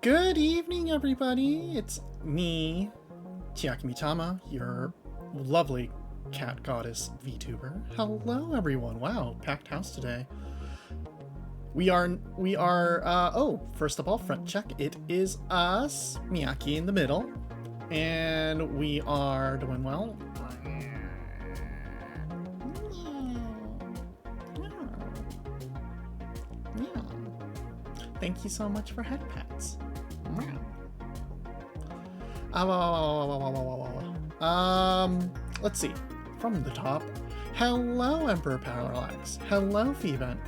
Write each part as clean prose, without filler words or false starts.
Good evening, everybody. It's me, Chiaki Mitama, your lovely cat goddess VTuber. Hello, everyone. Wow, packed house today. First of all, front check. It is us, Miyaki in the middle, and we are doing well. Thank you so much for head pats. Let's see. From the top. Hello, Emperor Parallax. Hello, Feevent.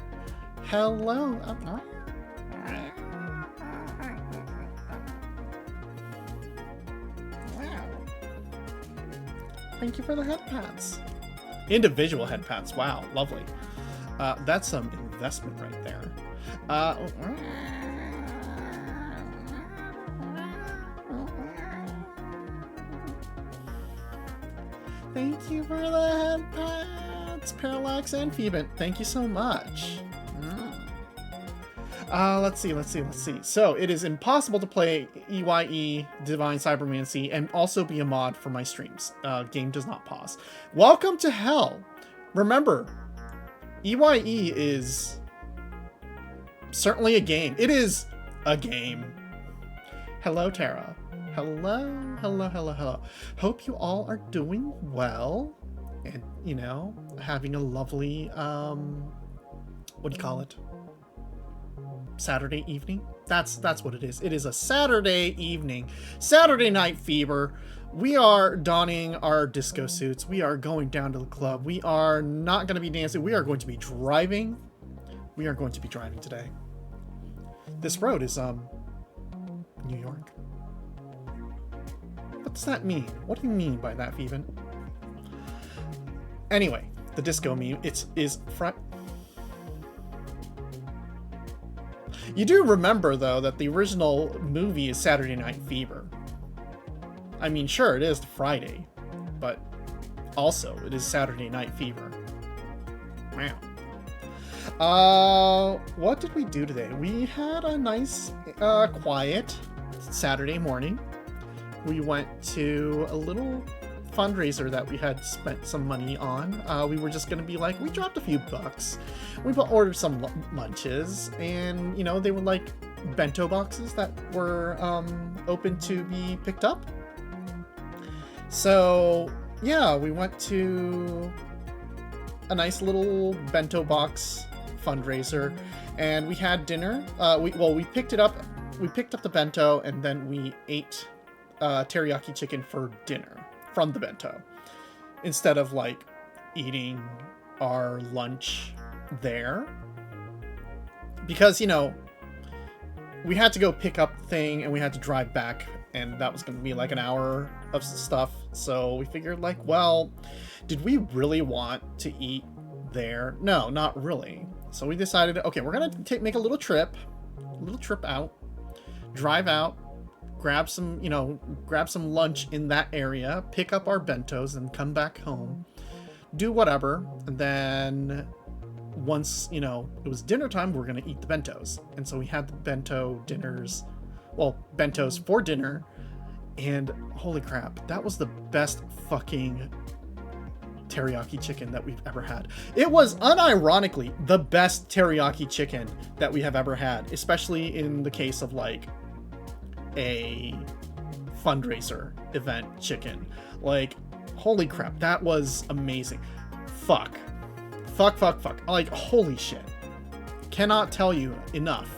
Hello. Thank you for the head pats. Individual head pats. Wow, lovely. That's some investment right there. Thank you for the head pats, Parallax and Feevent. Thank you so much. Let's see. So, it is impossible to play EYE Divine Cybermancy and also be a mod for my streams. Game does not pause. Welcome to hell. Remember, EYE is certainly a game. It is a game. Hello, Tara. Hello. Hope you all are doing well and, having a lovely, what do you call it? Saturday evening? That's what it is. It is a Saturday evening. Saturday Night Fever. We are donning our disco suits. We are going down to the club. We are not going to be dancing. We are going to be driving. We are going to be driving today. This road is, New York. What does that mean? What do you mean by that, Feven? Anyway, the disco meme, is front. You do remember, though, that the original movie is Saturday Night Fever. I mean, sure, it is Friday, but also it is Saturday Night Fever. Wow. What did we do today? We had a nice, quiet Saturday morning. We went to a little fundraiser that we had spent some money on. We were just going to be like, we dropped a few bucks. We ordered some lunches, and, they were like bento boxes that were open to be picked up. So, yeah, we went to a nice little bento box fundraiser, and we had dinner. We picked it up. We picked up the bento, and then we ate teriyaki chicken for dinner from the bento instead of eating our lunch there, because we had to go pick up the thing and we had to drive back, and that was going to be an hour of stuff. So we figured well, did we really want to eat there? No, not really. So we decided, okay, we're gonna make a little trip out, drive out, grab some lunch in that area, pick up our bentos, and come back home, do whatever. And then once, it was dinner time, we're going to eat the bentos. And so we had the bentos for dinner. And holy crap, that was the best fucking teriyaki chicken that we've ever had. It was unironically the best teriyaki chicken that we have ever had, especially in the case of a fundraiser event chicken. Holy crap, that was amazing. Fuck. Holy shit. Cannot tell you enough.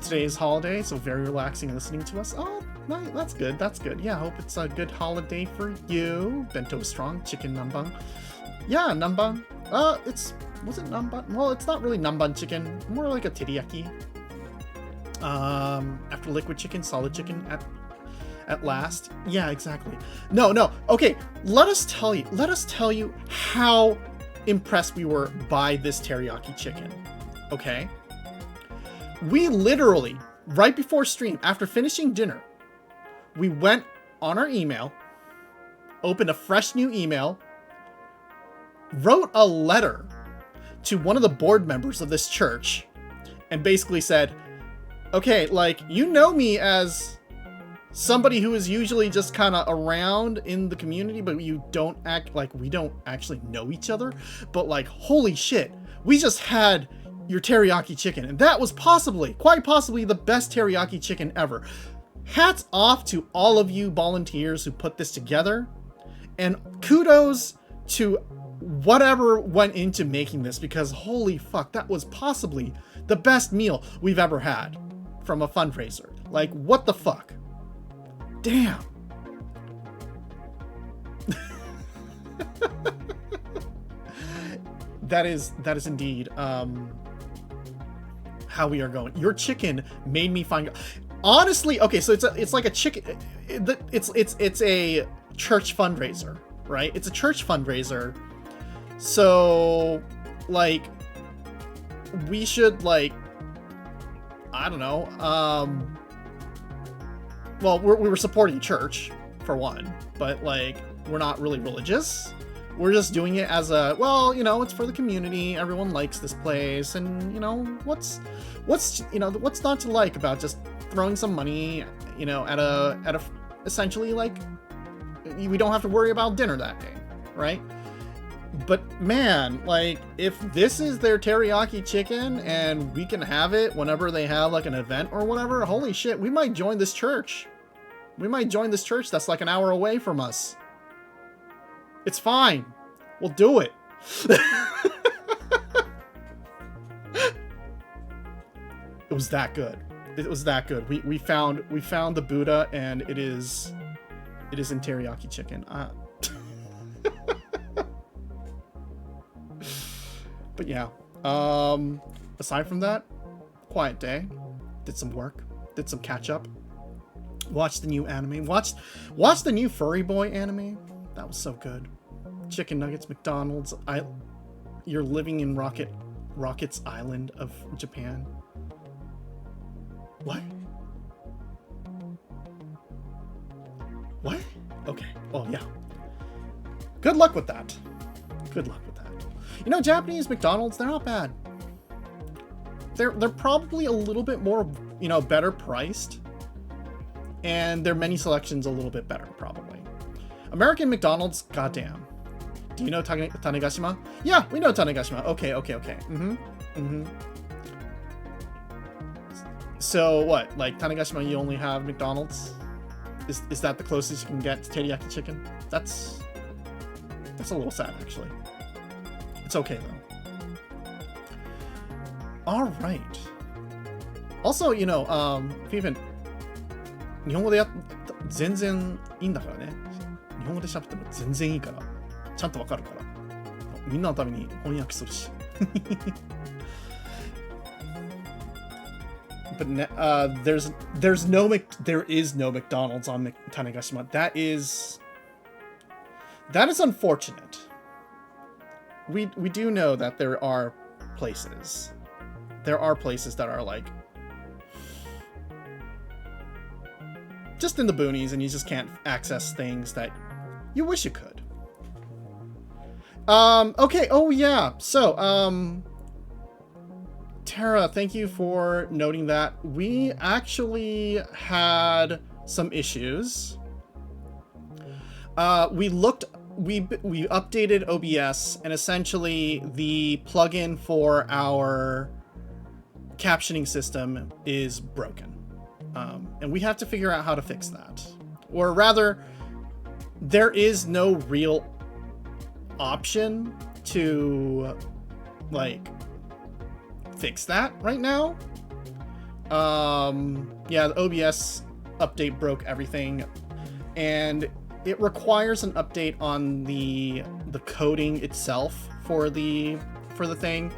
Today is holiday, so very relaxing listening to us. Oh, nice. That's good. Yeah, I hope it's a good holiday for you. Bento strong, chicken nambang. Yeah, nambang. Was it nambang? Well, it's not really nambang chicken, more like a teriyaki. After liquid chicken, solid chicken at last. Yeah, exactly. No. Okay, let us tell you how impressed we were by this teriyaki chicken. Okay? We literally, right before stream, after finishing dinner, we went on our email, opened a fresh new email, wrote a letter to one of the board members of this church, and basically said, Okay, like, you know me as somebody who is usually just kind of around in the community, but you don't act like we don't actually know each other. But like, holy shit, we just had your teriyaki chicken, and that was quite possibly the best teriyaki chicken ever. Hats off to all of you volunteers who put this together, and kudos to whatever went into making this, because holy fuck, that was possibly the best meal we've ever had from a fundraiser. Like, what the fuck? Damn. That is indeed how we are going. Your chicken made me find. Honestly, okay, so it's like a chicken. It's a church fundraiser, right? It's a church fundraiser. So, like, we should, like, I don't know. Well, we were supporting church for one, but like, we're not really religious. We're just doing it as a, well, you know, it's for the community. Everyone likes this place, and you know, what's not to like about just throwing some money, you know, at a essentially, like, we don't have to worry about dinner that day, right? But man, like, if this is their teriyaki chicken and we can have it whenever they have like an event or whatever, holy shit, we might join this church. We might join this church that's like an hour away from us. It's fine. We'll do it. It was that good. It was that good. We found the Buddha, and it is in teriyaki chicken. But yeah. Aside from that, quiet day. Did some work. Did some catch up. Watched the new anime. Watched the new Furry Boy anime. That was so good. Chicken nuggets, McDonald's. You're living in Rocket's Island of Japan. What? What? Okay. Oh yeah. Good luck with that. Good luck with that. You know, Japanese McDonald's, they're not bad. They're probably a little bit more, you know, better priced, and their menu selection's a little bit better, probably. American McDonald's, goddamn. Do you know Tanegashima? Yeah, we know Tanegashima. Okay. So what? Like, Tanegashima, you only have McDonald's? Is that the closest you can get to teriyaki chicken? That's a little sad, actually. It's okay, though. All right. Also, you know, Vivian, 日本語で全然いいんだからね。日本語で喋っても全然いいから。ちゃんとわかるから。みんなのために翻訳するし。But there is no McDonald's on Tanegashima. That is unfortunate. We do know that there are places. There are places that are like just in the boonies, and you just can't access things that you wish you could. Okay. Oh yeah. So Tara, thank you for noting that. We actually had some issues. We updated OBS, and essentially the plugin for our captioning system is broken. And we have to figure out how to fix that. Or rather, there is no real option to, like, fix that right now. Yeah, the OBS update broke everything, and it requires an update on the coding itself for the thing,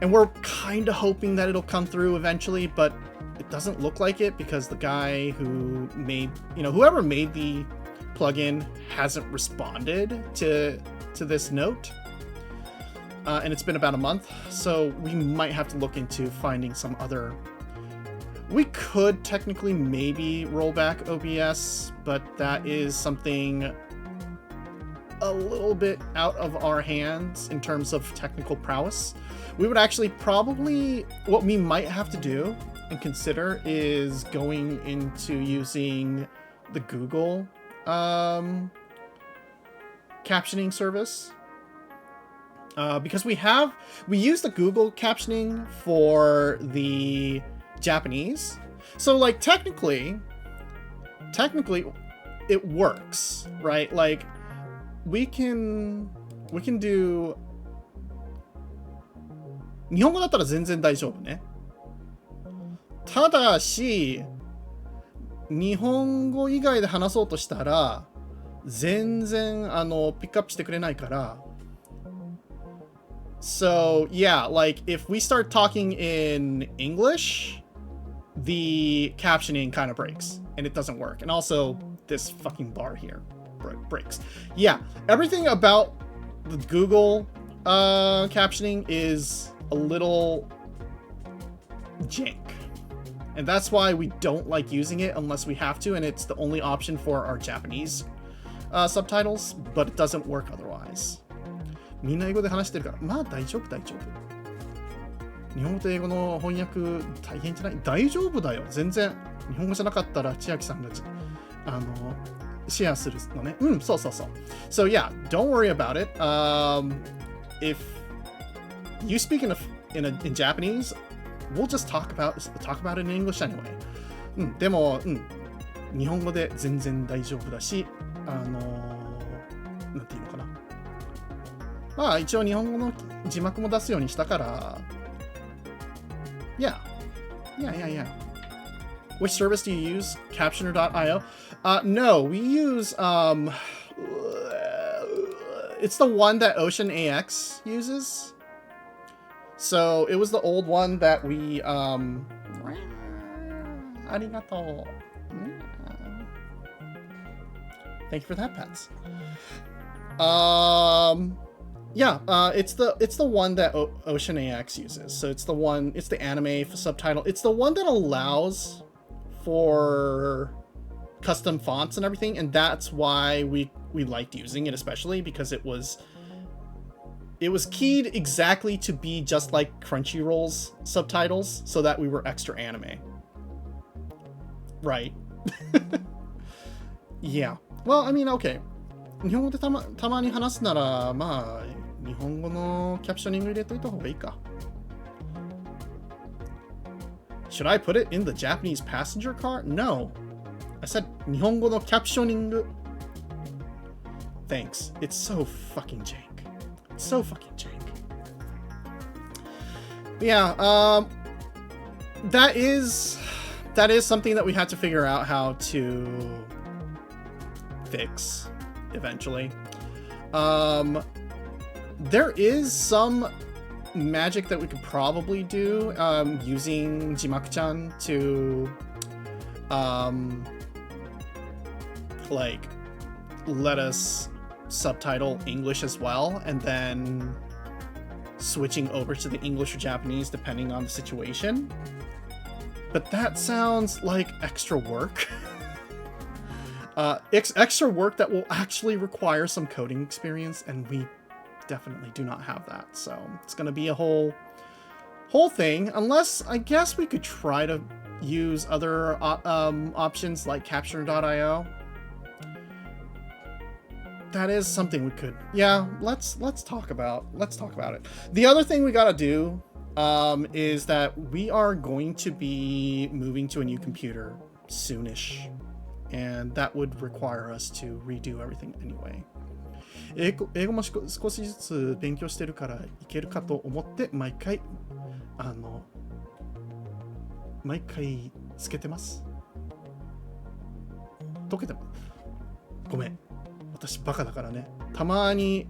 and we're kind of hoping that it'll come through eventually, but it doesn't look like it, because the guy who made, whoever made the plugin hasn't responded to this note. And it's been about a month, so we might have to look into finding some other... We could technically maybe roll back OBS, but that is something a little bit out of our hands in terms of technical prowess. We would actually probably, what we might have to do and consider is going into using the Google captioning service. Because we use the Google captioning for the Japanese. So like technically it works, right? Like we can do 日本語だったら全然大丈夫ね。ただし日本語以外で話そうとしたら全然ピックアップしてくれないから。So yeah, like if we start talking in English, the captioning kind of breaks and it doesn't work. And also this fucking bar here breaks. Yeah, everything about the Google captioning is a little jank. And that's why we don't like using it unless we have to, and it's the only option for our Japanese subtitles, but it doesn't work otherwise. みんな英語で話してるから、まあ大丈夫。日本語と英語の翻訳大変じゃない？大丈夫だよ。全然。日本語じゃなかったら千秋さんがシェアするのね。うん、そう。So yeah, don't worry about it. If you speak in Japanese, we'll just talk about it in English anyway. うん、でも、日本語で全然大丈夫だし、なんていうのかな。まあ一応日本語の字幕も出すようにしたから。Yeah. Which service do you use? Captioner.io? No, we use it's the one that Ocean AX uses. So it was the old one that we arigato. Thank you for that, pets. Yeah, it's the one that Ocean AX uses. So it's the anime subtitle. It's the one that allows for custom fonts and everything, and that's why we liked using it, especially because it was keyed exactly to be just like Crunchyroll's subtitles, so that we were extra anime. Right. Yeah. Well, I mean, okay. 日本語でたまに話すなら、まあ、日本語のキャプショニング入れといた方がいいか。Should I put it in the Japanese passenger car? No. I said 日本語のキャプショニング。Thanks. It's so fucking jank. It's so fucking jank. Yeah, that is something that we had to figure out how to fix eventually. There is some magic that we could probably do using Jimaku-chan to like let us subtitle English as well, and then switching over to the English or Japanese depending on the situation. But that sounds like extra work. Extra work that will actually require some coding experience, and we definitely do not have that. So it's going to be a whole thing, unless I guess we could try to use other options like Captioner.io. That is something we could. Yeah, let's talk about it. The other thing we gotta do is that we are going to be moving to a new computer soonish, and that would require us to redo everything anyway. 英語も少しずつ勉強してるからいけるかと思って毎回つけてます。解けてます。ごめん。私バカだからね。たまに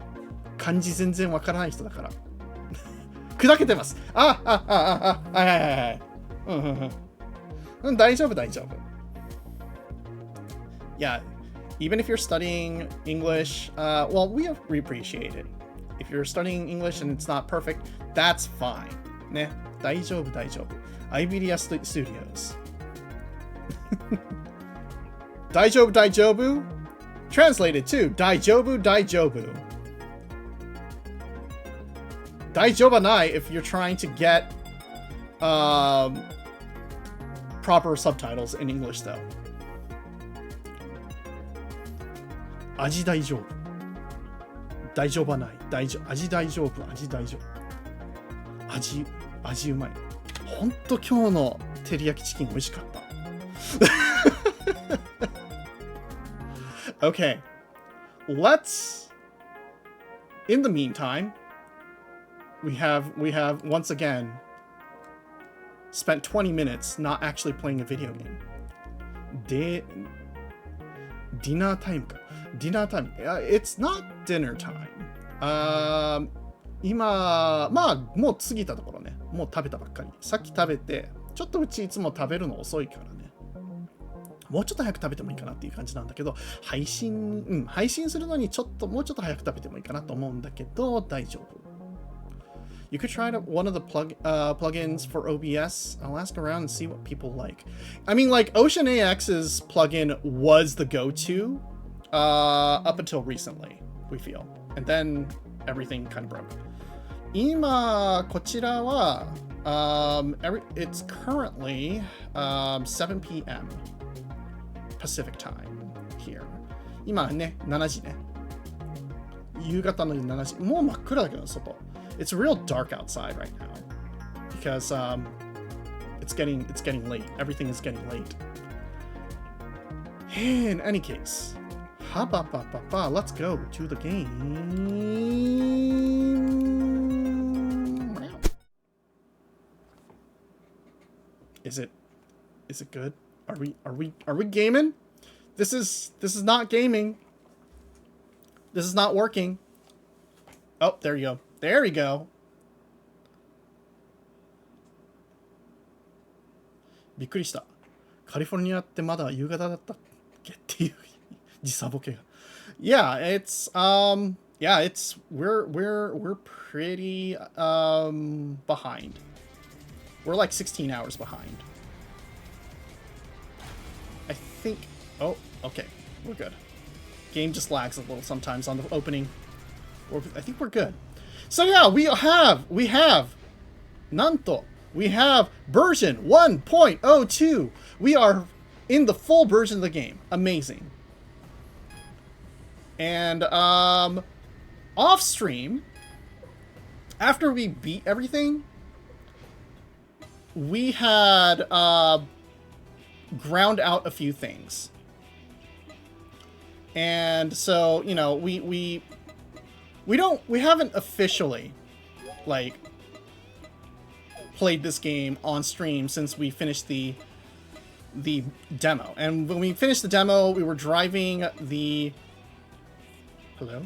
漢字全然わからない人だから。砕けてます。はい。大丈夫。Yeah, even if you're studying English, well, we appreciate it. If you're studying English and it's not perfect, that's fine. ね、大丈夫。Iberia Studios. 大丈夫。Translated to Daijobu Daijobu. Daijobanai if you're trying to get proper subtitles in English though. Aji daijoubu. Daijobanai. Aji daijoubu. Aji daijoubu. Aji umai. Honto kyou no teriyaki chicken 美味しかった。Okay. Let's in the meantime we have once again spent 20 minutes not actually playing a video game. Dinner time. Dinner time. It's not dinner time. 今、まあ、もう過ぎたところね。もう食べたばっかり。さっき食べて、ちょっとうちいつも食べるの遅いからね。もうちょっと早く食べてもいいかなっていう感じなんだけど、配信するのにもうちょっと早く食べてもいいかなと思うんだけど、大丈夫。You could try one of the plugins for OBS. I'll ask around and see what people like. I mean, like, Ocean AX's plugin was the go-to up until recently, we feel. And then everything kind of broke. 今、こちらは、it's currently 7 p.m. Pacific time here. 今ね、7時ね。夕方の7時。もう真っ暗だけど、外。It's real dark outside right now because it's getting late. Everything is getting late. In any case, let's go to the game. Is it good? Are we gaming? This is not gaming. This is not working. Oh, there you go. There we go. びっくりした。カリフォルニアってまだ夕方だったっけっていう時差ボケが。Yeah, it's we're pretty behind. We're like 16 hours behind. I think. Oh, okay, we're good. Game just lags a little sometimes on the opening. I think we're good. So yeah, we have Nanto. We have version 1.02. We are in the full version of the game. Amazing. And off stream, after we beat everything, we had ground out a few things. And so, you know, we haven't officially, like, played this game on stream since we finished the demo. And when we finished the demo, we were driving the... Hello?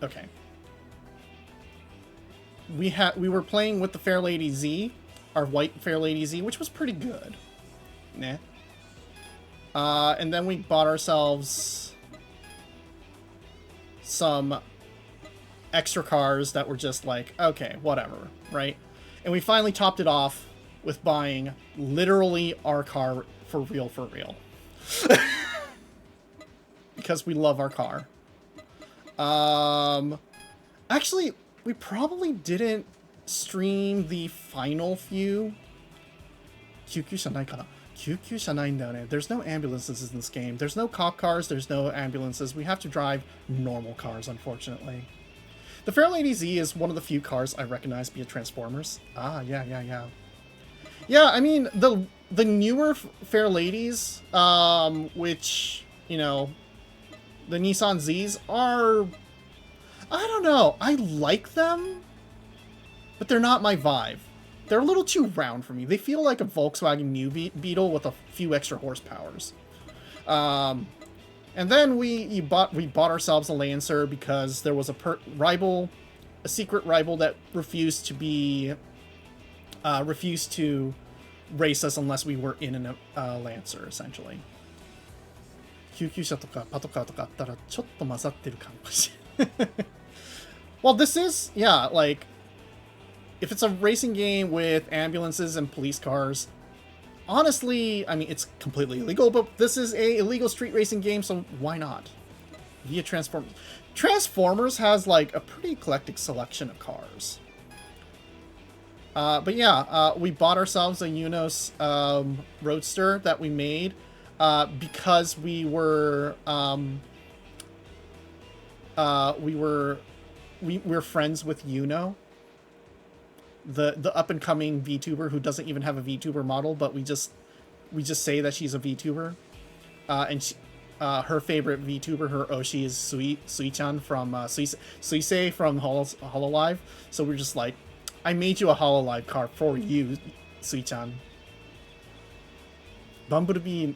Okay. We were playing with the Fair Lady Z, our white Fair Lady Z, which was pretty good. Nah. And then we bought ourselves some extra cars that were just like, okay, whatever, right? And we finally topped it off with buying literally our car for real. Because we love our car. Actually, we probably didn't stream the final few. 救急車ないかな? 救急車ないんだよね. There's no ambulances in this game. There's no cop cars. There's no ambulances. We have to drive normal cars, unfortunately. The Fair Lady Z is one of the few cars I recognize via Transformers. Ah, yeah. Yeah, I mean, the newer Fair Ladies, which, you know, the Nissan Zs are... I don't know. I like them, but they're not my vibe. They're a little too round for me. They feel like a Volkswagen New Beetle with a few extra horsepowers. And then we bought ourselves a Lancer because there was a secret rival that refused to race us unless we were in a Lancer, essentially. 救急車とかパトカーとかあったらちょっと混ざってるかもしれない。Well, this is, yeah, like, if it's a racing game with ambulances and police cars, honestly, I mean, it's completely illegal, but this is a illegal street racing game, so why not? Via Transformers. Transformers has, like, a pretty eclectic selection of cars. But yeah, we bought ourselves a Unos Roadster that we made because we're friends with Uno, the up and coming VTuber who doesn't even have a VTuber model, but we just say that she's a VTuber, and she, her favorite VTuber, her Oshi, is Sui-chan from Suisei from Hololive. So we're just like, I made you a Hololive car for you, Sui-chan. Bumblebee,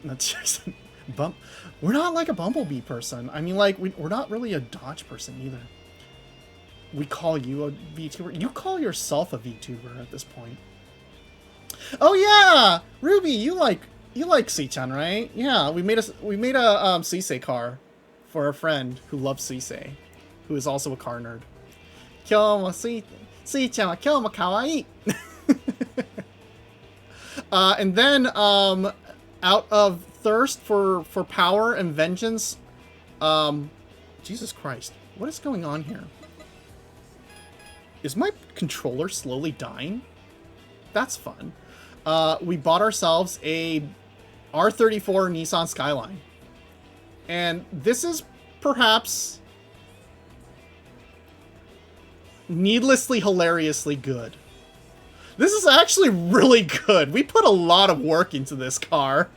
we're not like a Bumblebee person. I mean, like, we're not really a Dodge person either. We call you a VTuber. You call yourself a VTuber at this point. Oh yeah, Ruby, you like Sui-chan, right? Yeah, we made a Suisei car for a friend who loves Suisei, who is also a car nerd. Sui-chan wa kyou mo kawaii. And then out of thirst for power and vengeance, Jesus Christ, what is going on here? Is my controller slowly dying? That's fun. We bought ourselves a R34 Nissan Skyline. And this is perhaps needlessly hilariously good. This is actually really good. We put a lot of work into this car.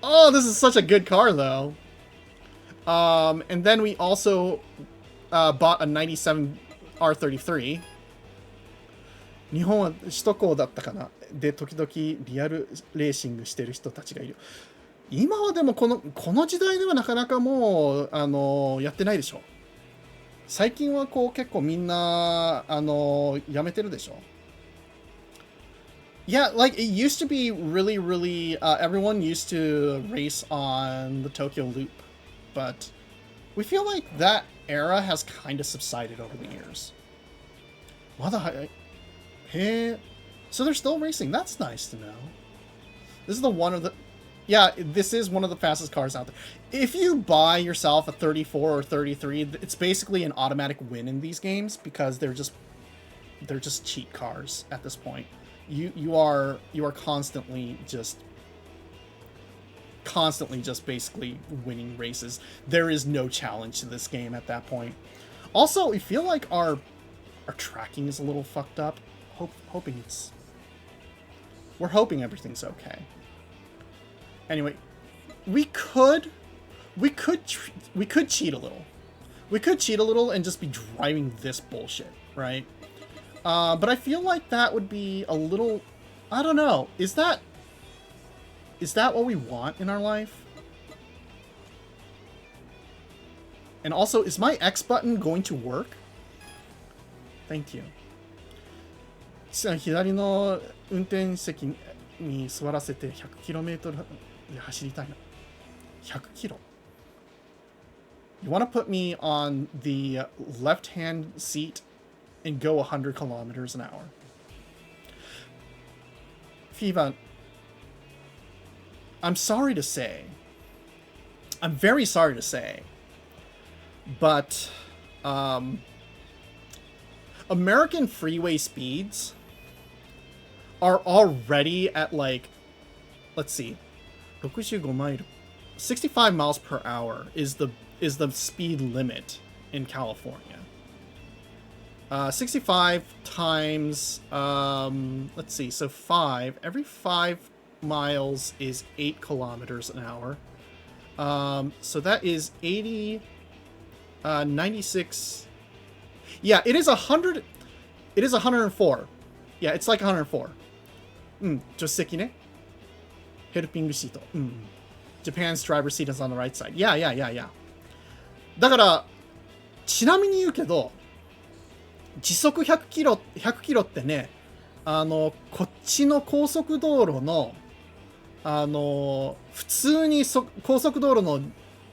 Oh, this is such a good car, though. And then we also bought a 97 R33. 日本は首都高だったかな。で、時々リアルレーシングしてる人たちがいる。今はでもこの時代ではなかなかもうやってないでしょ。最近はこう結構みんなやめてるでしょ。Yeah, like it used to be really, everyone used to race on the Tokyo Loop, but we feel like that era has kind of subsided over the years. Hey, so they're still racing. That's nice to know. This is this is one of the fastest cars out there. If you buy yourself a 34 or 33, it's basically an automatic win in these games because they're just cheat cars at this point. You are constantly just basically winning races. There is no challenge to this game at that point. Also, we feel like our tracking is a little fucked up. We're hoping everything's okay. Anyway, we could cheat a little. We could cheat a little and just be driving this bullshit, right? But I feel like that would be a little, I don't know. Is that what we want in our life? And also, is my X button going to work? Thank you. 左の運転席に座らせて 100km で走りたいな。100 kilo. You want to put me on the left-hand seat and go 100 kilometers an hour. Fiva, I'm sorry to say, I'm very sorry to say, but American freeway speeds are already at, like, let's see, 65 miles per hour is the speed limit in California. 65 times, let's see, so every 5 miles is 8 kilometers an hour. So that is 80, 96. Yeah, it is 100. It is 104. Yeah, it's like 104. 助手席ね。Helping seat. Japan's driver's seat is on the right side. Yeah. だから、ちなみに言うけど、時速100キロってね、こっちの高速道路の、普通に高速道路の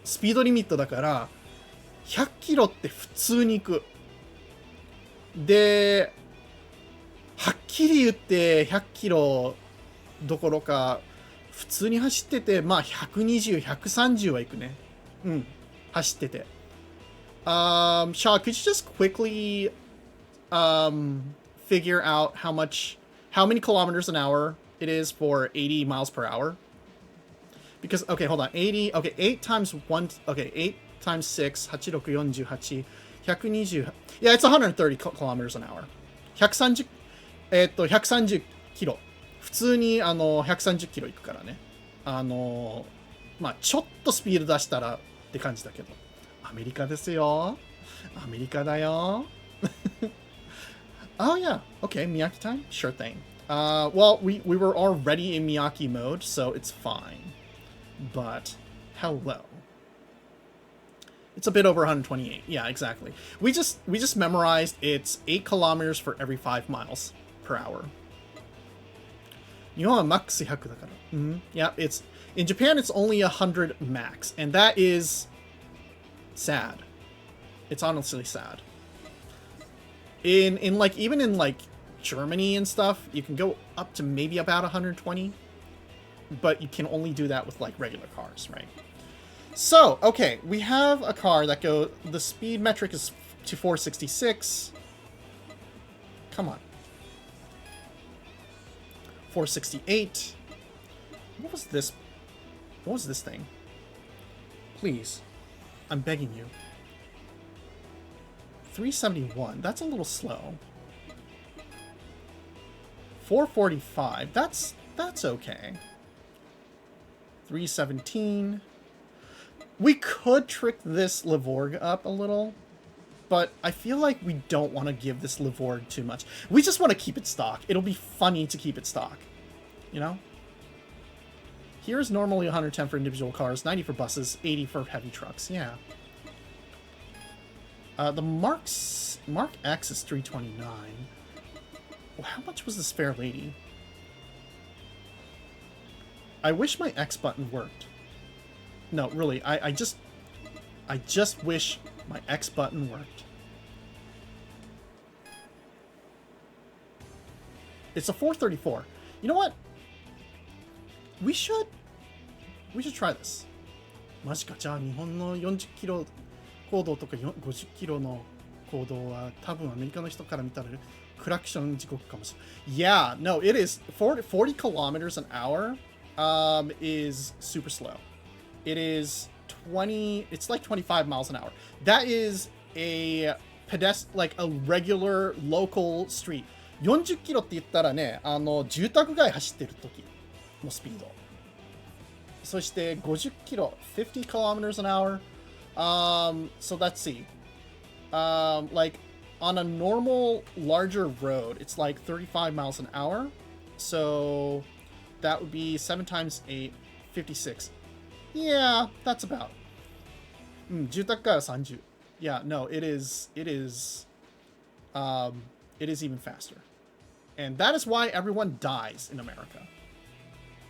スピードリミットだから、100キロって普通に行く。で、はっききり言って100キロどころか、普通に走ってて、まあ120、130は行くね。うん。走ってて。Shaw, could you just quickly figure out how many kilometers an hour it is for 80 miles per hour? Because, okay, hold on. 80, okay, 8 times 1, okay, 8 times 6, 8648, 120, yeah, it's 130 kilometers an hour. 130, 130キロ。普通に、130キロ行くからね。まあ、ちょっとスピード出したらって感じだけど。アメリカですよ。アメリカだよ。Oh, yeah. Okay, Miyaki time? Sure thing. Well, we were already in Miyaki mode, so it's fine. But, hello. It's a bit over 128. Yeah, exactly. We just memorized it's 8 kilometers for every 5 miles per hour. 日本は max 100だから。Yeah, it's in Japan it's only 100 max, and that is sad. It's honestly sad. In like even in like Germany and stuff, you can go up to maybe about 120, but you can only do that with like regular cars, right? So, okay, we have a car that the speed metric is to 466. Come on. 468. What was this? What was this thing? Please. I'm begging you. 371. That's a little slow. 445. That's okay. 317. We could trick this Livorg up a little, but I feel like we don't want to give this Livorg too much. We just want to keep it stock. It'll be funny to keep it stock, you know? Here's normally 110 for individual cars, 90 for buses, 80 for heavy trucks. Yeah. The Mark X is 329. Well, how much was this Fair Lady? I wish my X button worked. No, really, I just wish my X button worked. It's a 434. You know what? We should try this. マジか。じゃあ日本の40キロ行動とか50キロの行動は多分アメリカの人から見たらクラクション時刻かもしれない。Yeah, no, it is 40 kilometers an hour is super slow. It is 20, it's like 25 miles an hour. That is a like a regular local street. 40キロって言ったらね、住宅街走ってる時のスピード。そして50キロ、50 kilometers an hour. So let's see. Like on a normal larger road, it's like 35 miles an hour. So that would be 7 times 8, 56. Yeah, that's about. 住宅街は30. Yeah, no, it is even faster. And that is why everyone dies in America.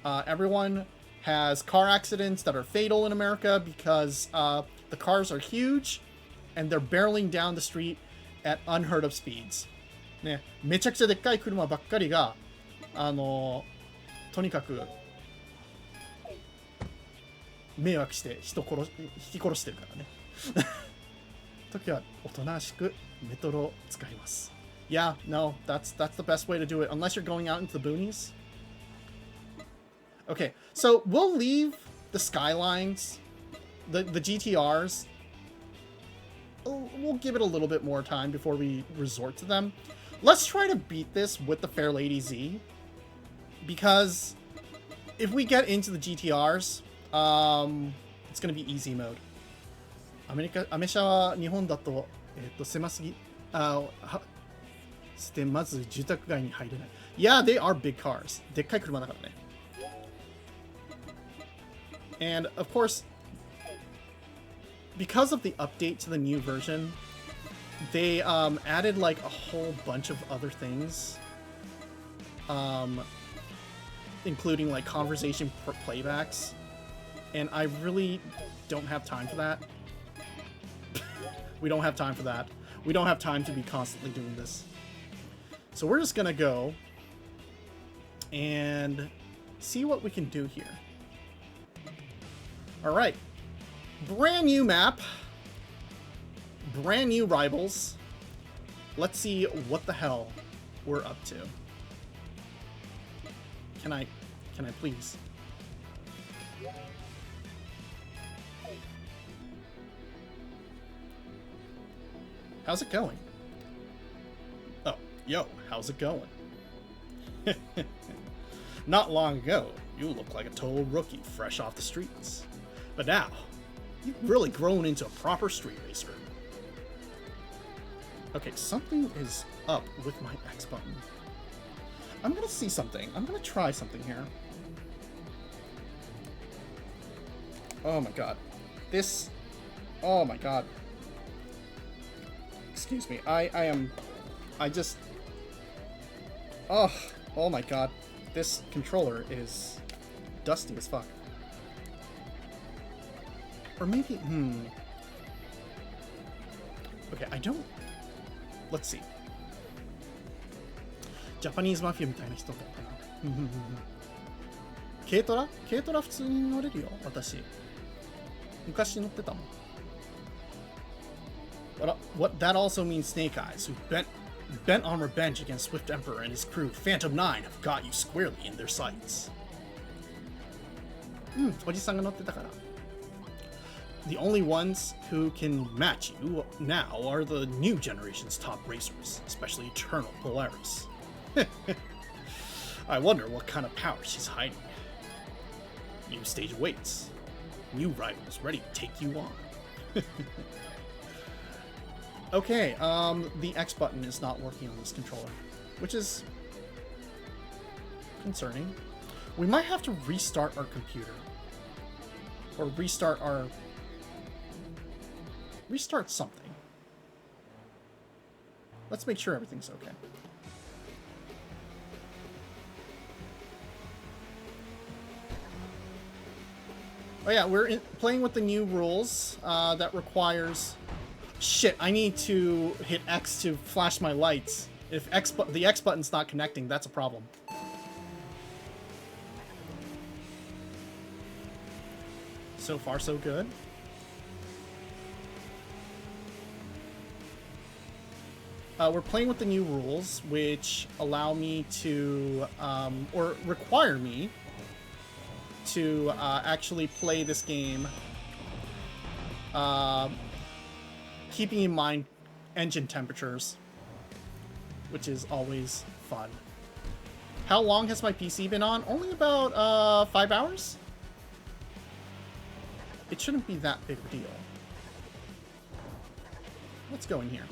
Everyone has car accidents that are fatal in America because the cars are huge and they're barreling down the street at unheard of speeds. ね、めちゃくちゃでっかい車ばっかりが、とにかく迷惑して引き殺してるからね。時はおとなしくメトロを使います。Yeah, no, that's the best way to do it, unless you're going out into the boonies. Okay, so we'll leave the Skylines, the GTRs. We'll give it a little bit more time before we resort to them. Let's try to beat this with the Fairlady Z, because if we get into the GTRs, it's going to be easy mode. アメ車は日本だと、狭すぎ、してまず住宅街に入れない。Yeah, they are big cars. でっかい車だからね。And of course, because of the update to the new version, they added like a whole bunch of other things, including like conversation playbacks, and I really don't have time for that. We don't have time for that. We don't have time to be constantly doing this. So we're just gonna go and see what we can do here. All right. Brand new map. Brand new rivals. Let's see what the hell we're up to. Can I please? How's it going? Oh, yo, how's it going? Not long ago, you looked like a total rookie fresh off the streets. But now, you've really grown into a proper street racer. Okay, something is up with my X button. I'm gonna see something. I'm gonna try something here. Oh my god. This... Oh my god. Excuse me. I just... Oh my god. This controller is dusty as fuck. Or maybe... Okay, I don't... Let's see. Japanese Mafia みたいな人だったな。軽トラ普通に乗れるよ、私。昔乗ってたもん。What that also means Snake Eyes, who bent on revenge against Swift Emperor and his crew, Phantom 9, have got you squarely in their sights. おじさんが乗ってたから。The only ones who can match you now are the new generation's top racers, especially Eternal Polaris. I wonder what kind of power she's hiding. New stage awaits. New rivals ready to take you on. Okay, the X button is not working on this controller, which is concerning. We might have to restart our computer. Or restart something. Let's make sure everything's okay. Oh yeah, we're playing with the new rules that requires... Shit, I need to hit X to flash my lights. If the X button's not connecting, that's a problem. So far, so good. We're playing with the new rules, which allow me to, or require me to actually play this game, keeping in mind engine temperatures, which is always fun. How long has my PC been on? Only about 5 hours? It shouldn't be that big of a deal. Let's go in here.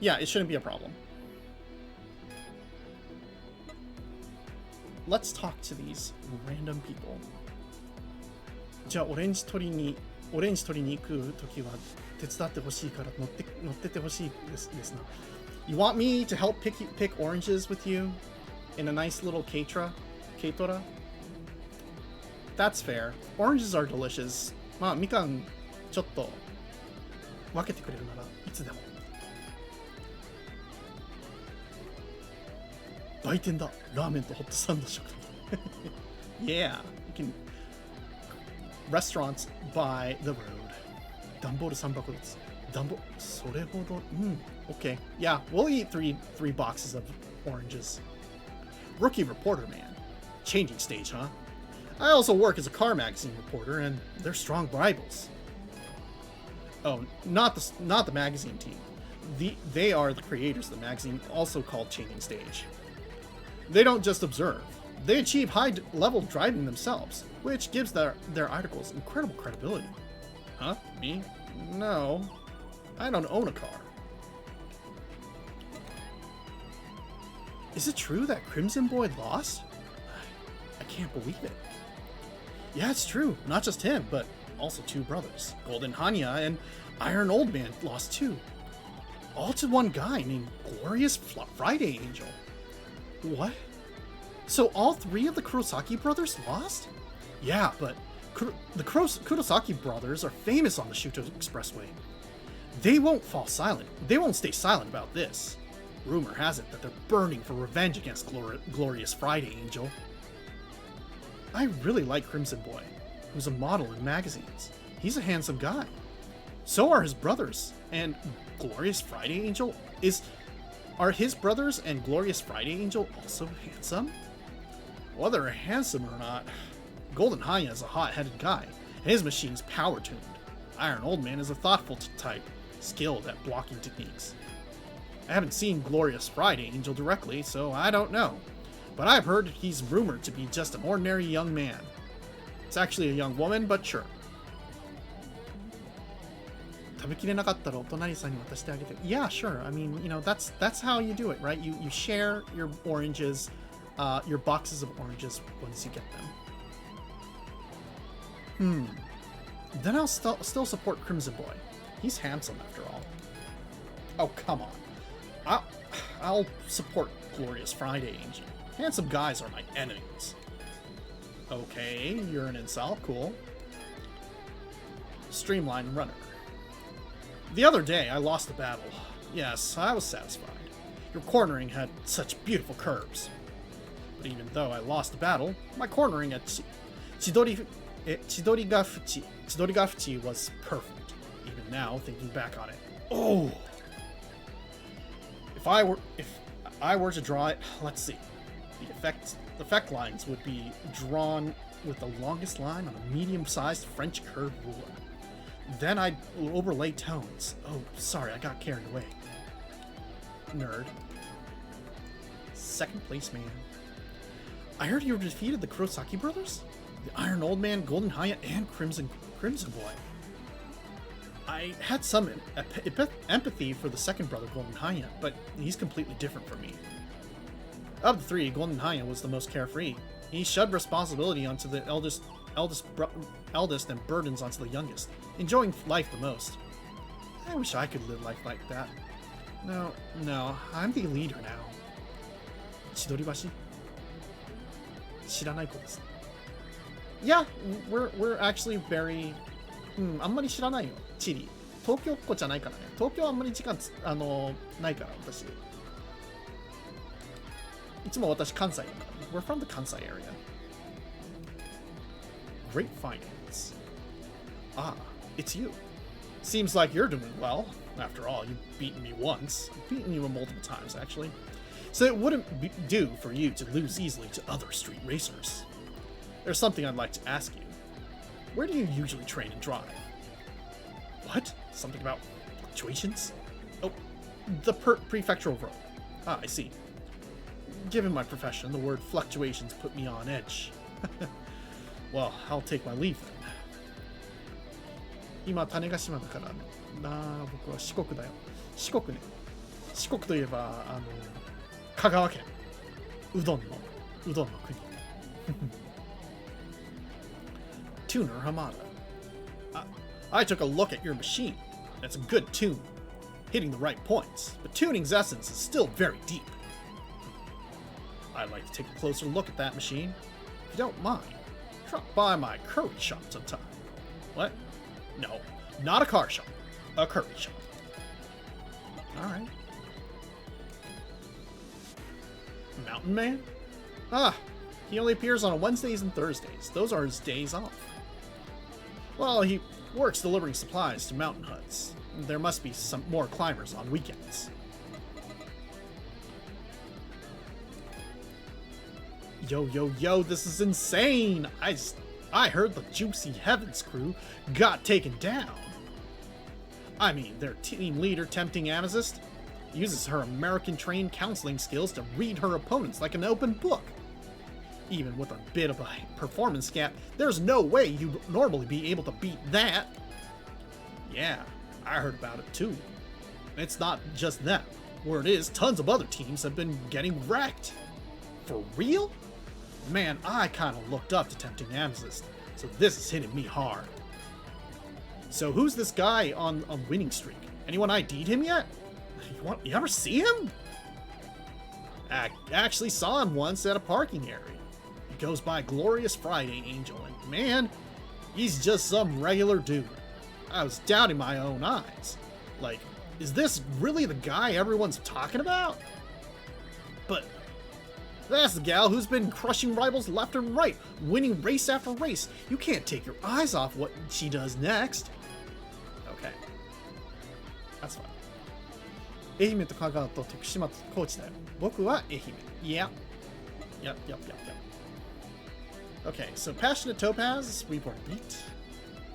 Yeah, it shouldn't be a problem. Let's talk to these random people. じゃあオレンジ取りに行くときは手伝ってほしいから乗っててほしいですな。You want me to help pick oranges with you in a nice little Keitora? That's fair. Oranges are delicious. まあみかんちょっと分けてくれるならいつでも。売店だ。ラーメンとホットサンド食堂。Yeah, you can restaurants by the road. 段ボール3箱ずつ。それほど。Okay. Yeah, we'll eat three boxes of oranges. Rookie reporter, man. Changing stage, huh? I also work as a car magazine reporter, and they're strong rivals. Oh, not the magazine team. They are the creators of the magazine, also called Changing Stage. They don't just observe. They achieve high-level driving themselves, which gives their articles incredible credibility. Huh? Me? No. I don't own a car. Is it true that Crimson Boy lost? I can't believe it. Yeah, it's true. Not just him, but also two brothers. Golden Hanya and Iron Old Man lost too. All to one guy named Glorious Friday Angel. What? So all three of the Kurosaki brothers lost? Yeah, but The Kurosaki brothers are famous on the Shuto Expressway. They won't fall silent. They won't stay silent about this. Rumor has it that they're burning for revenge against Glorious Friday Angel. I really like Crimson Boy, who's a model in magazines. He's a handsome guy. So are his brothers. And Glorious Friday Angel are his brothers and Glorious Friday Angel also handsome? Whether they're handsome or not, Golden Haya is a hot-headed guy, and his machine's power-tuned. Iron Old Man is a thoughtful type, skilled at blocking techniques. I haven't seen Glorious Friday Angel directly, so I don't know. But I've heard he's rumored to be just an ordinary young man. It's actually a young woman, but sure. Yeah, sure. I mean, you know, that's how you do it, right? You share your oranges, your boxes of oranges once you get them. Then I'll still support Crimson Boy. He's handsome after all. Oh, come on. I'll support Glorious Friday Angel. Handsome guys are my enemies. Okay, you're an incel. Cool. Streamline Runner. The other day, I lost a battle. Yes, I was satisfied. Your cornering had such beautiful curves. But even though I lost the battle, my cornering at Chidorigafuchi was perfect. Even now, thinking back on it. Oh! If I were to draw it, let's see. The effect lines would be drawn with the longest line on a medium-sized French curved ruler. Then I'd overlay tones. Oh, sorry, I got carried away. Nerd. Second place, man. I heard you defeated the Kurosaki brothers? The Iron Old Man, Golden Haya, and Crimson Boy. I had some empathy for the second brother, Golden Haya, but he's completely different from me. Of the three, Golden Haya was the most carefree. He shoved responsibility onto the eldest and burdens onto the youngest, enjoying life the most. I wish I could live life like that. No, I'm the leader now. Chidoribashi? Shiranai ko desu. Yeah, we're actually very... あんまり知らないよ、チリ。東京っ子じゃないからね。東京はあんまり時間ないから、私。いつも私関西だから。We're from the Kansai area. Great finance. Ah, it's you. Seems like you're doing well. After all, you've beaten me once. I've beaten you multiple times, actually. So it wouldn't do for you to lose easily to other street racers. There's something I'd like to ask you. Where do you usually train and drive? What? Something about fluctuations? Oh, the prefectural road. Ah, I see. Given my profession, the word fluctuations put me on edge. Well, I'll take my leave then. 今、種子島だから、僕は四国だよ。四国ね。四国といえば、香川県。うどんの国。Tuner Hamada. I took a look at your machine. That's a good tune. Hitting the right points, but tuning's essence is still very deep. I'd like to take a closer look at that machine. If you don't mind, drop by my curry shop sometime. What? No, not a car shop. A curry shop. Alright. Mountain Man? Ah, he only appears on Wednesdays and Thursdays. Those are his days off. Well, he works delivering supplies to mountain huts. There must be some more climbers on weekends. Yo, this is insane! I heard the Juicy Heavens crew got taken down. I mean, their team leader, Tempting Amethyst, uses her American-trained counseling skills to read her opponents like an open book. Even with a bit of a performance gap, there's no way you'd normally be able to beat that. Yeah, I heard about it too. It's not just them. Word is, tons of other teams have been getting wrecked. For real? Man, I kinda looked up to Tempting Amethyst, so this is hitting me hard. So who's this guy on a winning streak? Anyone ID'd him yet? You ever see him? I actually saw him once at a parking area. He goes by Glorious Friday Angel, and man, He's just some regular dude. I was doubting my own eyes. Like, is this really the guy everyone's talking about? But that's the gal who's been crushing rivals left and right, winning race after race. You can't take your eyes off what she does next. Okay. That's fine. 愛媛と香川と徳島と高知だよ。僕は愛媛。Yeah. Yep. Okay, so Passionate Topaz, we've already beat.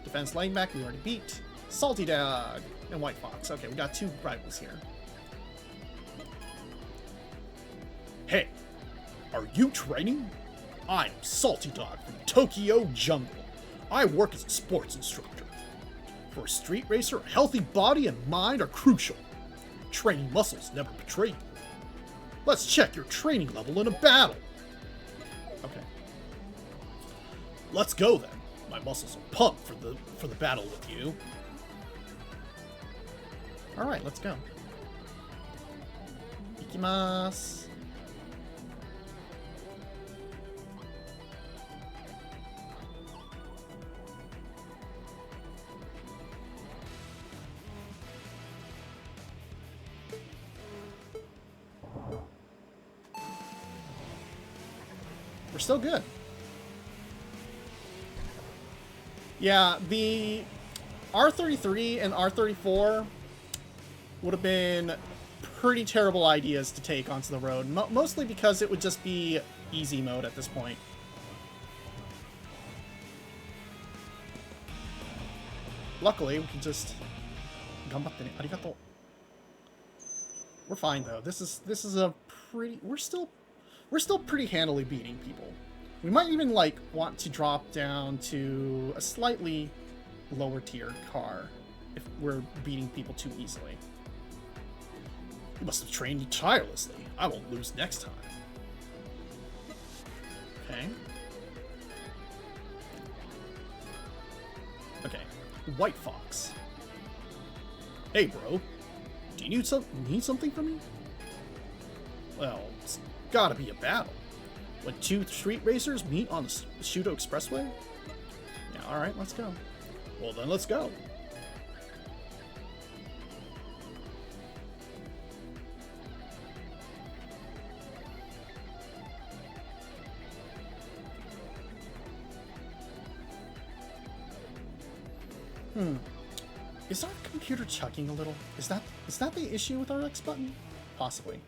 Defense Lightning Back, we already beat. Salty Dog and White Fox. Okay, we got 2 rivals here. Hey, are you training? I'm Salty Dog from Tokyo Jungle. I work as a sports instructor. For a street racer, a healthy body and mind are crucial. Training muscles never betray you. Let's check your training level in a battle. Okay. Let's go then. My muscles are pumped for the battle with you. All right, let's go. Ikimasu. We're still good. Yeah, the R33 and R34 would have been pretty terrible ideas to take onto the road, mostly because it would just be easy mode at this point. Luckily, we can just... We're fine though. This is a pretty... We're still pretty handily beating people. We might even, like, want to drop down to a slightly lower tier car if we're beating people too easily. You must have trained tirelessly. I won't lose next time. Okay. Okay. White Fox. Hey, bro. Do you need something from me? Well, it's gotta be a battle. When 2 street racers meet on the Shudo Expressway? Yeah, alright, let's go. Well then, let's go. Is our computer chugging a little? Is that the issue with our X button? Possibly.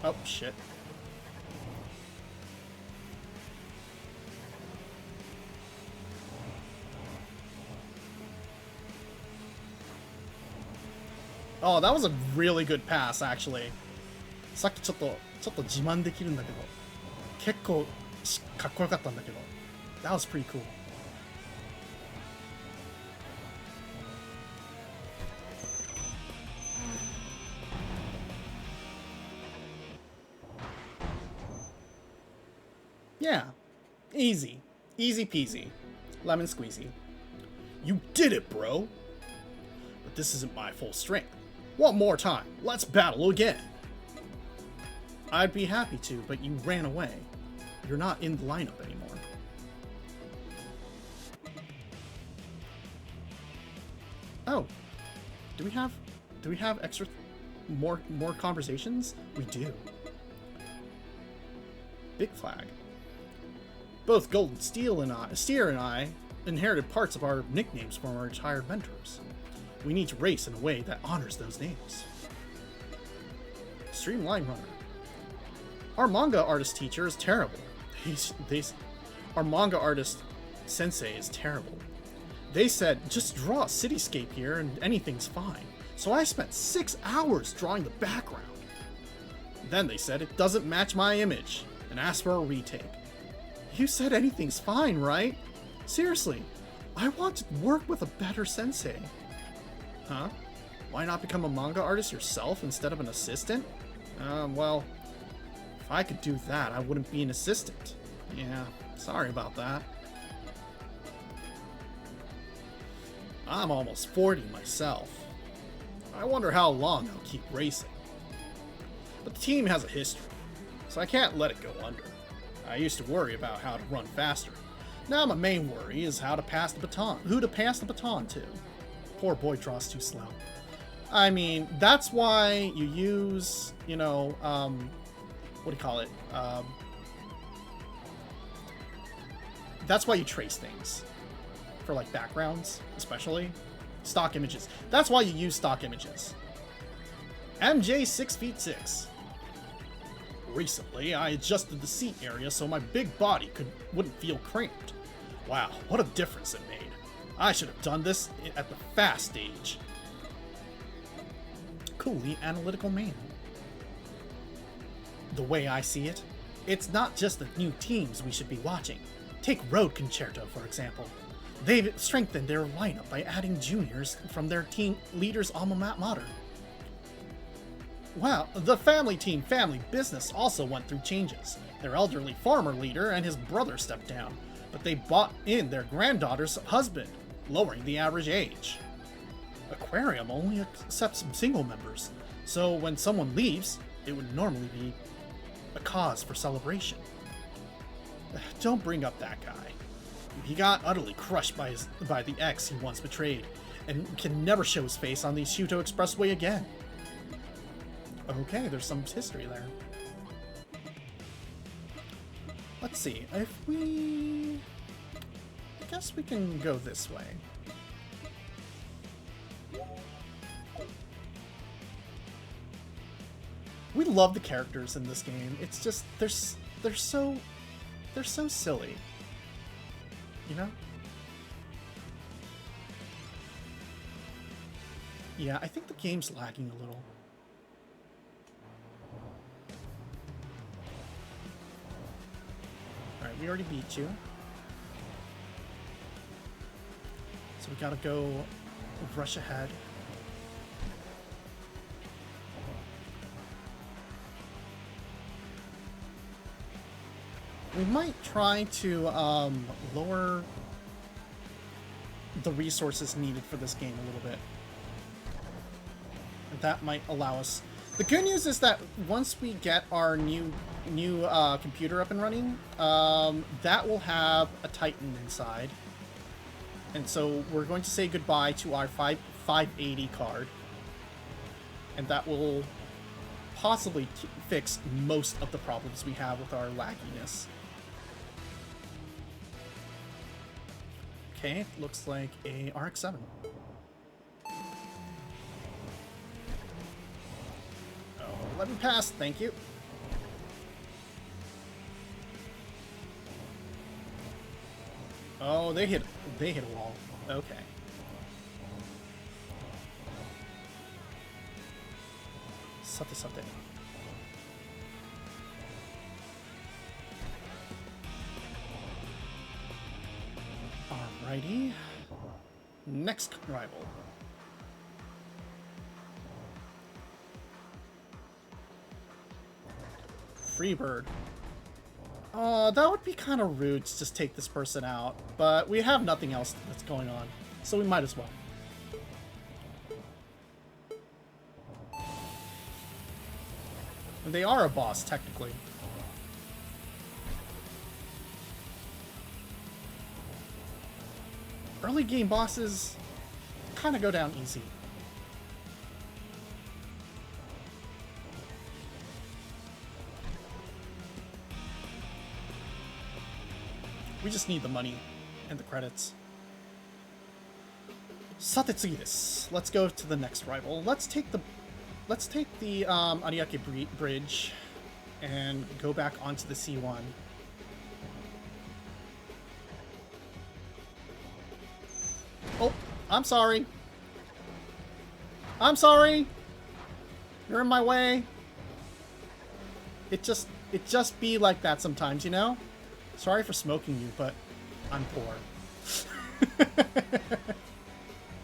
Oh, shit. Oh, that was a really good pass, actually. さっきちょっと自慢できるんだけど、結構かっこよかったんだけど。That was pretty cool. Yeah, easy peasy, lemon squeezy. You did it, bro! But this isn't my full strength. One more time, let's battle again! I'd be happy to, but you ran away. You're not in the lineup anymore. Oh, do we have extra more conversations? We do. Big Flag. Both Golden Steer and I inherited parts of our nicknames from our retired mentors. We need to race in a way that honors those names. Xtreme Line Runner. Our manga artist teacher is terrible. Our manga artist sensei is terrible. They said, just draw a cityscape here and anything's fine. So I spent 6 hours drawing the background. Then they said it doesn't match my image and asked for a retake. You said anything's fine, right? Seriously, I want to work with a better sensei. Huh? Why not become a manga artist yourself instead of an assistant? Well, if I could do that, I wouldn't be an assistant. Yeah, sorry about that. I'm almost 40 myself. I wonder how long I'll keep racing. But the team has a history, so I can't let it go under. I used to worry about how to run faster. Now my main worry is how to pass the baton. Who to pass the baton to. Poor boy draws too slow. I mean, that's why you use, you know, what do you call it? That's why you trace things. For, like, backgrounds, especially. Stock images. That's why you use stock images. MJ 6'6". Recently, I adjusted the seat area so my big body wouldn't feel cramped. Wow, what a difference it made. I should have done this at the fast stage. Coolly analytical man. The way I see it, it's not just the new teams we should be watching. Take Road Concerto, for example. They've strengthened their lineup by adding juniors from their team leader's alma mater. Wow, the family team Family Business also went through changes. Their elderly farmer leader and his brother stepped down, but they brought in their granddaughter's husband, lowering the average age. Aquarium only accepts single members, so when someone leaves, it would normally be a cause for celebration. Don't bring up that guy. He got utterly crushed by the ex he once betrayed, and can never show his face on the Shuto Expressway again. Okay, there's some history there. Let's see, I guess we can go this way. We love the characters in this game. It's just, they're so silly. You know? Yeah, I think the game's lagging a little. Alright, we already beat you. So we gotta go rush ahead. We might try to lower the resources needed for this game a little bit. That might allow us... The good news is that once we get our new computer up and running, that will have a Titan inside. And so we're going to say goodbye to our 580 card. And that will possibly fix most of the problems we have with our lagginess. Okay, looks like a RX-7. Oh, let me pass, thank you. Oh, they hit a wall. Okay. Sate. Alrighty. Next rival. Freebird. That would be kind of rude to just take this person out, but we have nothing else that's going on, so we might as well. They are a boss, technically. Early game bosses kind of go down easy. We just need the money and the credits. Satetsuidis. Let's go to the next rival. Let's take the Ariake Bridge and go back onto the C1. Oh, I'm sorry. I'm sorry. You're in my way. It just be like that sometimes, you know? Sorry for smoking you, but I'm poor.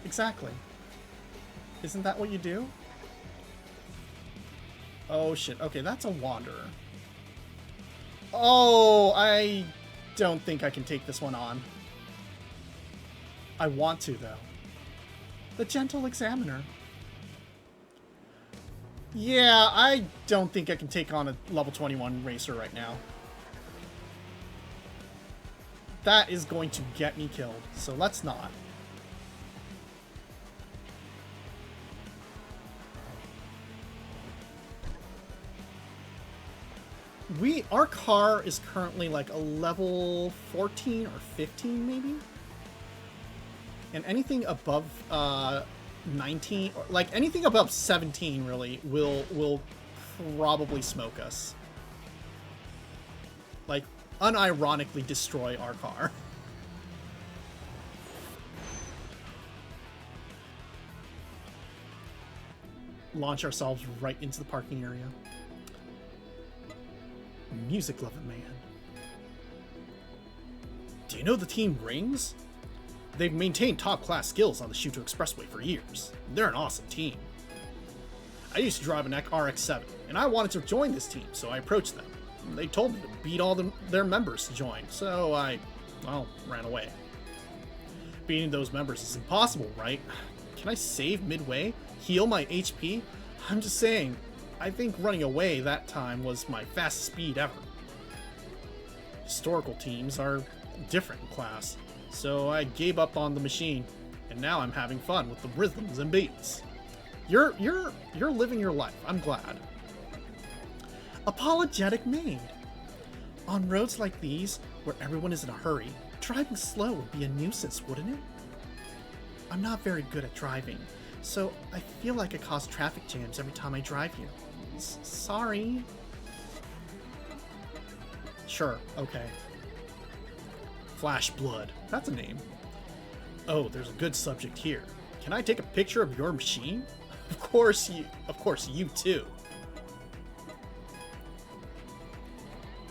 Exactly. Isn't that what you do? Oh shit, okay, that's a Wanderer. Oh, I don't think I can take this one on. I want to, though. The Gentle Examiner. Yeah, I don't think I can take on a level 21 racer right now. That is going to get me killed, so let's not. Our car is currently like a level 14 or 15 maybe? And anything above 19, or like anything above 17 really will probably smoke us. Like, unironically destroy our car. Launch ourselves right into the parking area. Music-loving man. Do you know the team Rings? They've maintained top-class skills on the Shuto Expressway for years. They're an awesome team. I used to drive an RX-7, and I wanted to join this team, so I approached them. They told me to beat all their members to join, so I, well, ran away. Beating those members is impossible, right? Can I save midway? Heal my HP? I'm just saying, I think running away that time was my fastest speed ever. Historical teams are different in class, so I gave up on the machine, and now I'm having fun with the rhythms and beats. You're living your life, I'm glad. Apologetic maid. On roads like these, where everyone is in a hurry, driving slow would be a nuisance, wouldn't it? I'm not very good at driving, so I feel like I cause traffic jams every time I drive here. Sorry. Sure, okay. Flash Blood. That's a name. Oh, there's a good subject here. Can I take a picture of your machine? Of course you too.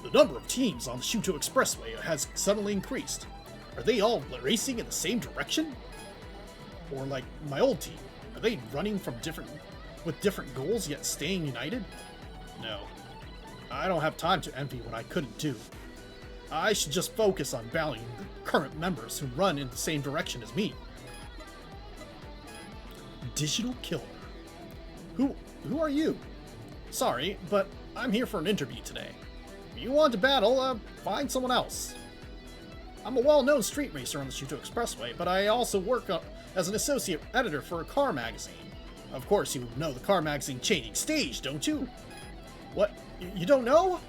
The number of teams on the Shuto Expressway has suddenly increased. Are they all racing in the same direction? Or like my old team, are they running with different goals yet staying united? No. I don't have time to envy what I couldn't do. I should just focus on valuing the current members who run in the same direction as me. Digital Killer. Who are you? Sorry, but I'm here for an interview today. If you want to battle, find someone else. I'm a well-known street racer on the Shuto Expressway, but I also work as an associate editor for a car magazine. Of course, you know the car magazine Chaining Stage, don't you? What? You don't know?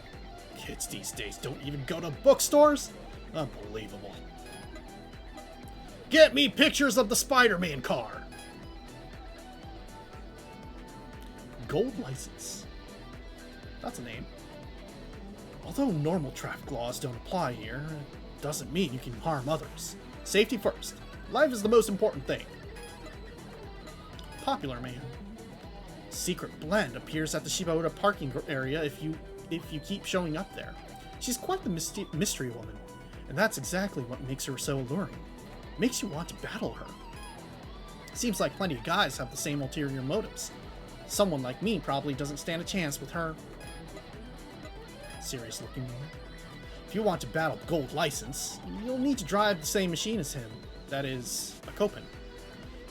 Kids these days don't even go to bookstores? Unbelievable. Get me pictures of the Spider-Man car! Gold license. That's a name. Although normal traffic laws don't apply here, it doesn't mean you can harm others. Safety first. Life is the most important thing. Popular man. Secret Blend appears at the Shibaura parking area if you keep showing up there. She's quite the mystery woman, and that's exactly what makes her so alluring. Makes you want to battle her. Seems like plenty of guys have the same ulterior motives. Someone like me probably doesn't stand a chance with her. Serious looking woman. If you want to battle Gold License, you'll need to drive the same machine as him. That is, a Copen.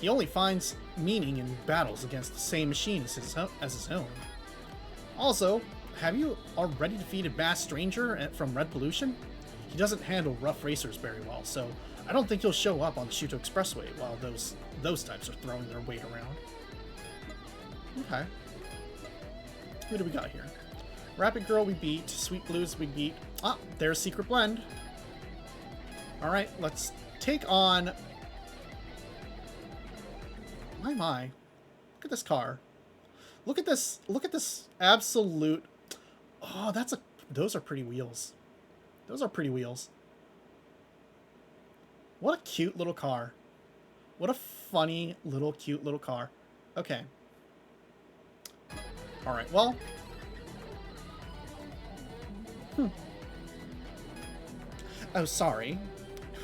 He only finds meaning in battles against the same machine as his own. Also, have you already defeated Mass Stranger from Red Pollution? He doesn't handle rough racers very well, so I don't think he'll show up on the Shuto Expressway while those types are throwing their weight around. Okay. Who do we got here? Rapid Girl we beat. Sweet Blues we beat. Ah, there's Secret Blend. Alright, let's take on... My. Look at this car. Look at this absolute... Oh, those are pretty wheels. Those are pretty wheels. What a cute little car. What a funny little cute little car. Okay. Alright, well... Oh, sorry.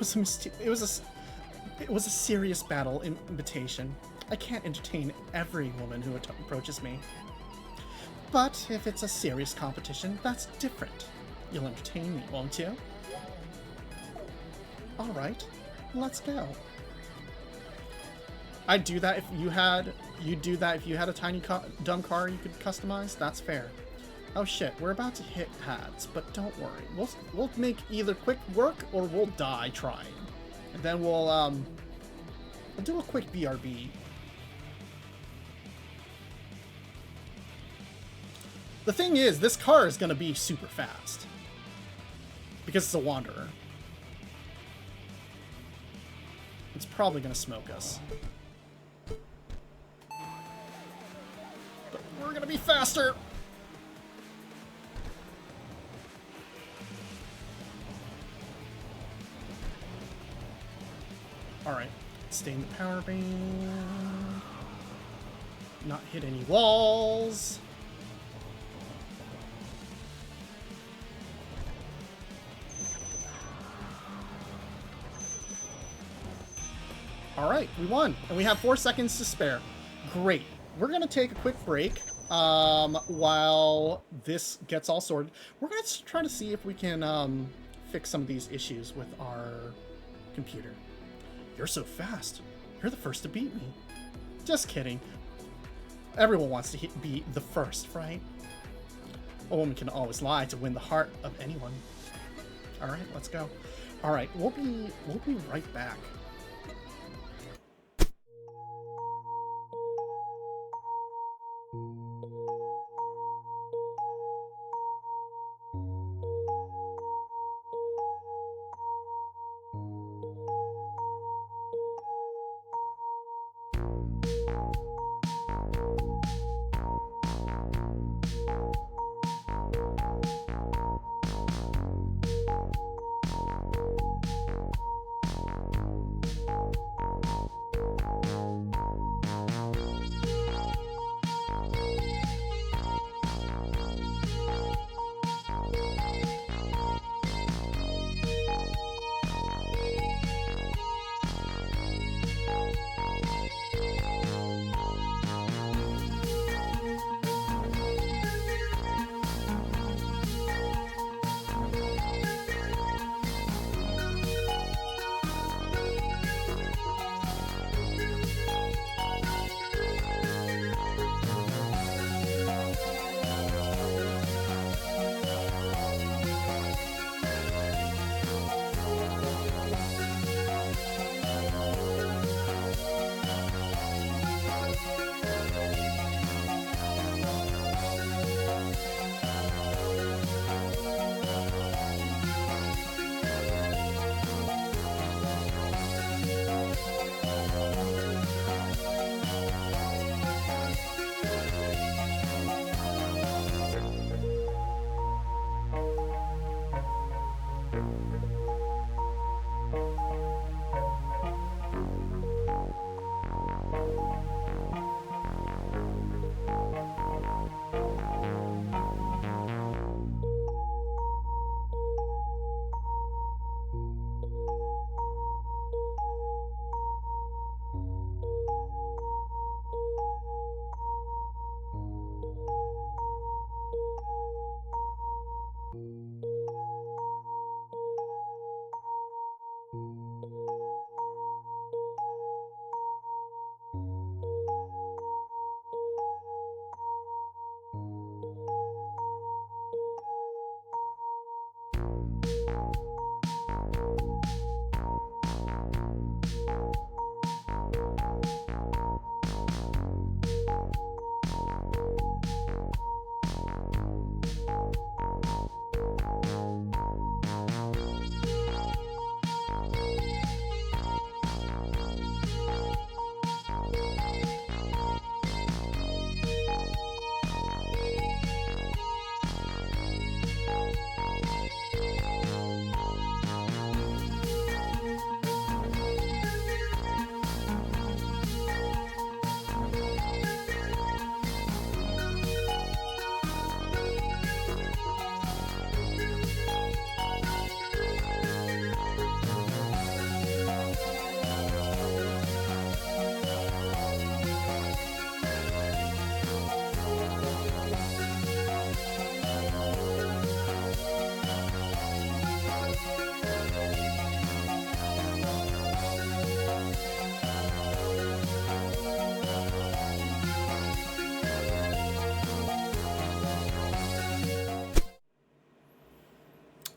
It was a serious battle invitation. I can't entertain every woman who approaches me. But if it's a serious competition, that's different. You'll entertain me, won't you? Alright, let's go. I'd do that if you had... You'd do that if you had a tiny dumb car you could customize? That's fair. Oh shit, we're about to hit pads, but don't worry. We'll make either quick work or we'll die trying. And then we'll do a quick BRB. The thing is, this car is gonna be super fast. Because it's a Wanderer. It's probably gonna smoke us. But we're gonna be faster! Alright, stay in the power band. Not hit any walls. Alright, we won. And we have 4 seconds to spare. Great. We're going to take a quick break while this gets all sorted. We're going to try to see if we can fix some of these issues with our computer. You're so fast. You're the first to beat me. Just kidding. Everyone wants to be the first, right? A woman can always lie to win the heart of anyone. Alright, let's go. Alright, we'll be right back.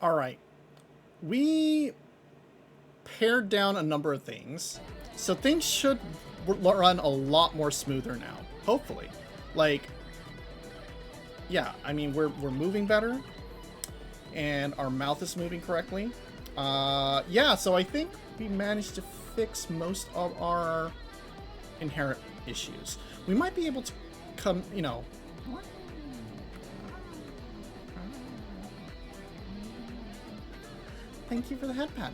All right. We pared down a number of things, so things should run a lot more smoother now. Hopefully, like, yeah. I mean, we're moving better, and our mouth is moving correctly. Yeah. So I think we managed to fix most of our inherent issues. We might be able to come, you know. Thank you for the head pat.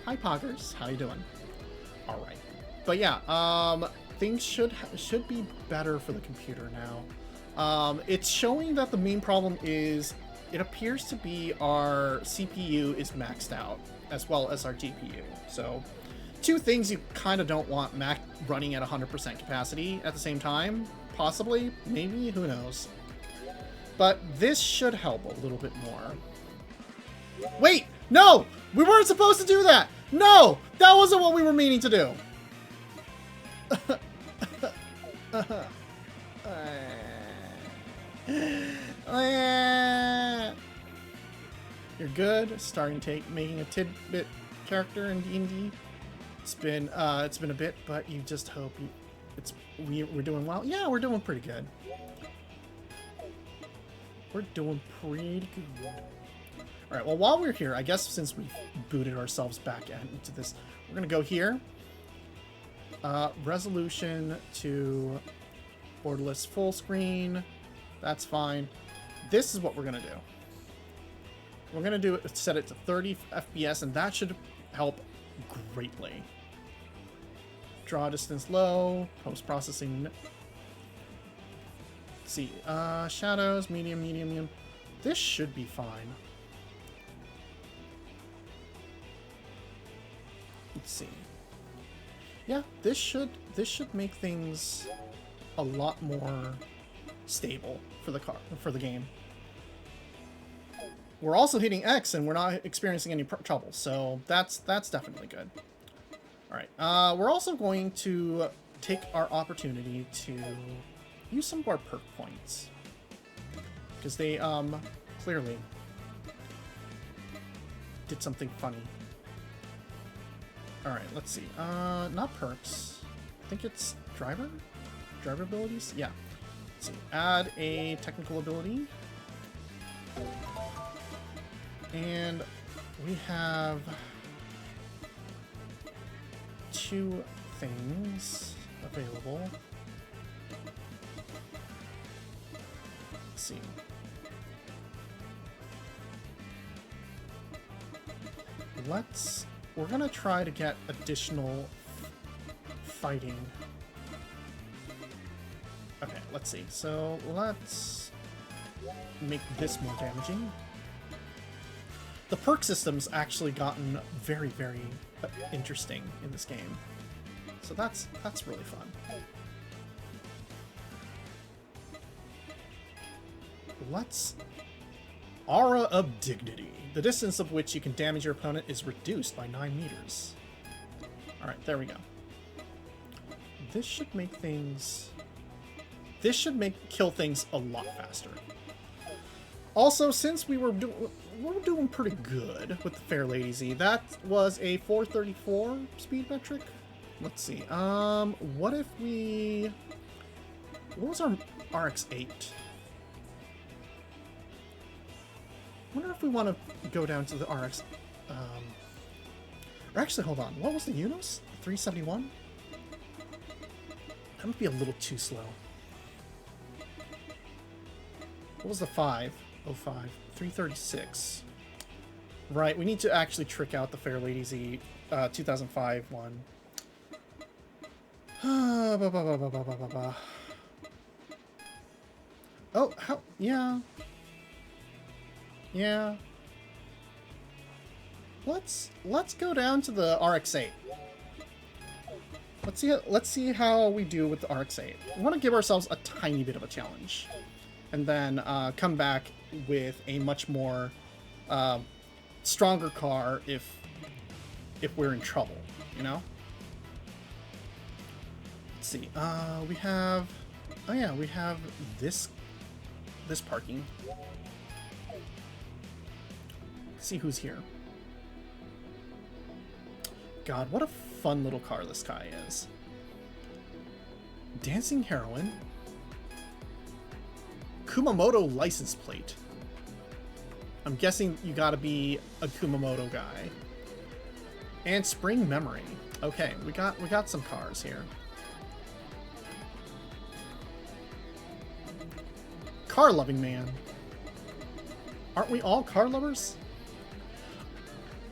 Hi, Poggers. How you doing? All right. But yeah, things should be better for the computer now. It's showing that the main problem is it appears to be our CPU is maxed out as well as our GPU. So, two things you kind of don't want running at 100% capacity at the same time. Possibly, maybe, who knows. But this should help a little bit more. Wait! No! We weren't supposed to do that! No! That wasn't what we were meaning to do! You're good. Starting making a tidbit character in D&D. It's been a bit, but you just hope we're doing well. Yeah, we're doing pretty good. We're doing pretty good. All right. Well, while we're here, I guess since we've booted ourselves back into this, we're gonna go here. Resolution to borderless full screen. That's fine. This is what we're gonna do. We're gonna set it to 30 FPS, and that should help greatly. Draw distance low. Post processing. Let's see. Shadows, medium. This should be fine. Let's see. Yeah, this should make things a lot more stable for the game. We're also hitting X, and we're not experiencing any trouble, so that's definitely good. All right, we're also going to take our opportunity to use some of our perk points because they clearly did something funny. All right, let's see. Not perks. I think it's driver abilities. Yeah. Let's see. Add a technical ability. And we have 2 things available. Let's see. We're gonna try to get additional fighting. Okay, let's see. So let's make this more damaging. The perk system's actually gotten very, very interesting in this game. So that's really fun. Let's... Aura of Dignity. The distance of which you can damage your opponent is reduced by 9 meters. Alright, there we go. This should make things... This should kill things a lot faster. Also, since we're doing pretty good with the Fair Lady Z, that was a 434 speed metric. Let's see. What if we... What was our RX-8? I wonder if we want to go down to the RX... or actually, hold on. What was the Unos? 371? That might be a little too slow. What was the 505? 336. Right, we need to actually trick out the Fair Lady Z 2005 one. Oh, how... Yeah. Yeah. Let's go down to the RX-8. Let's see how we do with the RX-8. We want to give ourselves a tiny bit of a challenge, and then come back with a much more stronger car if we're in trouble, you know. Let's see. We have... Oh yeah, we have this parking. see who's here. God, what a fun little car this guy is. Dancing Heroine. Kumamoto license plate. I'm guessing you gotta be a Kumamoto guy. And Spring Memory. Okay, we got some cars here. Car loving man. Aren't we all car lovers?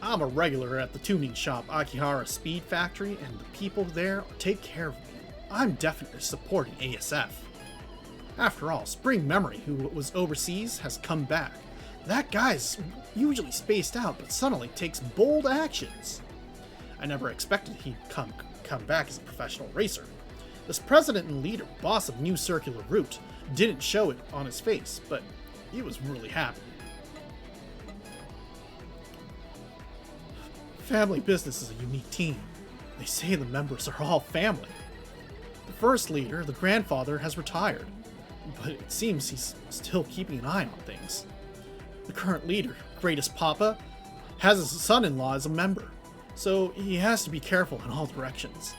I'm a regular at the tuning shop Akihara Speed Factory, and the people there take care of me. I'm definitely supporting ASF. After all, Spring Memory, who was overseas, has come back. That guy's usually spaced out, but suddenly takes bold actions. I never expected he'd come back as a professional racer. This president and leader, boss of New Circular Route, didn't show it on his face, but he was really happy. Family business is a unique team. They say the members are all family. The first leader, the grandfather, has retired, but it seems he's still keeping an eye on things. The current leader, Greatest Papa, has his son-in-law as a member, so he has to be careful in all directions.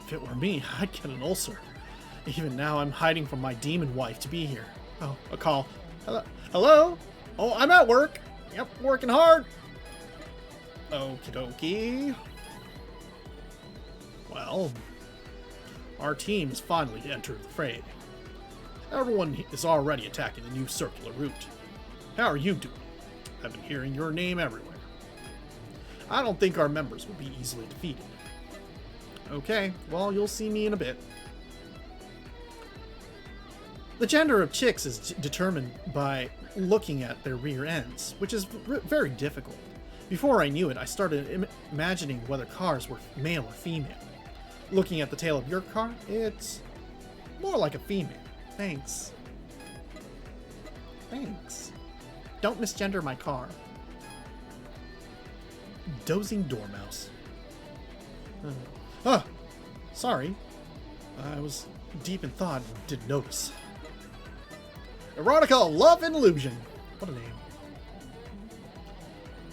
If it were me, I'd get an ulcer. Even now, I'm hiding from my demon wife to be here. Oh, a call. Hello? Hello? Oh, I'm at work. Yep, working hard. Okie dokie. Well, our team has finally entered the fray. Everyone is already attacking the New Circular Route. How are you doing? I've been hearing your name everywhere. I don't think our members will be easily defeated. Okay, well, you'll see me in a bit. The gender of chicks is determined by looking at their rear ends, which is very difficult. Before I knew it, I started imagining whether cars were male or female. Looking at the tail of your car, it's more like a female. Thanks. Thanks. Don't misgender my car. Dozing Dormouse. Sorry. I was deep in thought and didn't notice. Erotica Love and Illusion. What a name.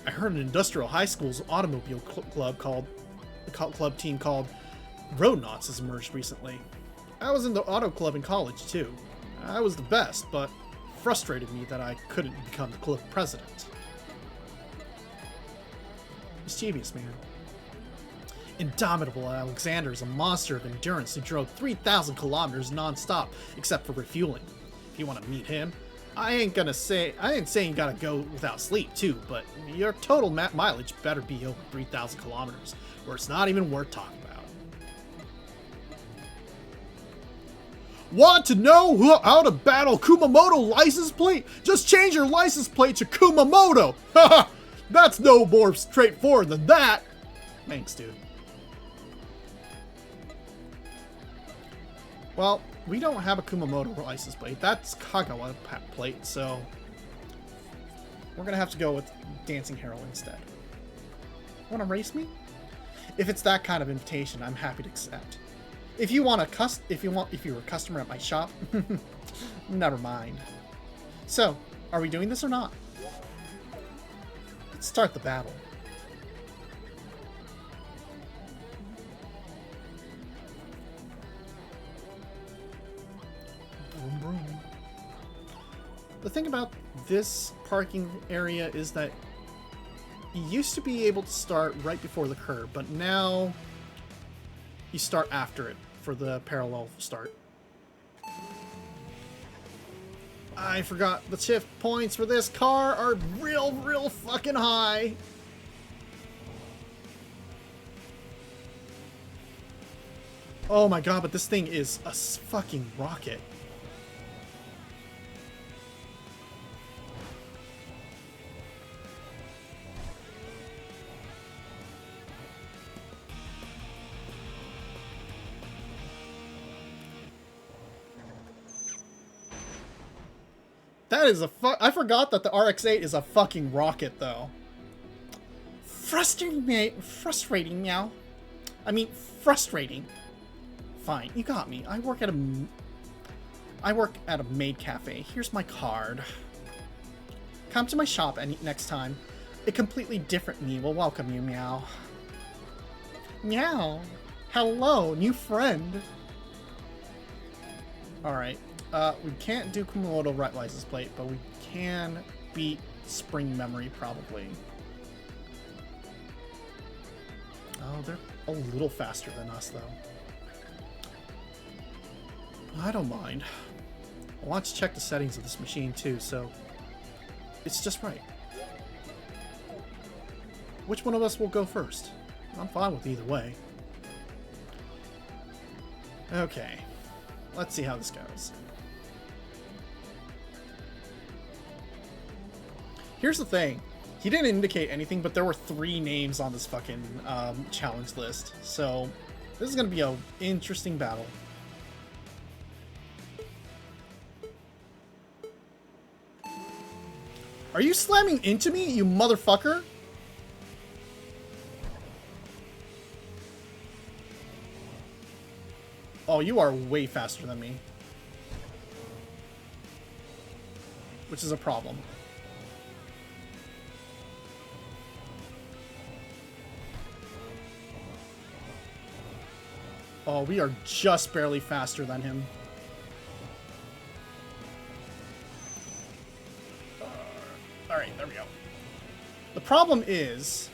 I heard an industrial high school's automobile club team called Roadnauts has emerged recently. I was in the auto club in college too. I was the best, but frustrated me that I couldn't become the club president. Mischievous man. Indomitable Alexander is a monster of endurance who drove 3,000 kilometers non-stop except for refueling. If you want to meet him, I ain't saying you gotta go without sleep too, but your total mileage better be over 3,000 kilometers, or it's not even worth talking about. Want to know how to battle Kumamoto license plate? Just change your license plate to Kumamoto! Haha! That's no more straightforward than that! Thanks, dude. Well, we don't have a Kumamoto license plate. That's Kagawa plate, so we're gonna have to go with Dancing Heroine instead. Want to race me? If it's that kind of invitation, I'm happy to accept. If you want if you're a customer at my shop, never mind. So, are we doing this or not? Let's start the battle. Boom, boom. The thing about this parking area is that you used to be able to start right before the curb, but now you start after it for the parallel start. I forgot the shift points for this car are real fucking high. Oh my god, but this thing is a fucking rocket. That is I forgot that the RX-8 is a fucking rocket, though. Frustrating, meow. I mean, frustrating. Fine, you got me. I work at a maid cafe. Here's my card. Come to my shop next time. a completely different me will welcome you, Meow. Meow. Hello, new friend. Alright. We can't do Kumamoto Right License Plate, but we can beat Spring Memory, probably. Oh, they're a little faster than us, though. I don't mind. I want to check the settings of this machine, too, so it's just right. Which one of us will go first? I'm fine with either way. Okay. Let's see how this goes. Here's the thing. He didn't indicate anything, but there were 3 names on this fucking challenge list. So, this is going to be an interesting battle. Are you slamming into me, you motherfucker? Oh, you are way faster than me. Which is a problem. Oh, we are just barely faster than him. Alright, there we go. The problem is,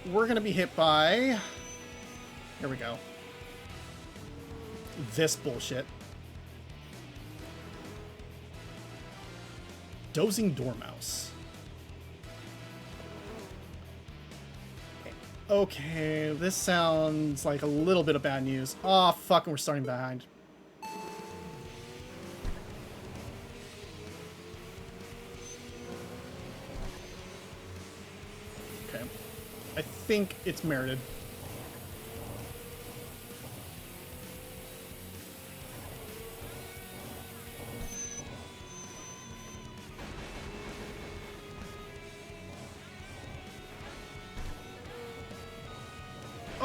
we're going to be hit by... Here we go. This bullshit. Dozing Dormouse. Okay, this sounds like a little bit of bad news. Oh, fuck, we're starting behind. Okay. I think it's merited.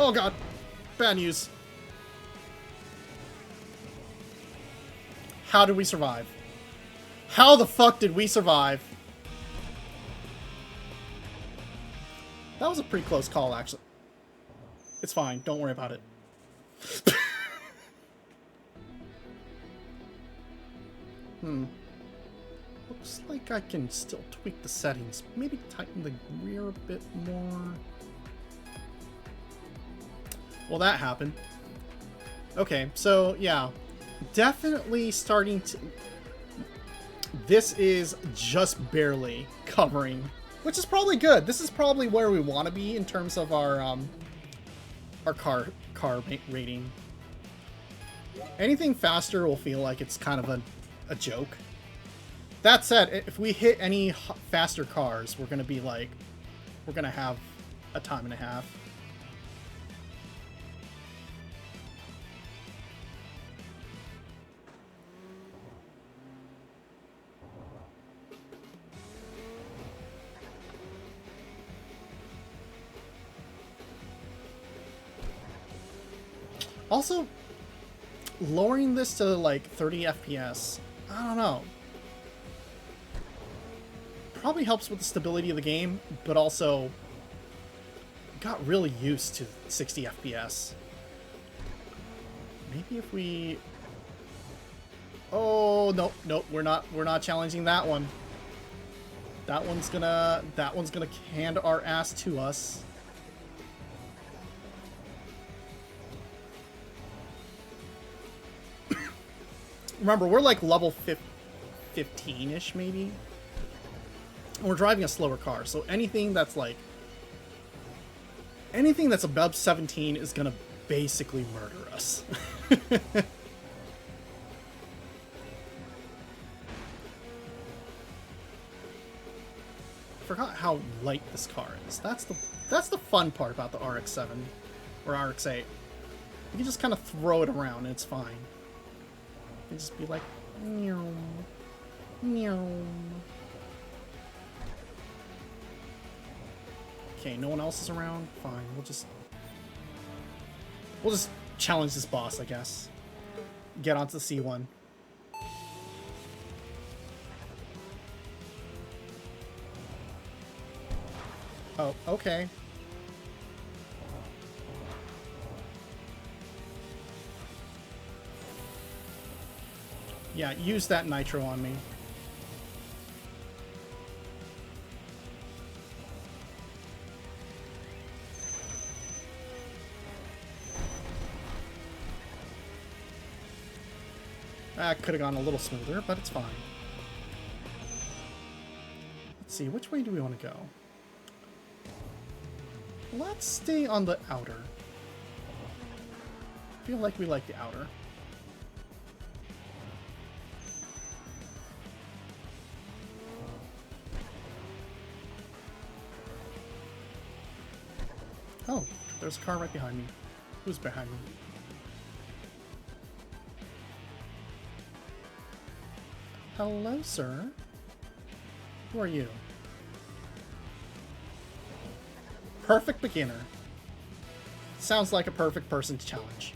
Oh god, bad news. How did we survive? How the fuck did we survive? That was a pretty close call, actually. It's fine, don't worry about it. Looks like I can still tweak the settings. Maybe tighten the rear a bit more. Well, that happened. Okay, so yeah, definitely starting to... This is just barely covering, which is probably good. This is probably where we want to be in terms of our car rating. Anything faster will feel like it's kind of a joke. That said, if we hit any faster cars, we're gonna be like, we're gonna have a time and a half. Also, lowering this to like 30 FPS, I don't know. Probably helps with the stability of the game, but also got really used to 60 FPS. Maybe if we... Oh, nope, we're not challenging that one. That one's gonna hand our ass to us. Remember, we're like level 15-ish, maybe? We're driving a slower car, so anything that's like... Anything that's above 17 is gonna basically murder us. Forgot how light this car is. That's the fun part about the RX-7 or RX-8. You can just kind of throw it around and it's fine. You just be like, meow, meow. Okay, no one else is around. Fine, we'll just challenge this boss, I guess. Get onto the C1. Oh, okay. Yeah, use that nitro on me. That could have gone a little smoother, but it's fine. Let's see, which way do we want to go? Let's stay on the outer. I feel like we like the outer. Oh, there's a car right behind me. Who's behind me? Hello, sir. Who are you? Perfect beginner. Sounds like a perfect person to challenge.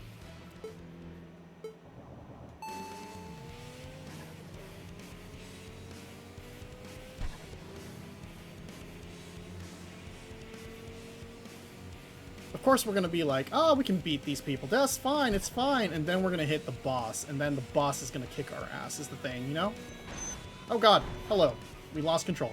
Of course we're going to be like, oh, we can beat these people. That's fine, it's fine. And then we're going to hit the boss. And then the boss is going to kick our ass is the thing, you know? Oh god, hello. We lost control.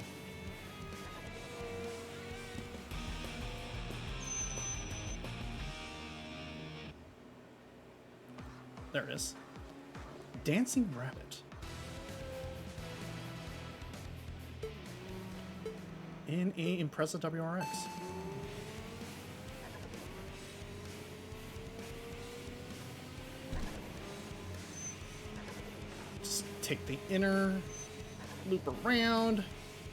There it is. Dancing Rabbit. In a Impreza WRX. Just take the inner, loop around.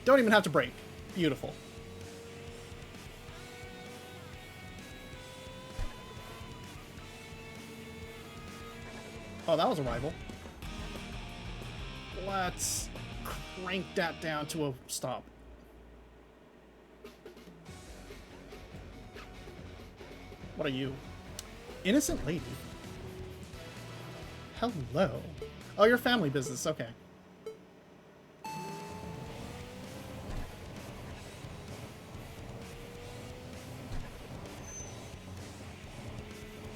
Don't even have to brake. Beautiful. Oh, that was a rival. Let's crank that down to a stop. What are you? Innocent lady. Hello. Oh, your family business. Okay.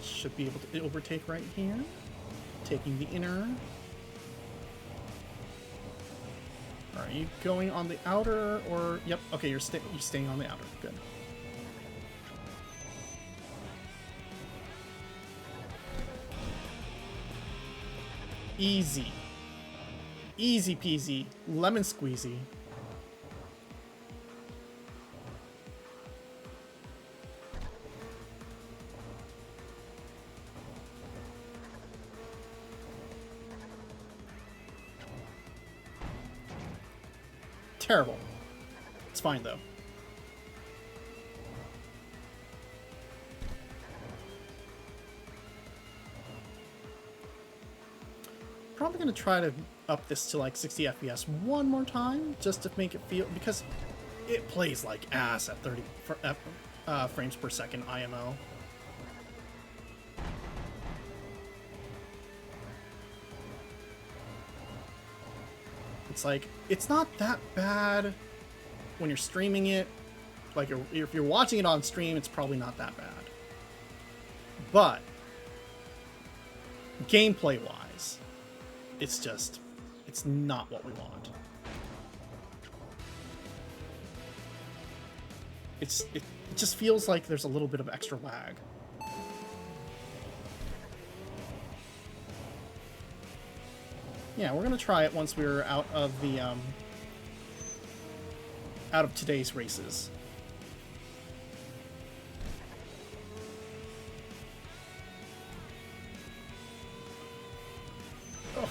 Should be able to overtake right here. Taking the inner. Are you going on the outer or... Yep, okay, you're staying on the outer. Good. Easy. Easy peasy. Lemon squeezy. Terrible. It's fine, though. Probably going to try to up this to like 60 FPS one more time, just to make it feel... Because it plays like ass at 30 frames per second IMO. It's like, it's not that bad when you're streaming it. Like, if you're watching it on stream, it's probably not that bad. But, gameplay-wise, it's just, it's not what we want. It just feels like there's a little bit of extra lag. Yeah, we're gonna try it once we're out of the out of today's races. Ugh.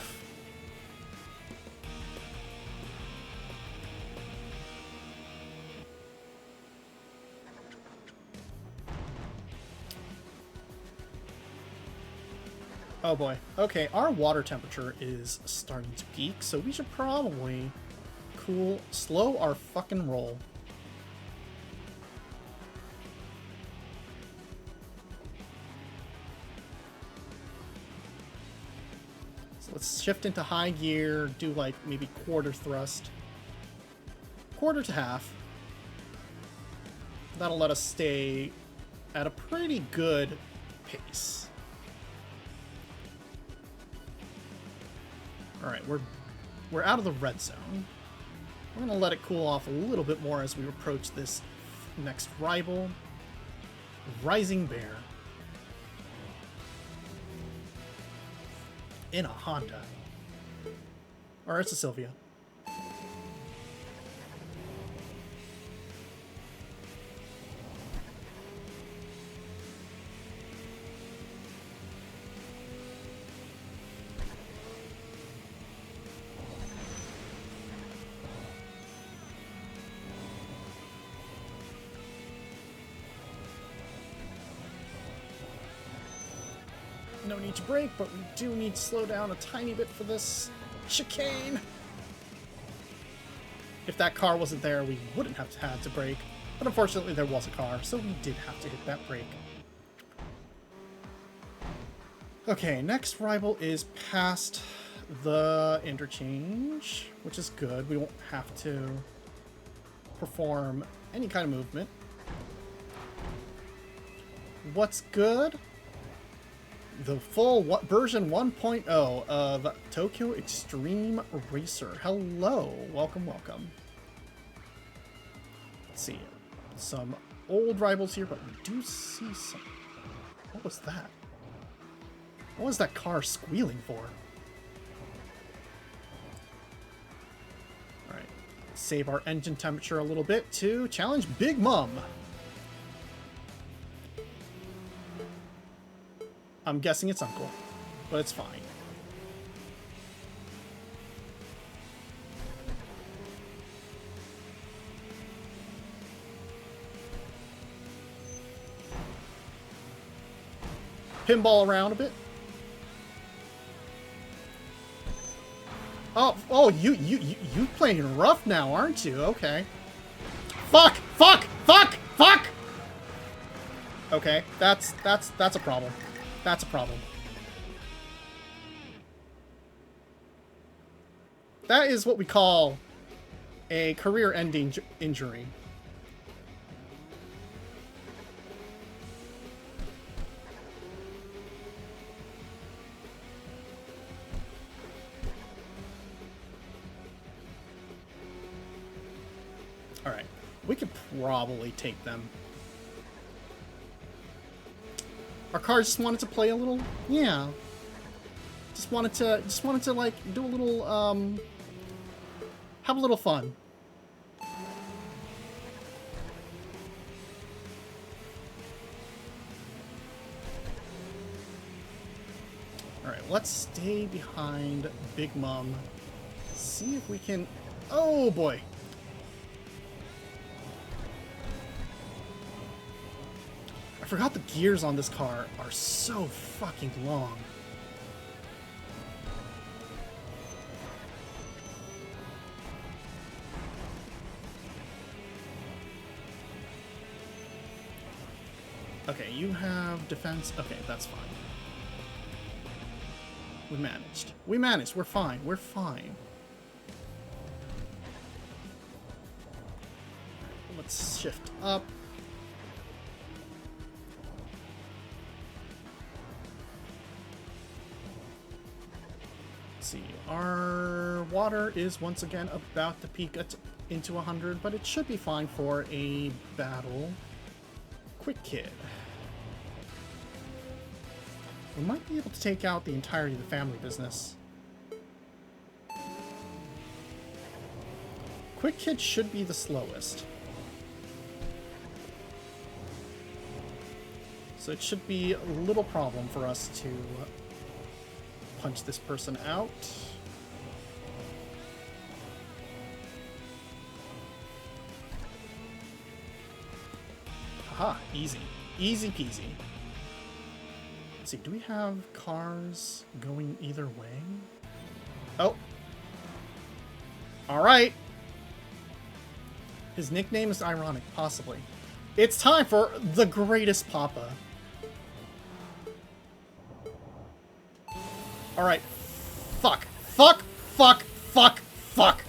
Oh boy. Okay, our water temperature is starting to peak, so we should probably slow our fucking roll. So let's shift into high gear, do like maybe quarter thrust. Quarter to half. That'll let us stay at a pretty good pace. Alright, we're out of the red zone. We're going to let it cool off a little bit more as we approach this next rival. Rising Bear. In a Honda. Or it's a Sylvia. No need to brake, but we do need to slow down a tiny bit for this chicane. If that car wasn't there, we wouldn't have had to brake. But unfortunately, there was a car, so we did have to hit that brake. Okay, next rival is past the interchange, which is good. We won't have to perform any kind of movement. What's good? The full version 1.0 of Tokyo Xtreme Racer. Hello, welcome, welcome. Let's see, some old rivals here, but we do see some. What was that? What was that car squealing for? All right, save our engine temperature a little bit to challenge Big Mom. I'm guessing it's Uncle, but it's fine. Pinball around a bit. Oh, you playing rough now, aren't you? Okay. Fuck! Okay, that's a problem. That's a problem. That is what we call a career-ending injury. Alright, we could probably take them. Our car just wanted to play a little, yeah. Just wanted to like do a little, have a little fun. All right, let's stay behind Big Mom. See if we can. Oh boy. I forgot the gears on this car are so fucking long. Okay, you have defense. Okay, that's fine. We managed. We managed. We're fine. We're fine. Let's shift up. See, our water is once again about to peak into 100, but it should be fine for a battle. Quick Kid. We might be able to take out the entirety of the family business. Quick Kid should be the slowest. So it should be a little problem for us to punch this person out. Haha, easy. Easy peasy. Let's see, do we have cars going either way? Oh. Alright. His nickname is ironic, possibly. It's time for the greatest Papa. Alright. Fuck. Fuck. Fuck. Fuck. Fuck.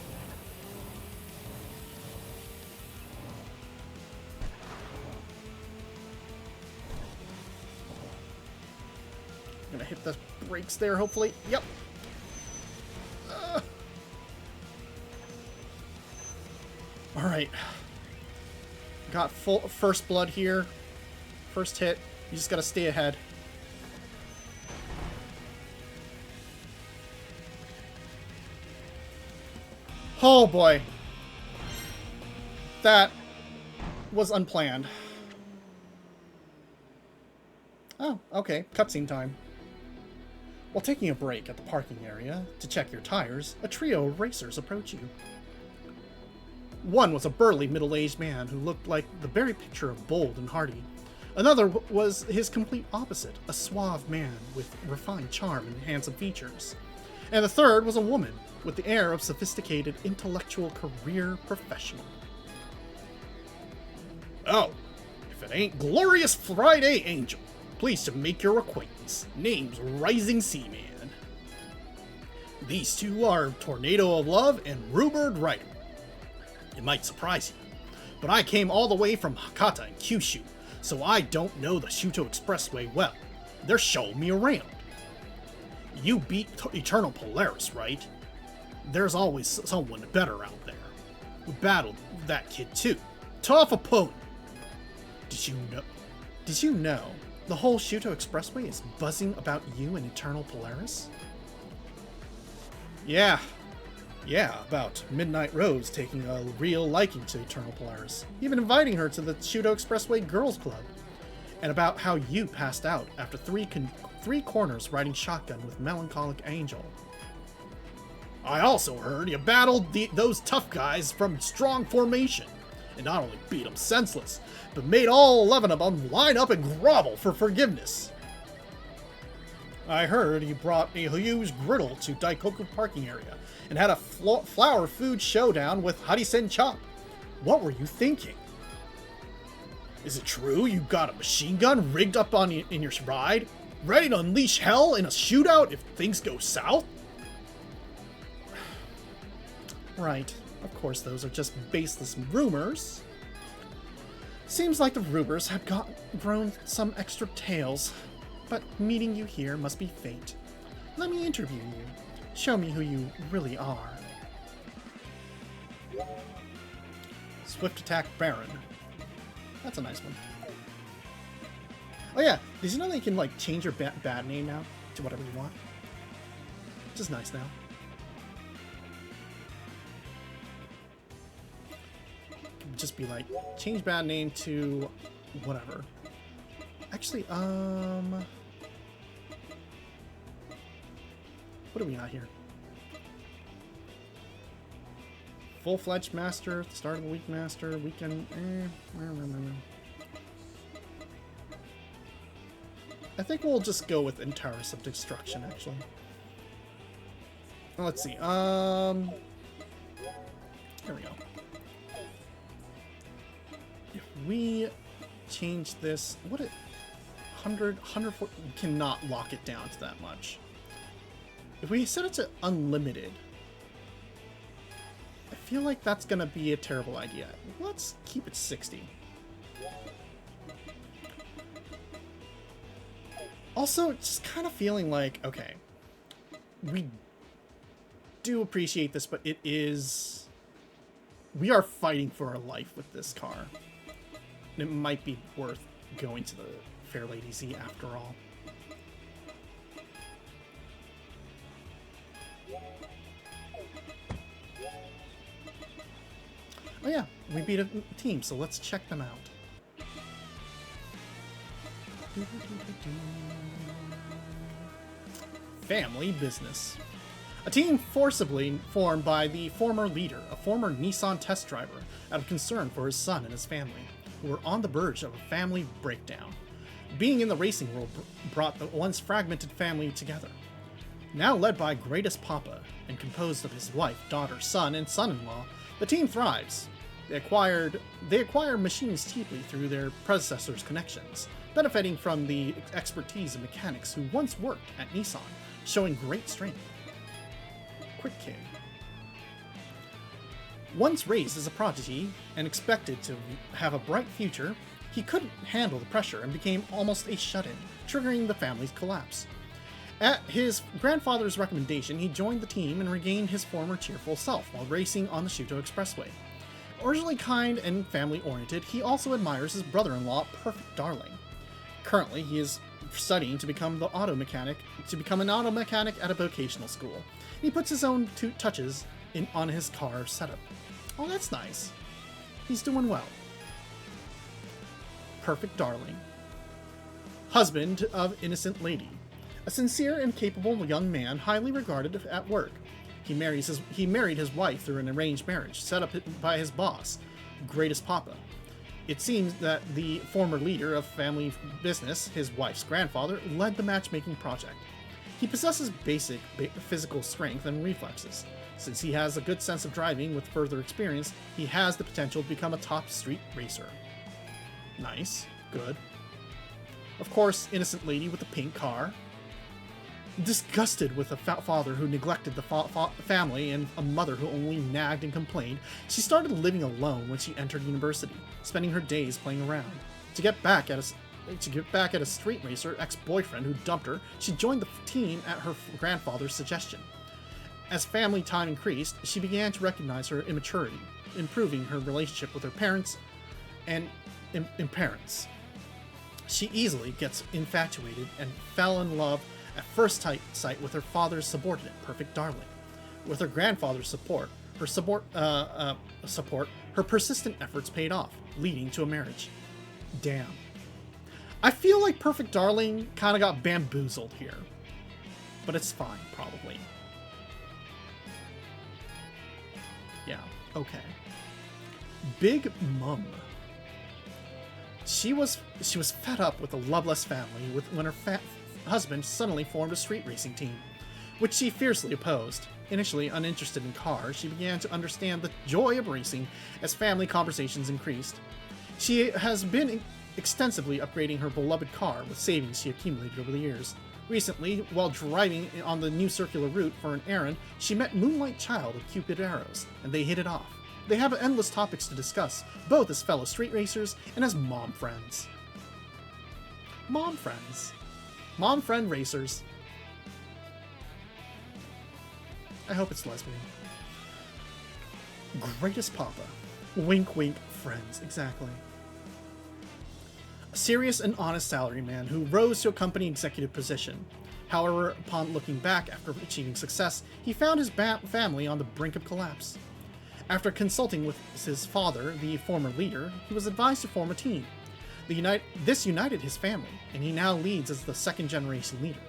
I'm gonna hit the brakes there, hopefully. Yep. All right. Got full first blood here. First hit. You just gotta stay ahead. Oh boy. That was unplanned. Oh, okay. Cutscene time. While taking a break at the parking area to check your tires, a trio of racers approach you. One was a burly, middle-aged man who looked like the very picture of bold and hardy. Another was his complete opposite, a suave man with refined charm and handsome features. And the third was a woman with the air of sophisticated, intellectual career professional. Oh, if it ain't Glorious Friday Angel, pleased to make your acquaintance. Name's Rising Seaman. These two are Tornado of Love and Rubird Rider. It might surprise you, but I came all the way from Hakata and Kyushu, so I don't know the Shuto Expressway well. They're showing me around. You beat Eternal Polaris, right? There's always someone better out there. We battled that kid too. Tough opponent. Did you know the whole Shuto Expressway is buzzing about you and Eternal Polaris? Yeah, about Midnight Rose taking a real liking to Eternal Polaris, even inviting her to the Shuto Expressway Girls Club, and about how you passed out after three corners riding shotgun with Melancholic Angel. I also heard you battled those tough guys from Strong Formation, and not only beat them senseless, but made all 11 of them line up and grovel for forgiveness. I heard you brought a huge griddle to Daikoku parking area and had a flower food showdown with Harisen Chop. What were you thinking? Is it true you got a machine gun rigged up in your ride, ready to unleash hell in a shootout if things go south? Right. Of course, those are just baseless rumors. Seems like the rumors have grown some extra tails, but meeting you here must be fate. Let me interview you. Show me who you really are. Swift Attack Baron. That's a nice one. Oh yeah, did you know that you can like change your bad name now to whatever you want? Which is nice now. Just be like, change bad name to whatever. Actually, what do we got here? Full-fledged master, start of the week master, weekend. I think we'll just go with Antares of Destruction, actually. Let's see. Here we go. If we change this, what it 100 140, we cannot lock it down to that much. If we set it to unlimited, I feel like that's gonna be a terrible idea. Let's keep it 60. Also, just kind of feeling like, okay, we do appreciate this, but it is, we are fighting for our life with this car. And it might be worth going to the Fair Lady Z after all. Oh yeah, we beat a team, so let's check them out. Family business. A team forcibly formed by the former leader, a former Nissan test driver, out of concern for his son and his family, who were on the verge of a family breakdown. Being in the racing world brought the once fragmented family together. Now led by Greatest Papa, and composed of his wife, daughter, son, and son-in-law, the team thrives. They acquire machines cheaply through their predecessors' connections, benefiting from the expertise of mechanics who once worked at Nissan, showing great strength. Quick Kid. Once raised as a prodigy and expected to have a bright future, he couldn't handle the pressure and became almost a shut-in, triggering the family's collapse. At his grandfather's recommendation, he joined the team and regained his former cheerful self while racing on the Shuto Expressway. Originally kind and family-oriented, he also admires his brother-in-law, Perfect Darling. Currently, he is studying to become an auto mechanic at a vocational school. He puts his own touches on his car setup. Oh, that's nice. He's doing well. Perfect Darling. Husband of Innocent Lady. A sincere and capable young man, highly regarded at work. He married his wife through an arranged marriage, set up by his boss, Greatest Papa. It seems that the former leader of family business, his wife's grandfather, led the matchmaking project. He possesses basic physical strength and reflexes. Since he has a good sense of driving with further experience, he has the potential to become a top street racer. Nice. Good. Of course, Innocent Lady with the pink car. Disgusted with a father who neglected the family and a mother who only nagged and complained, she started living alone when she entered university, spending her days playing around. To get back at a street racer ex-boyfriend who dumped her, she joined the team at her grandfather's suggestion. As family time increased, she began to recognize her immaturity, improving her relationship with her parents and parents. She easily gets infatuated and fell in love at first sight with her father's subordinate, Perfect Darling. With her grandfather's support, her persistent efforts paid off, leading to a marriage. Damn. I feel like Perfect Darling kind of got bamboozled here. But it's fine, probably. Yeah, okay. Big Mum. She was fed up with a loveless family when her husband suddenly formed a street racing team, which she fiercely opposed. Initially uninterested in cars, she began to understand the joy of racing as family conversations increased. She has been extensively upgrading her beloved car with savings she accumulated over the years. Recently, while driving on the new circular route for an errand, she met Moonlight Child of Cupid Arrows, and they hit it off. They have endless topics to discuss, both as fellow street racers and as mom friends. Mom friends. Mom friend racers. I hope it's lesbian. Greatest Papa. Wink wink friends, exactly. A serious and honest salaryman who rose to a company executive position. However, upon looking back after achieving success, he found his family on the brink of collapse. After consulting with his father, the former leader, he was advised to form a team. This united his family, and he now leads as the second-generation leader.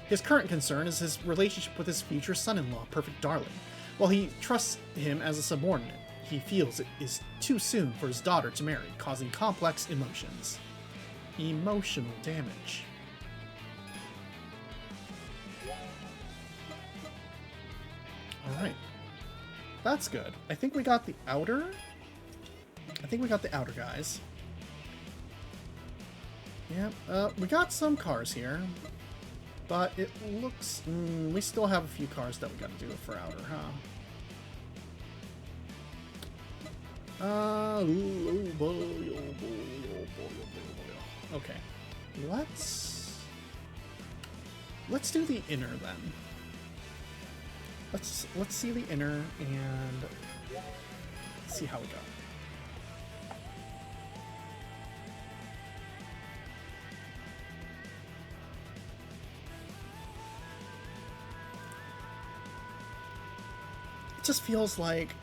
His current concern is his relationship with his future son-in-law, Perfect Darling. While he trusts him as a subordinate, he feels it is too soon for his daughter to marry, causing complex emotions. Emotional damage. Alright. That's good. I think we got the outer. Guys. Yeah, we got some cars here, but it looks... we still have a few cars that we gotta do for outer, huh? Oh boy, oh boy, oh boy, oh boy. Okay, let's do the inner then. Let's see the inner and see how we go. It just feels like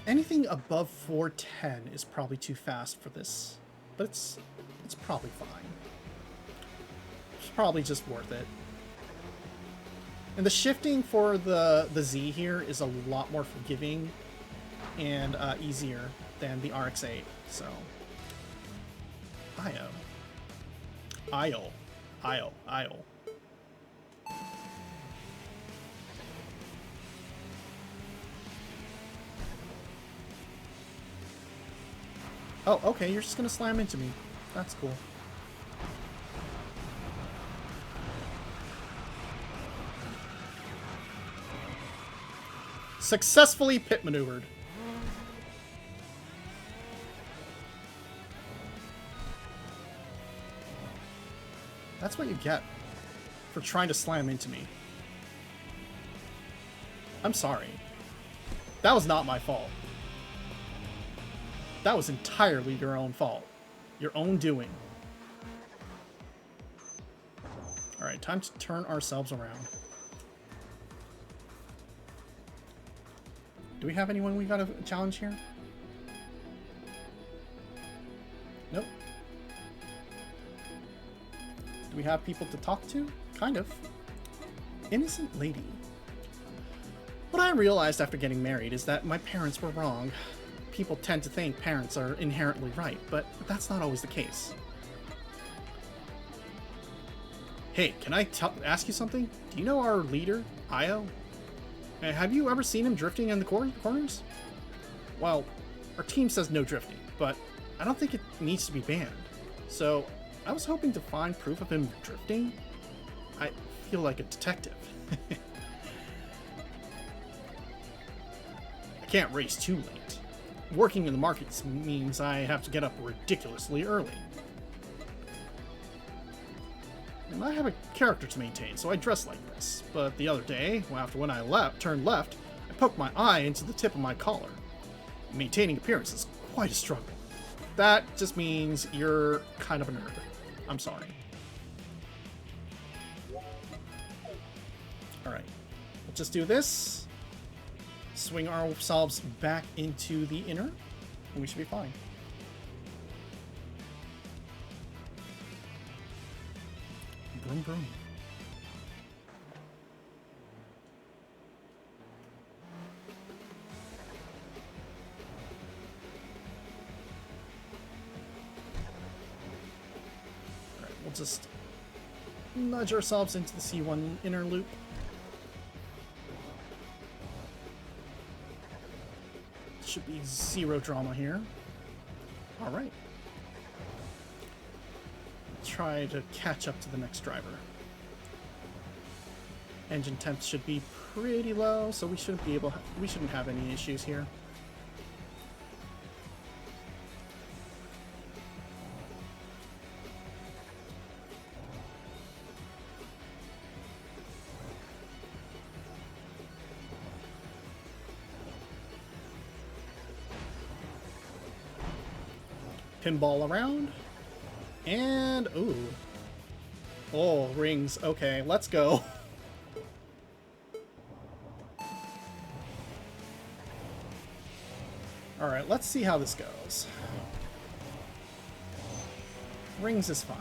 anything above 410 is probably too fast for this, but it's probably fine. It's probably just worth it. And the shifting for the Z here is a lot more forgiving and easier than the RX-8, so... Io. Oh, okay, you're just gonna slam into me. That's cool. Successfully pit maneuvered. That's what you get for trying to slam into me. I'm sorry. That was not my fault. That was entirely your own fault. Your own doing. Alright, time to turn ourselves around. Do we have anyone we gotta challenge here? Nope. Do we have people to talk to? Kind of. Innocent lady. What I realized after getting married is that my parents were wrong. People tend to think parents are inherently right, but that's not always the case. Hey, can I ask you something? Do you know our leader, Io? Have you ever seen him drifting in the corners? Well, our team says no drifting, but I don't think it needs to be banned. So, I was hoping to find proof of him drifting. I feel like a detective. I can't race too late. Working in the markets means I have to get up ridiculously early. And I have a character to maintain, so I dress like this. But the other day, when I turned left, I poked my eye into the tip of my collar. Maintaining appearance is quite a struggle. That just means you're kind of a nerd. I'm sorry. Alright, let's just do this. Swing ourselves back into the inner, and we should be fine. Broom, broom. Alright, we'll just nudge ourselves into the C1 inner loop. Should be zero drama here. Alright. Try to catch up to the next driver. Engine temps should be pretty low, so we shouldn't have any issues here. Pinball around. And, ooh. Oh, rings. Okay, let's go. Alright, let's see how this goes. Rings is fun.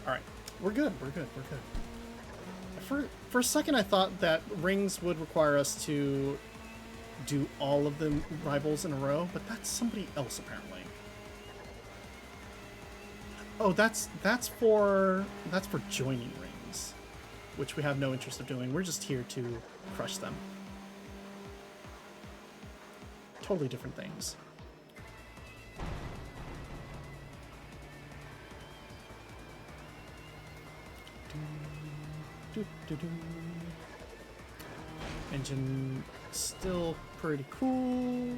Alright, we're good, we're good, we're good. For a second I thought that rings would require us to do all of the rivals in a row, but that's somebody else apparently. Oh, that's for joining rings, which we have no interest of doing. We're just here to crush them. Totally different things. Engine still pretty cool.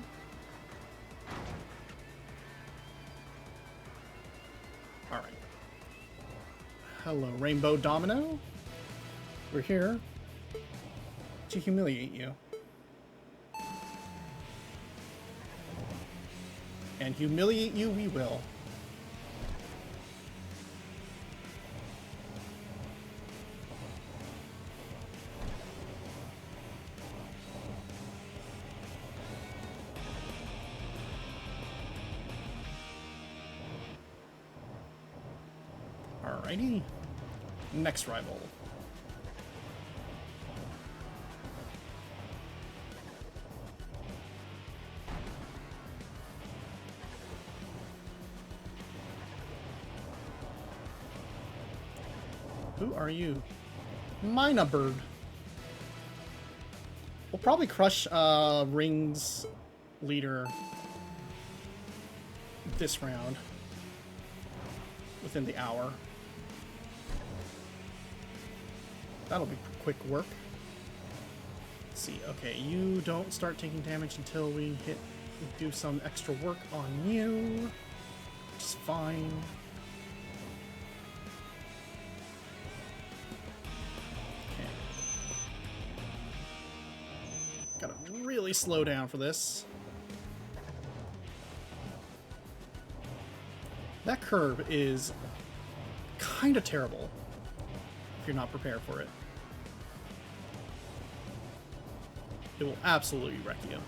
Alright. Hello, Rainbow Domino. We're here to humiliate you. And humiliate you we will. Alrighty. Next rival. Who are you? Mina Bird. We'll probably crush Ring's leader this round. Within the hour. That'll be quick work. Let's see. Okay, you don't start taking damage until we do some extra work on you. Which is fine. Okay. Gotta really slow down for this. That curve is kind of terrible if you're not prepared for it. It will absolutely wreck you.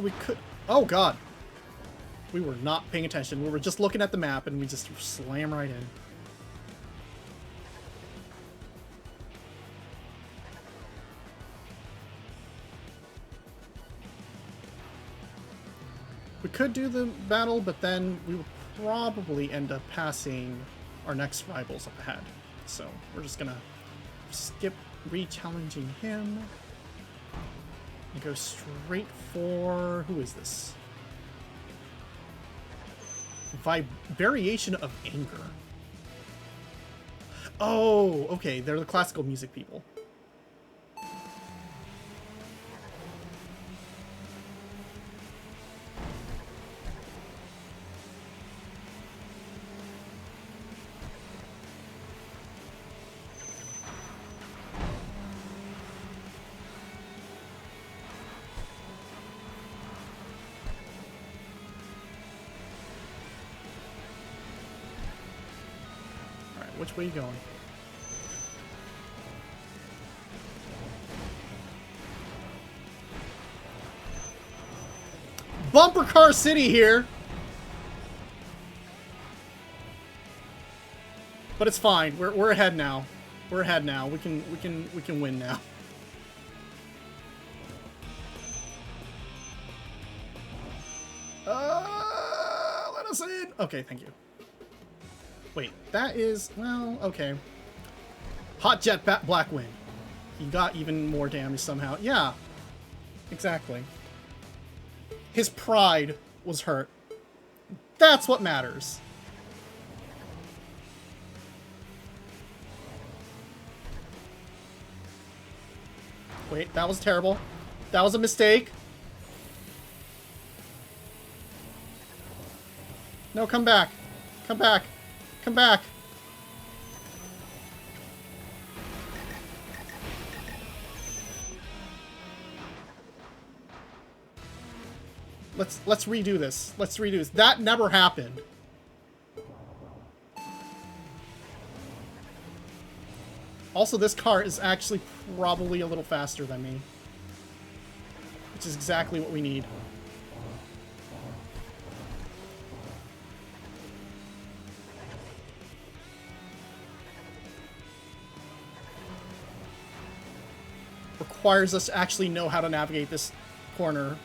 We could... Oh, God. We were not paying attention. We were just looking at the map, and we just slam right in. We could do the battle, but then we would probably end up passing our next rivals up ahead. So we're just gonna skip re-challenging him and go straight for... Who is this? Variation of Anger. Oh, okay. They're the classical music people. Which way are you going? Bumper Car City here. But it's fine. We're ahead now. We're ahead now. We can win now. Let us in. Okay, thank you. Wait, that is, well, okay. Hot Jet Black Wind. He got even more damage somehow. Yeah, exactly. His pride was hurt. That's what matters. Wait, that was terrible. That was a mistake. No, come back. Come back. Come back. Let's redo this. Let's redo this. That never happened. Also, this car is actually probably a little faster than me, which is exactly what we need. Requires us to actually know how to navigate this corner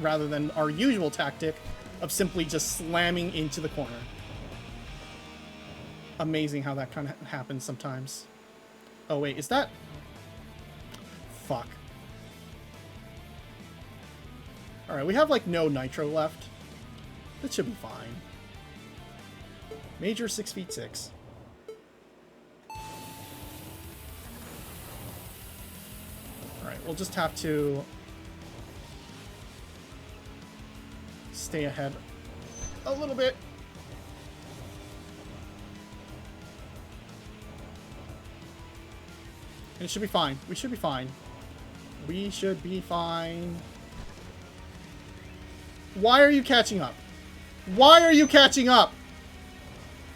rather than our usual tactic of simply just slamming into the corner. Amazing how that kind of happens sometimes. Oh wait, is that... Fuck. Alright, we have like no nitro left. That should be fine. Major 6'6". Alright, we'll just have to stay ahead a little bit. And it should be fine. We should be fine. We should be fine. Why are you catching up? Why are you catching up?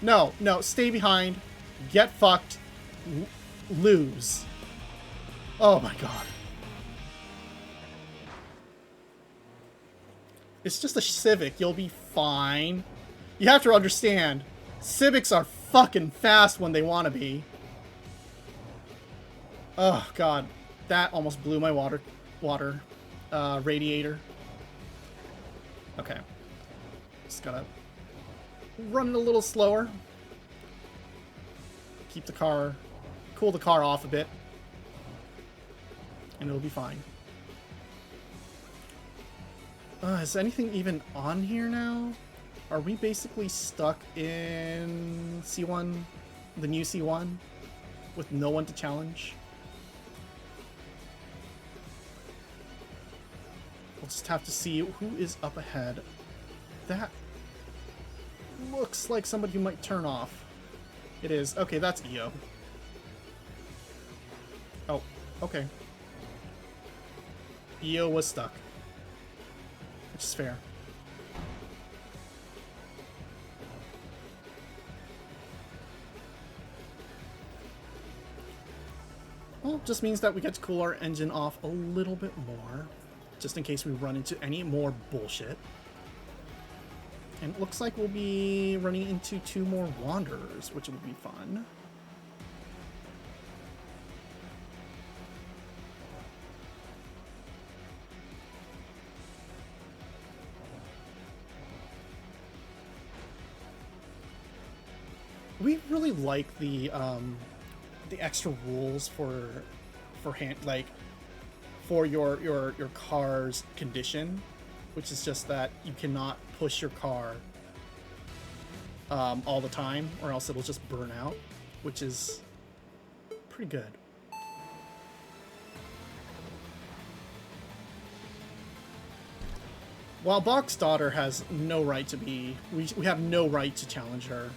No, no, stay behind. Get fucked. Lose. Oh my god. It's just a Civic. You'll be fine. You have to understand, Civics are fucking fast when they want to be. Oh god. That almost blew my water radiator. Okay. Just gotta run it a little slower. keep the car, cool the car off a bit, and it'll be fine. Is anything even on here now? Are we basically stuck in C1, the new C1, with no one to challenge? We'll just have to see who is up ahead. That looks like somebody who might turn off. It is. Okay, that's EO. Oh, okay. EO was stuck. Which is fair. Well, just means that we get to cool our engine off a little bit more, just in case we run into any more bullshit. And it looks like we'll be running into 2 more Wanderers, which will be fun. We really like the extra rules for your car's condition, which is just that you cannot push your car all the time, or else it'll just burn out, which is pretty good. While Bach's daughter has no right to be, we have no right to challenge her.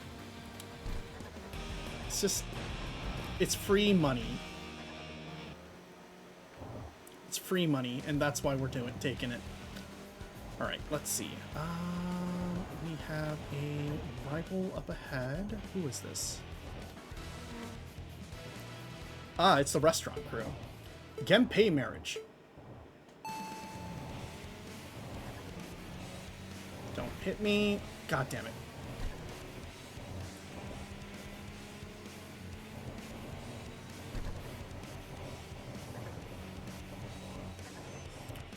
It's just, it's free money. It's free money, and that's why we're taking it. All right, let's see. We have a rival up ahead. Who is this? Ah, it's the restaurant crew. Genpei marriage. Don't hit me. God damn it.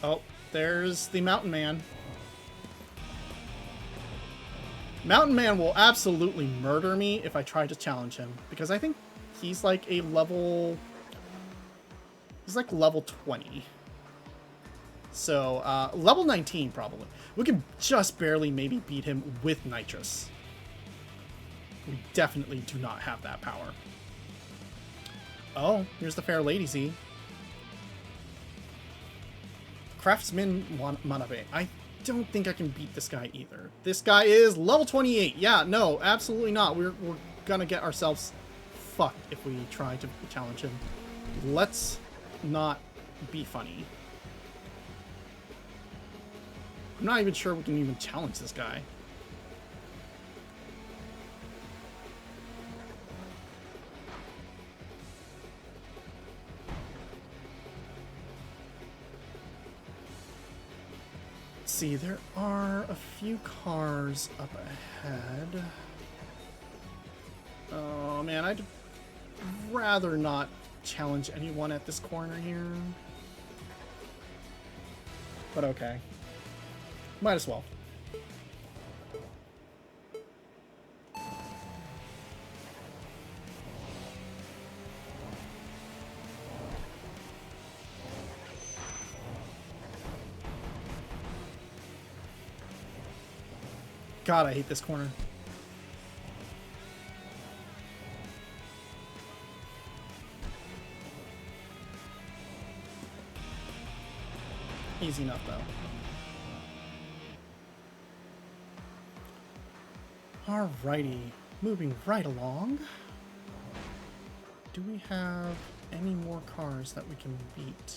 Oh, there's the Mountain Man. Mountain Man will absolutely murder me if I try to challenge him, because I think he's like a level... He's like level 20. So, level 19 probably. We could just barely maybe beat him with Nitrous. We definitely do not have that power. Oh, here's the Fair Lady Z. Craftsman Manabe. I don't think I can beat this guy either. This guy is level 28. Yeah, no, absolutely not. We're gonna get ourselves fucked if we try to challenge him. Let's not be funny. I'm not even sure we can even challenge this guy. See, there are a few cars up ahead. Oh man, I'd rather not challenge anyone at this corner here. But okay. Might as well. God, I hate this corner. Easy enough, though. Alrighty, moving right along. Do we have any more cars that we can beat?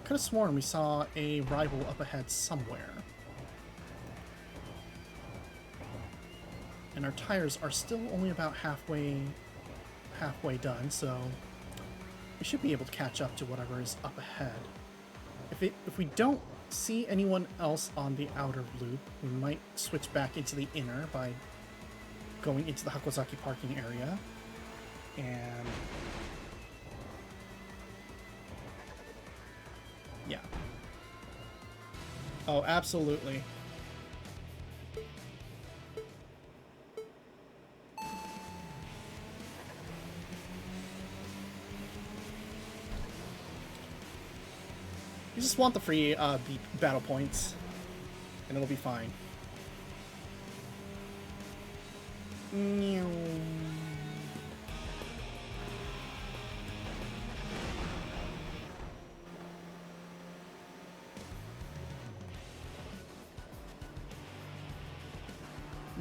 Could have sworn we saw a rival up ahead somewhere. And our tires are still only about halfway done, so we should be able to catch up to whatever is up ahead. If we don't see anyone else on the outer loop, we might switch back into the inner by going into the Hakozaki parking area. And yeah. Oh, absolutely. just want the free battle points, and it'll be fine.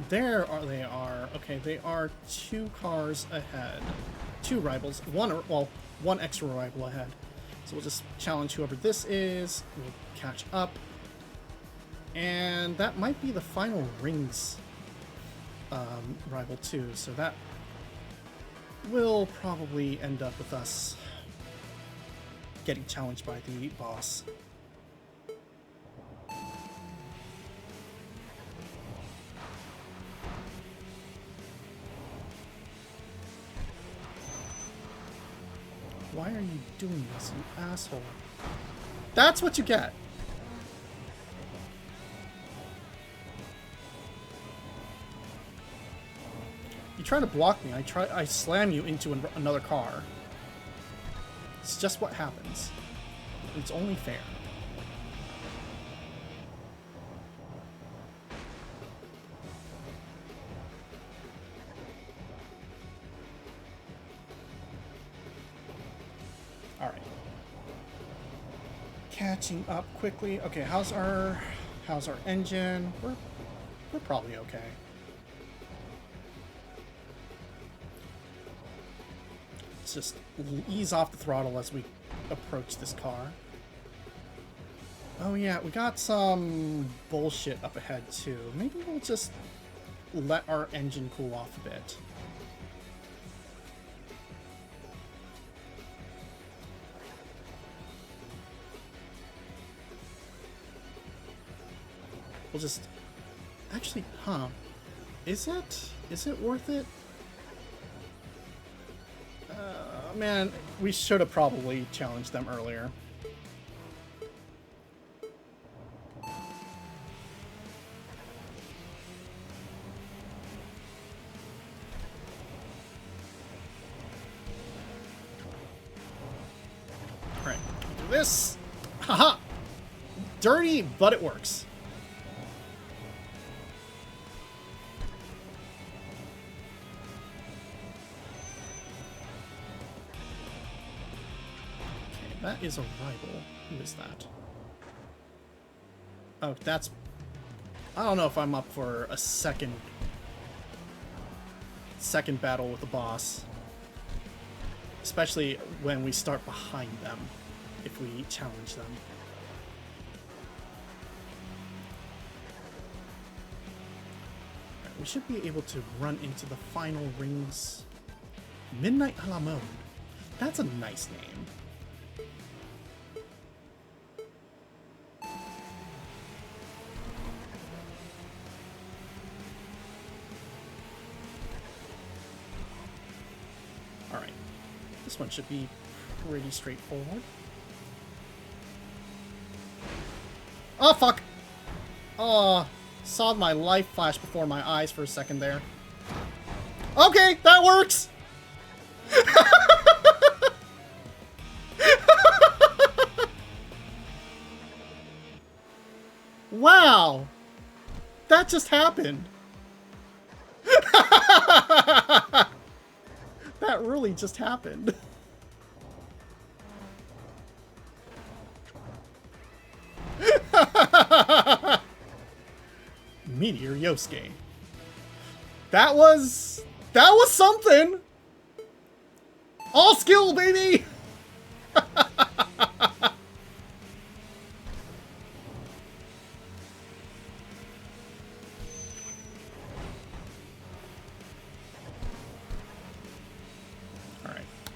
There are they are. Okay, they are 2 cars ahead. 2 rivals. One extra rival ahead. So we'll just challenge whoever this is. We'll catch up. And that might be the final rings rival too. So that will probably end up with us getting challenged by the boss. Why are you doing this, you asshole? That's what you get! You try to block me, I slam you into another car. It's just what happens. It's only fair. Alright. Catching up quickly. Okay, how's our engine? We're probably okay. Let's just ease off the throttle as we approach this car. Oh yeah, we got some bullshit up ahead too. Maybe we'll just let our engine cool off a bit. We'll just... Actually, is it worth it? Man, we should have probably challenged them earlier. Alright, do this. Haha! Dirty, but it works. That is a rival. Who is that? Oh, that's... I don't know if I'm up for a second battle with the boss. Especially when we start behind them, if we challenge them. Right, we should be able to run into the final rings. Midnight a la mode. That's a nice name. This one should be pretty straightforward. Oh, fuck! Oh, saw my life flash before my eyes for a second there. Okay, that works! Wow! That just happened! That really just happened. Meteor Yosuke. That was something. All skill, baby.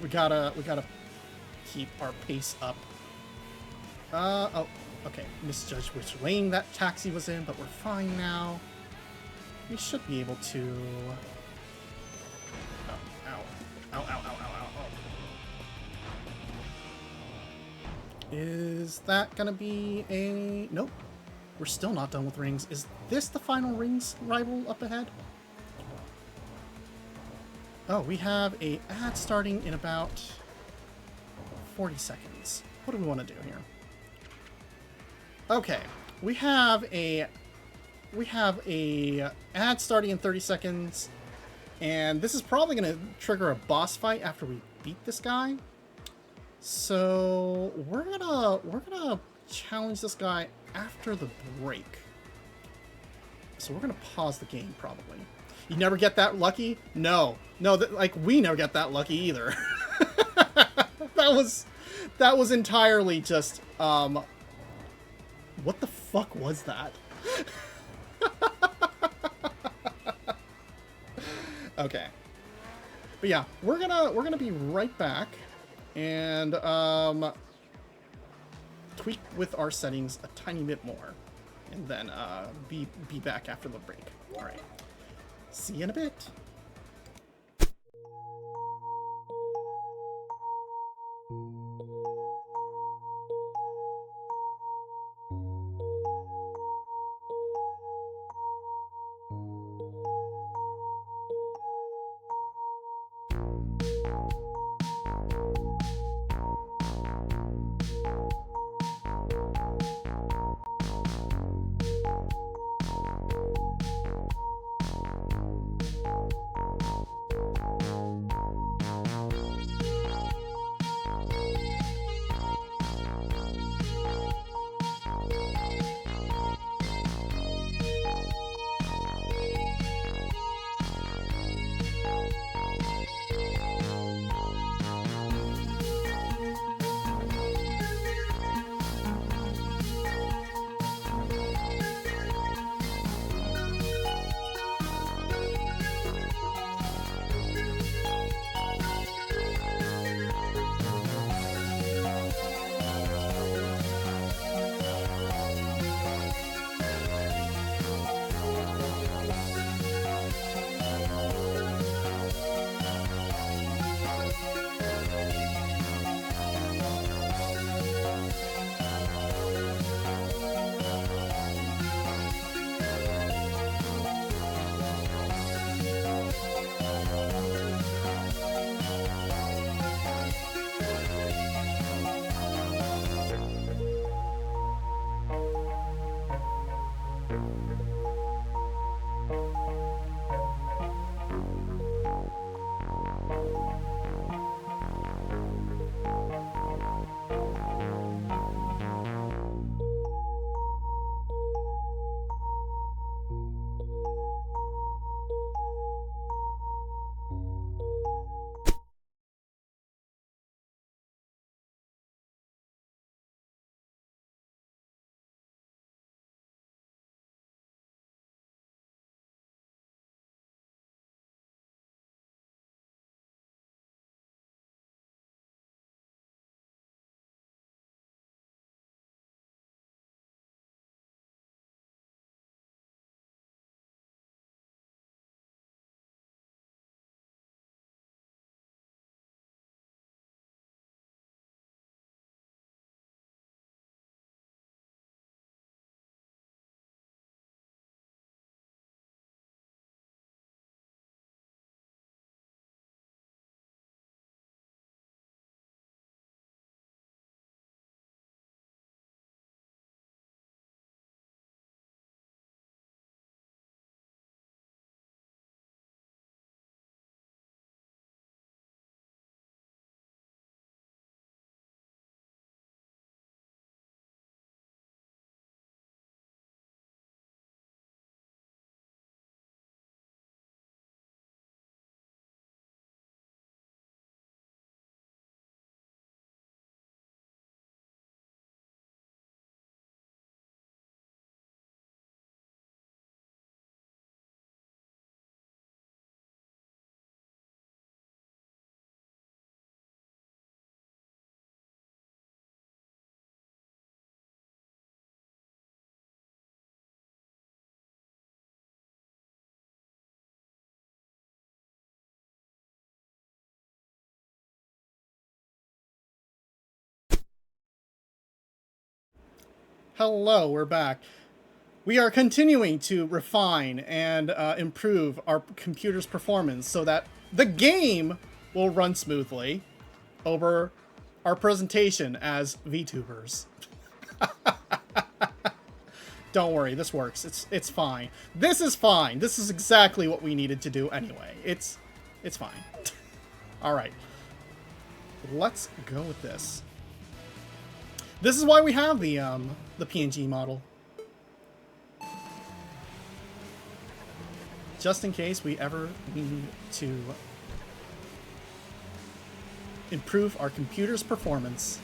We gotta keep our pace up. Oh, okay. Misjudged which lane that taxi was in, but we're fine now. We should be able to... Oh, ow. Ow, ow, ow, ow, ow, ow. Is that gonna be a... Nope. We're still not done with rings. Is this the final rings rival up ahead? Oh, we have a ad starting in about 40 seconds. What do we want to do here? Okay, we have a ad starting in 30 seconds, and this is probably going to trigger a boss fight after we beat this guy. So we're gonna challenge this guy after the break. So we're gonna pause the game probably. You never get that lucky? No, like we never get that lucky either. that was entirely just what the fuck was that? Okay. But yeah, we're gonna be right back and tweak with our settings a tiny bit more, and then be back after the break. All right. See you in a bit. Hello, we're back. We are continuing to refine and improve our computer's performance so that the game will run smoothly over our presentation as VTubers. Don't worry, this works. It's fine. This is fine. This is exactly what we needed to do anyway. It's fine. All right. Let's go with this. This is why we have the PNG model. Just in case we ever need to improve our computer's performance.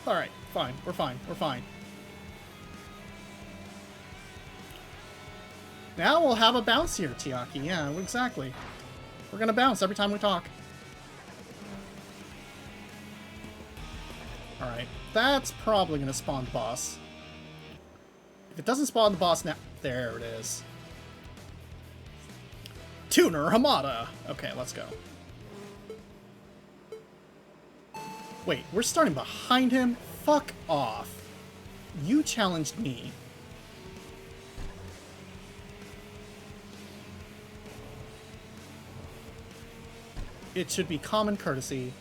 Alright, fine. We're fine. We're fine. Now we'll have a bounce here, Tiaki. Yeah, exactly. We're gonna bounce every time we talk. Alright, that's probably gonna spawn the boss. If it doesn't spawn the boss now... There it is. Tuner Hamada! Okay, let's go. Wait, we're starting behind him? Fuck off. You challenged me. It should be common courtesy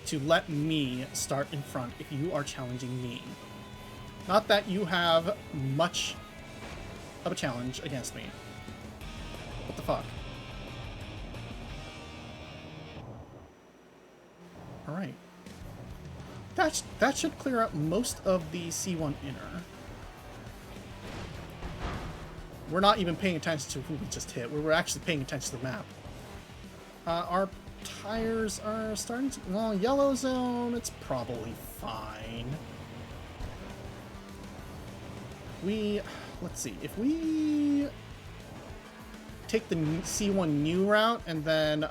to let me start in front if you are challenging me. Not that you have much of a challenge against me. What the fuck? Alright. That should clear up most of the C1 inner. We're not even paying attention to who we just hit. We're actually paying attention to the map. Our tires are starting to... Well, yellow zone, it's probably fine. Let's see. If we take the C1 new route and then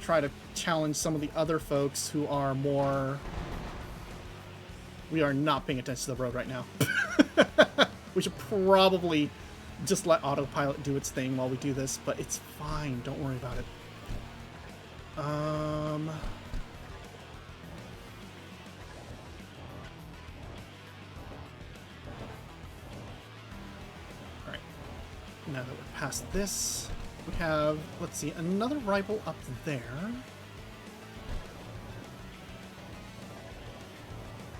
try to challenge some of the other folks who are more... We are not paying attention to the road right now. We should probably just let autopilot do its thing while we do this, but it's fine. Don't worry about it. Alright. Now that we're past this, we have, let's see, another rival up there.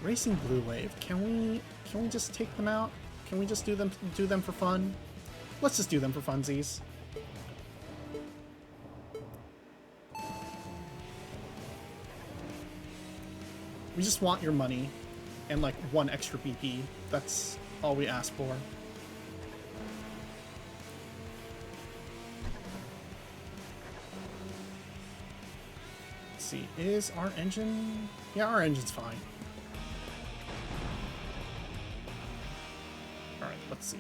Racing Blue Wave. Can we just take them out? Can we just do them for fun? Let's just do them for funsies. We just want your money and like 1 extra BP. That's all we ask for. Let's see, is our engine... Yeah, our engine's fine. Alright, let's see.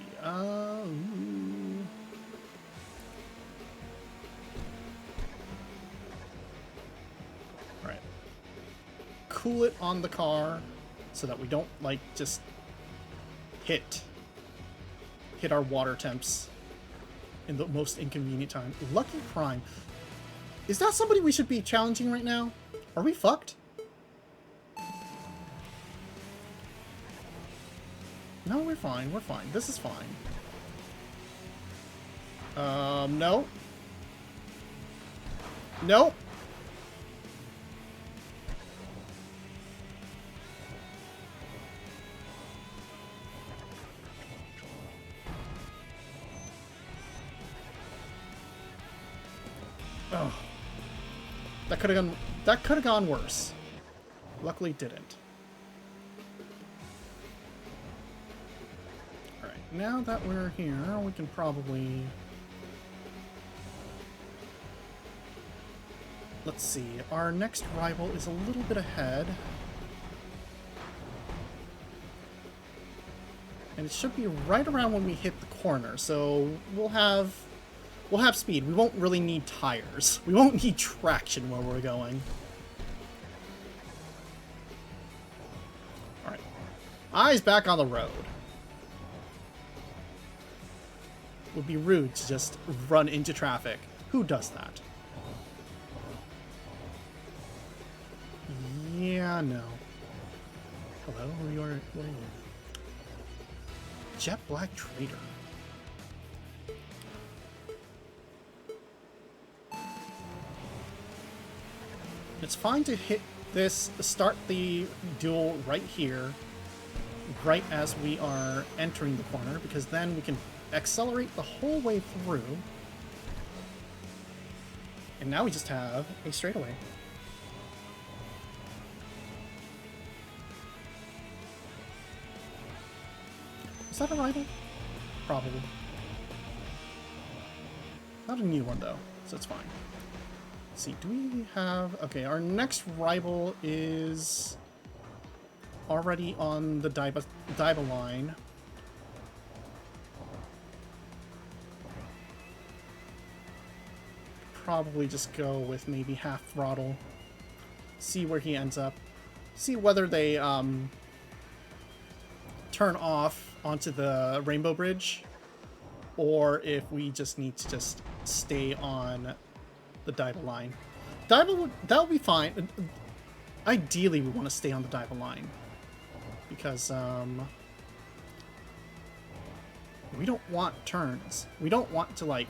Alright. Cool it on the car so that we don't, like, just hit our water temps in the most inconvenient time. Lucky Prime. Is that somebody we should be challenging right now? Are we fucked? No, we're fine. We're fine. This is fine. No. Nope. Oh. That could have gone worse. Luckily it didn't. Alright, now that we're here, we can probably... Let's see, our next rival is a little bit ahead. And it should be right around when we hit the corner, so we'll have speed. We won't really need tires. We won't need traction where we're going. Alright. Eyes back on the road. Would be rude to just run into traffic. Who does that? Yeah, no. Hello? Who are you? Jet Black Trader. It's fine to hit this, start the duel right here, right as we are entering the corner, because then we can accelerate the whole way through. And now we just have a straightaway. Is that a rival? Probably. Not a new one though, so it's fine. Let's see, do we have... Okay, our next rival is already on the Daiba line. Probably just go with maybe half throttle. See where he ends up. See whether they turn off onto the Rainbow Bridge, or if we just need to just stay on the Daiba line. That'll be fine. Ideally, we want to stay on the Daiba line because we don't want turns. We don't want to like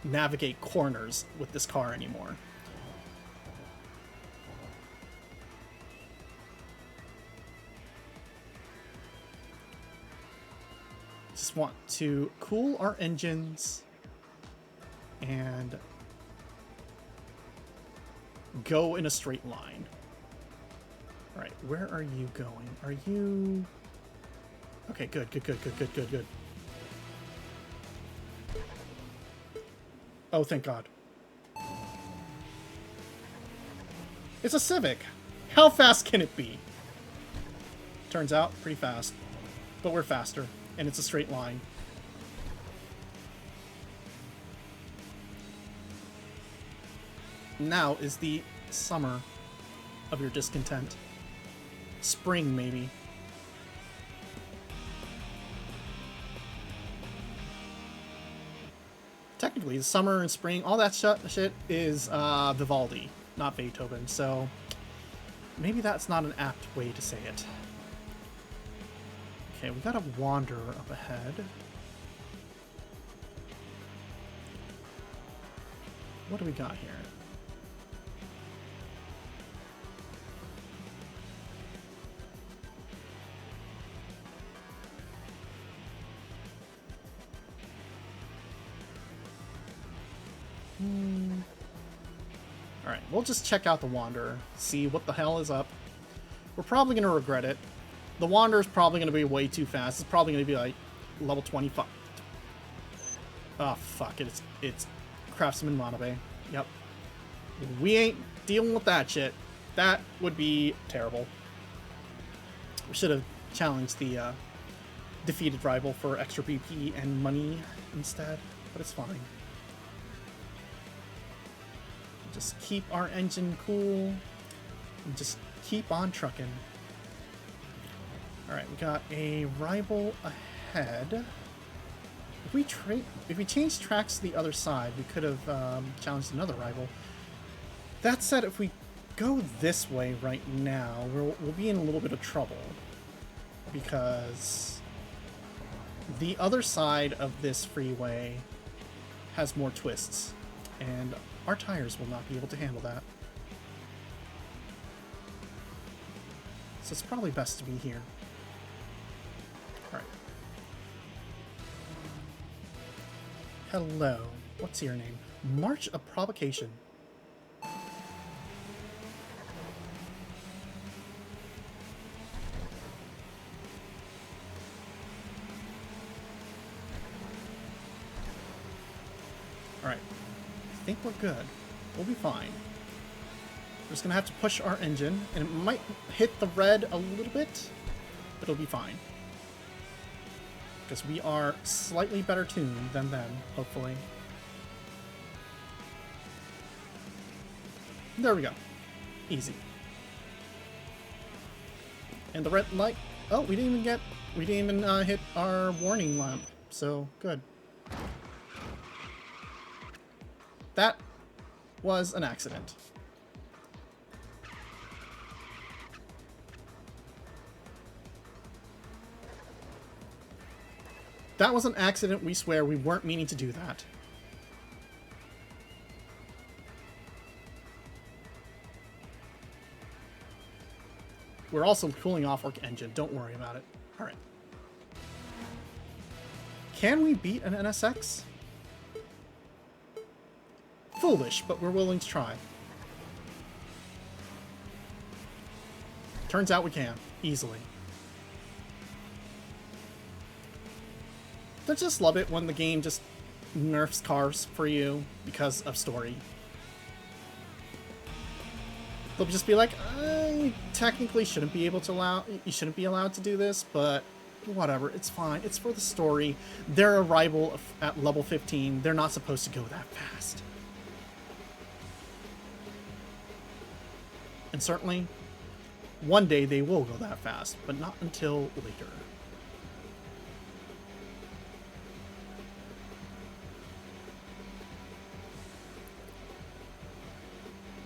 navigate corners with this car anymore. Just want to cool our engines and go in a straight line. All right, where are you going? Are you... Okay, good. Oh, thank God. It's a Civic. How fast can it be? Turns out, pretty fast. But we're faster, and it's a straight line. Now is the summer of your discontent. Spring, maybe. Technically, the summer and spring, all that shit is Vivaldi, not Beethoven, so maybe that's not an apt way to say it. Okay, we got a Wander up ahead. What do we got here? Alright, we'll just check out the Wanderer, see what the hell is up. We're probably going to regret it. The Wanderer's probably going to be way too fast. It's probably going to be like level 25. Oh, fuck it. It's Craftsman Manabe. Yep. We ain't dealing with that shit. That would be terrible. We should have challenged the defeated rival for extra BP and money instead, but it's fine. Just keep our engine cool and just keep on trucking. Alright, we got a rival ahead. If we change tracks to the other side, we could have challenged another rival. That said, if we go this way right now, we'll be in a little bit of trouble. Because the other side of this freeway has more twists. And our tires will not be able to handle that. So it's probably best to be here. Alright. Hello. What's your name? March of Provocation. Alright. I think we're good. We'll be fine. We're just gonna have to push our engine, and it might hit the red a little bit, but it'll be fine. Because we are slightly better tuned than them, hopefully. There we go. Easy. And the red light... Oh, we didn't even hit our warning lamp, so good. That was an accident. That was an accident, we swear. We weren't meaning to do that. We're also cooling off our engine. Don't worry about it. All right. Can we beat an NSX? Foolish, but we're willing to try. Turns out we can. Easily. I just love it when the game just nerfs cars for you because of story. They'll just be like, you technically shouldn't be able to you shouldn't be allowed to do this, but whatever, it's fine. It's for the story. Their arrival at level 15, they're not supposed to go that fast. And certainly, one day they will go that fast, but not until later.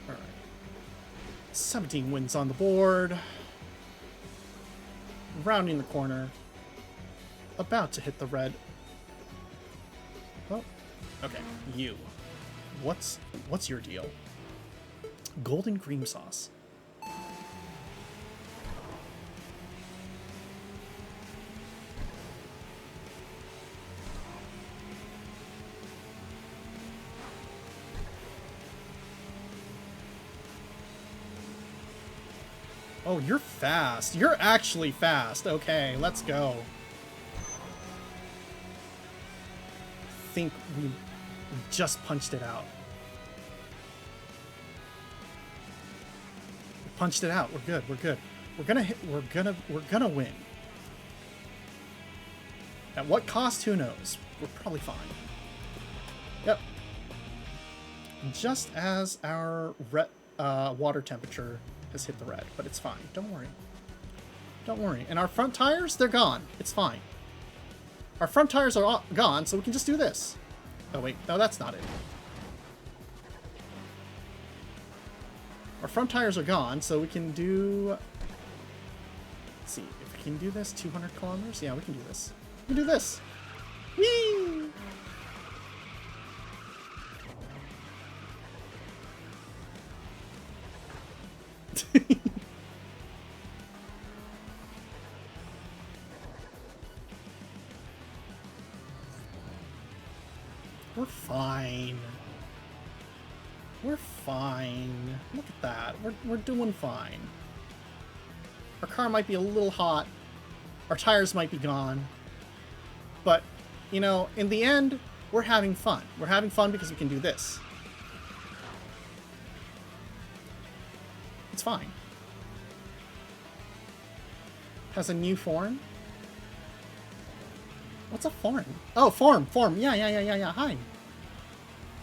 Alright. 17 wins on the board. Rounding the corner. About to hit the red. Oh, okay. You. What's your deal? Golden cream sauce. Oh, you're fast. You're actually fast. Okay, let's go. I think we just punched it out. We punched it out. We're good. We're good. We're gonna win. At what cost? Who knows? We're probably fine. Yep. Just as our water temperature has hit the red, but it's fine. Don't worry. Don't worry. And our front tires, they're gone. It's fine. Our front tires are gone, so we can just do this. Oh, wait. No, that's not it. Our front tires are gone, so we can do... Let's see. If we can do this, 200 kilometers? Yeah, we can do this. We can do this. Whee! We're fine. We're fine. Look at that. We're doing fine. Our car might be a little hot. Our tires might be gone. But, you know, in the end, we're having fun. We're having fun because we can do this. It's fine. Has a new form? What's a form? Oh, form. Yeah. Hi.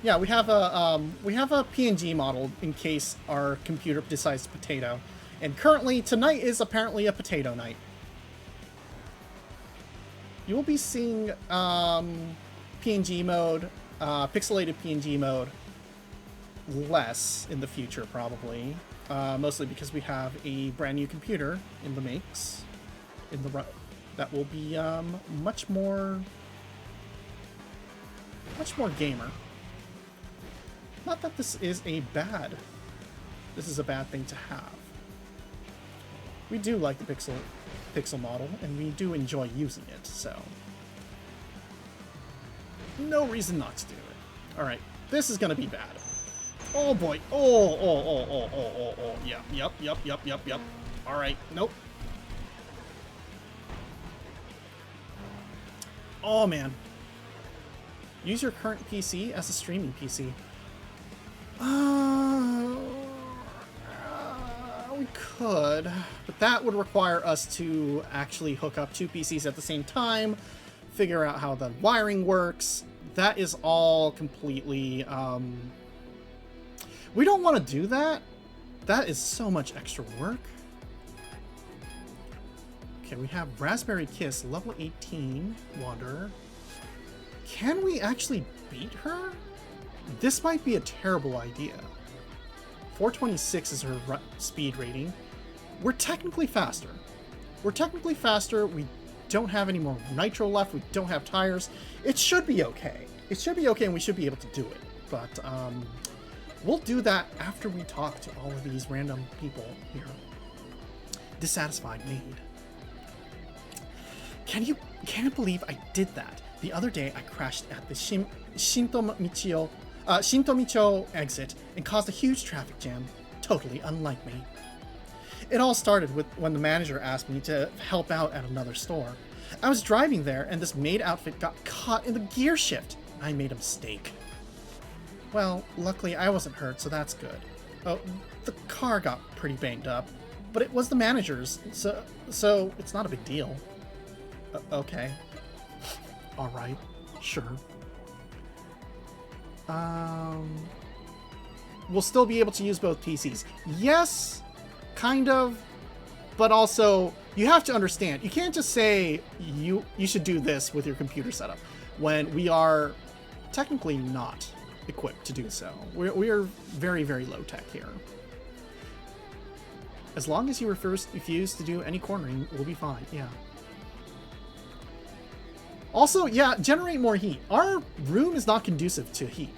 Yeah, we have a PNG model in case our computer decides to potato. And currently, tonight is apparently a potato night. You will be seeing PNG mode, pixelated PNG mode, less in the future probably. Mostly because we have a brand new computer in the makes, that will be much more gamer. Not that this is a bad thing to have. We do like the pixel model, and we do enjoy using it, so no reason not to do it. All right, this is gonna be bad. Oh boy. Oh. Yep. All right. Nope. Oh man. Use your current PC as a streaming PC. We could, but that would require us to actually hook up two PCs at the same time, figure out how the wiring works. That is all completely, we don't want to do that. That is so much extra work. Okay, we have Raspberry Kiss, level 18, Wanderer. Can we actually beat her? This might be a terrible idea. 426 is her speed rating. We're technically faster. We don't have any more nitro left. We don't have tires. It should be okay. It should be okay, and we should be able to do it. But we'll do that after we talk to all of these random people here. dissatisfied maid. Can't believe I did that. The other day I crashed at the Shinto Micho exit and caused a huge traffic jam. Totally unlike me. It all started with when the manager asked me to help out at another store. I was driving there and this maid outfit got caught in the gear shift. I made a mistake. Well, luckily I wasn't hurt, so that's good. Oh, the car got pretty banged up, but it was the manager's, so it's not a big deal. Okay. Alright. Sure. We'll still be able to use both PCs. Yes, kind of, but also you have to understand, you can't just say you should do this with your computer setup when we are technically not equipped to do so. We are very, very low tech here. As long as you refuse to do any cornering, we'll be fine. Yeah. Also, yeah, generate more heat. Our room is not conducive to heat.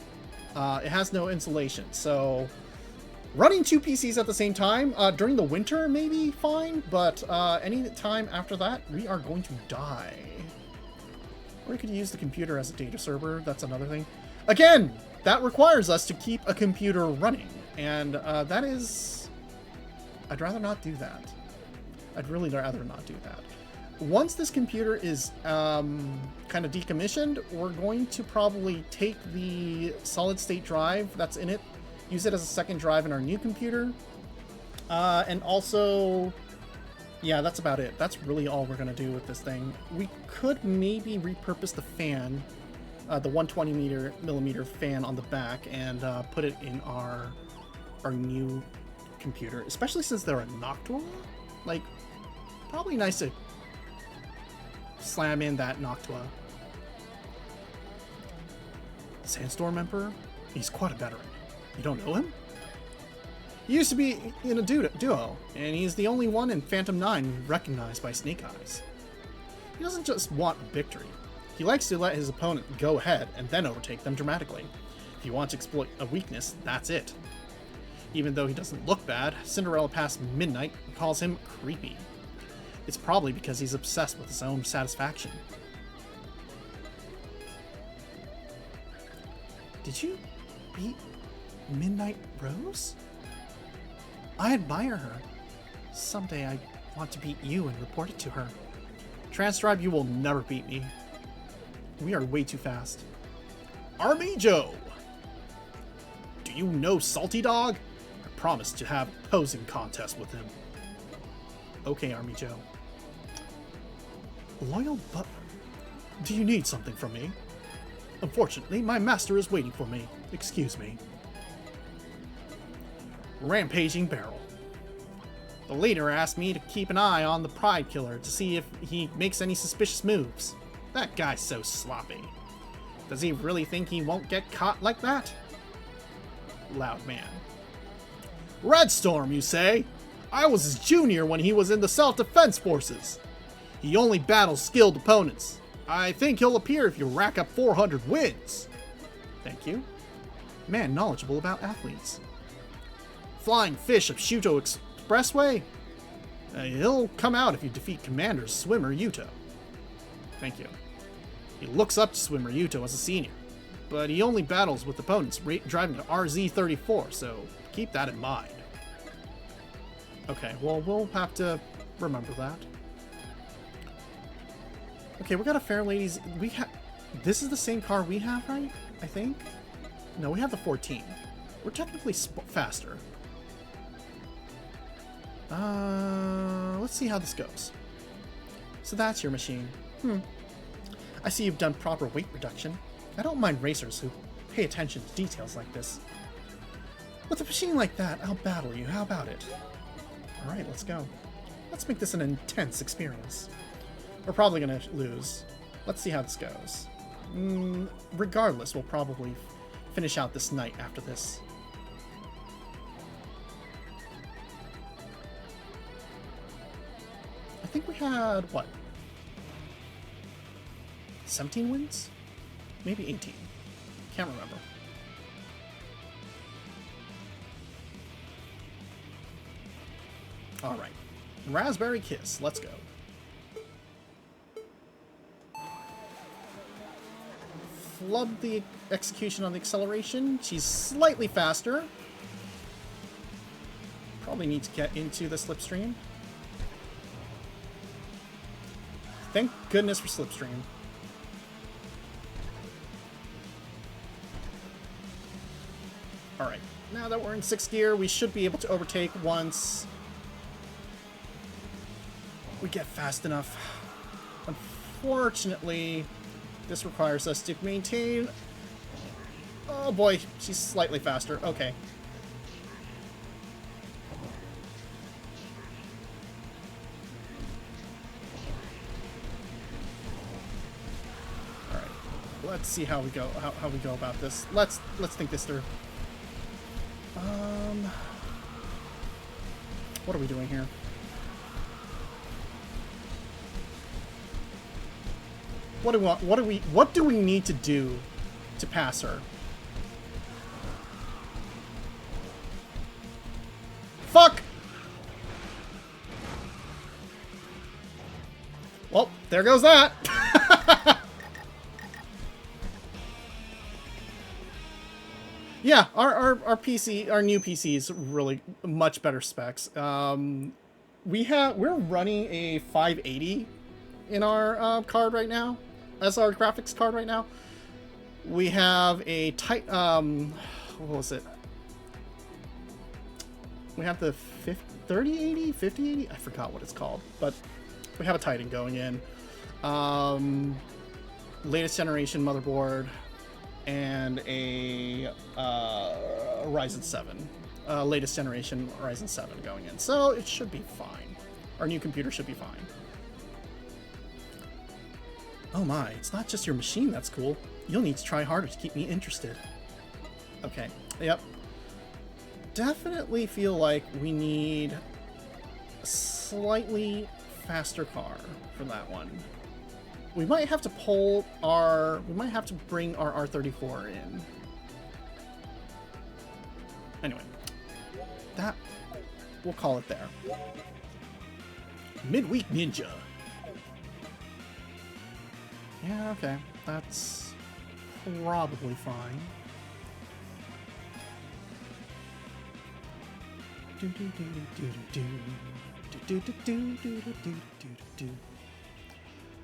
It has no insulation, so running 2 PCs at the same time during the winter may be fine, but any time after that, we are going to die. Or we could use the computer as a data server. That's another thing. Again, that requires us to keep a computer running, and that is... I'd rather not do that. I'd really rather not do that. Once this computer is kind of decommissioned, we're going to probably take the solid-state drive that's in it, use it as a second drive in our new computer, and also, yeah, that's about it. That's really all we're going to do with this thing. We could maybe repurpose the fan, the 120mm fan on the back, and put it in our new computer, especially since they're a Noctua. Like, probably nice to slam in that Noctua. Sandstorm Emperor? He's quite a veteran. You don't know him? He used to be in a duo, and he's the only one in Phantom 9 recognized by Snake Eyes. He doesn't just want a victory. He likes to let his opponent go ahead and then overtake them dramatically. If he wants to exploit a weakness, that's it. Even though he doesn't look bad, Cinderella past midnight calls him creepy. It's probably because he's obsessed with his own satisfaction. Did you beat Midnight Rose? I admire her. Someday I want to beat you and report it to her. Transcribe, you will never beat me. We are way too fast. Army Joe! Do you know Salty Dog? I promised to have a posing contest with him. Okay, Army Joe. Loyal Butler. Do you need something from me? Unfortunately, my master is waiting for me. Excuse me. Rampaging Barrel. The leader asked me to keep an eye on the Pride Killer to see if he makes any suspicious moves. That guy's so sloppy. Does he really think he won't get caught like that? Loud Man. Red Storm, you say? I was his junior when he was in the Self-Defense Forces. He only battles skilled opponents. I think he'll appear if you rack up 400 wins. Thank you. Man knowledgeable about athletes. Flying Fish of Shuto Expressway? He'll come out if you defeat Commander Swimmer Yuto. Thank you. He looks up to Swimmer Yuto as a senior, but he only battles with opponents driving to RZ34, so keep that in mind. Okay, well, we'll have to remember that. Okay, we got a Fair Ladies. This is the same car we have, right? I think? No, we have the 14. We're technically faster. Let's see how this goes. So that's your machine. I see you've done proper weight reduction. I don't mind racers who pay attention to details like this. With a machine like that, I'll battle you. How about it? Alright, let's go. Let's make this an intense experience. We're probably gonna lose. Let's see how this goes. Regardless, we'll probably finish out this night after this. I think we had, what? 17 wins? Maybe 18. Can't remember. Alright. Raspberry Kiss. Let's go. Flub the execution on the acceleration. She's slightly faster. Probably need to get into the slipstream. Thank goodness for slipstream. Alright, now that we're in 6th gear, we should be able to overtake once we get fast enough. Unfortunately, this requires us to maintain... Oh boy, she's slightly faster. Okay. Alright, let's see how we go. How we go about this. Let's think this through. What are we doing here? What do we want? What do we need to do to pass her? Fuck! Well, there goes that. Yeah, our PC, our new PC is really much better specs. We're running a 580 in our card right now, as our graphics card right now. We have a what was it? We have the 3080, 5080. I forgot what it's called, but we have a Titan going in. Latest generation motherboard. And a Ryzen 7. Latest generation Ryzen 7 going in. So it should be fine. Our new computer should be fine. Oh my, it's not just your machine that's cool. You'll need to try harder to keep me interested. Okay, yep. Definitely feel like we need a slightly faster car for that one. We might have to we might have to bring our R34 in. Anyway, we'll call it there. Midweek Ninja. Yeah, okay. That's probably fine.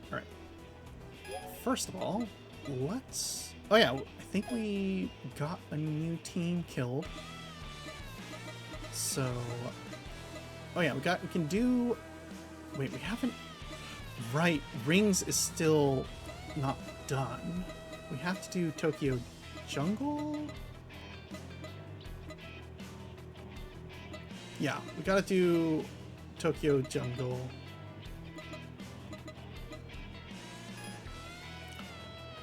Alright. First of all, let's... Oh yeah, I think we got a new team killed. So... Oh yeah, we can do... Wait, we haven't... Right, Rings is still not done. We have to do Tokyo Jungle? Yeah, we gotta do Tokyo Jungle.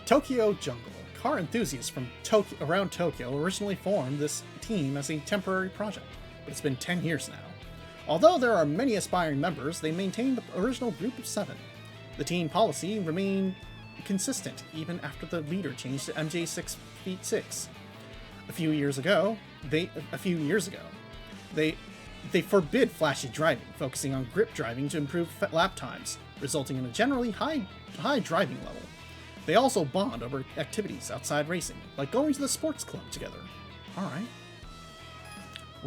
Tokyo Jungle. Car enthusiasts from around Tokyo originally formed this team as a temporary project, but it's been 10 years now. Although there are many aspiring members, they maintain the original group of 7. The team policy remained consistent even after the leader changed to MJ6-6. A few years ago, they forbid flashy driving, focusing on grip driving to improve lap times, resulting in a generally high driving level. They also bond over activities outside racing, like going to the sports club together. Alright.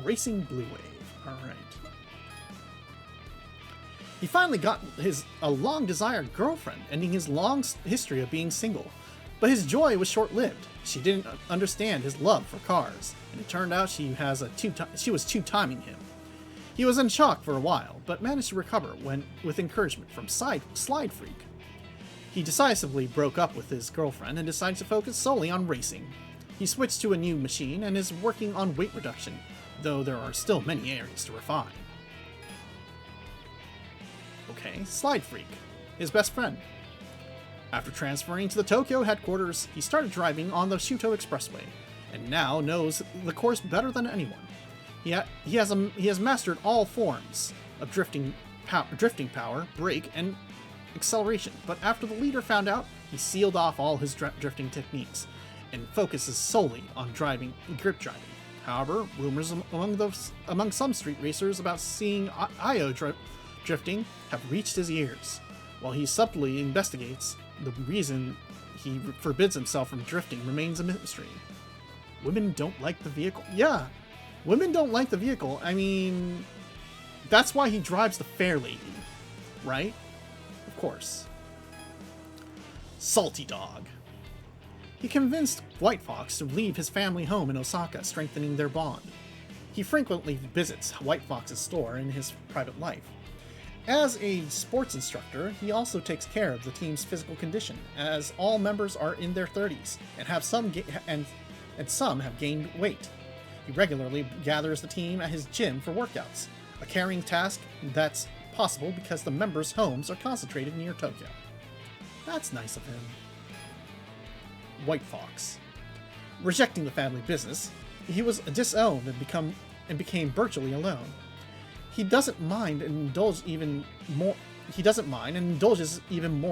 Racing Blue Wave. Alright. He finally got a long-desired girlfriend, ending his long history of being single. But his joy was short-lived. She didn't understand his love for cars, and it turned out she was two-timing him. He was in shock for a while, but managed to recover with encouragement from Slide Freak. He decisively broke up with his girlfriend and decided to focus solely on racing. He switched to a new machine and is working on weight reduction, though there are still many areas to refine. Okay, Slide Freak, his best friend. After transferring to the Tokyo headquarters, he started driving on the Shuto Expressway, and now knows the course better than anyone. He has mastered all forms of drifting power, brake, and acceleration, but after the leader found out, he sealed off all his drifting techniques, and focuses solely on grip driving. However, rumors among some street racers about seeing Io drifting have reached his ears. While he subtly investigates, the reason he forbids himself from drifting remains a mystery. Women don't like the vehicle. Yeah, women don't like the vehicle. I mean, that's why he drives the fair lady, right? Of course. Salty Dog. He convinced White Fox to leave his family home in Osaka, strengthening their bond. He frequently visits White Fox's store in his private life. As a sports instructor, he also takes care of the team's physical condition, as all members are in their 30s and have some have gained weight. He regularly gathers the team at his gym for workouts, a carrying task that's possible because the members' homes are concentrated near Tokyo. That's nice of him. White Fox. Rejecting the family business, he was disowned and became virtually alone. He doesn't mind and indulges even more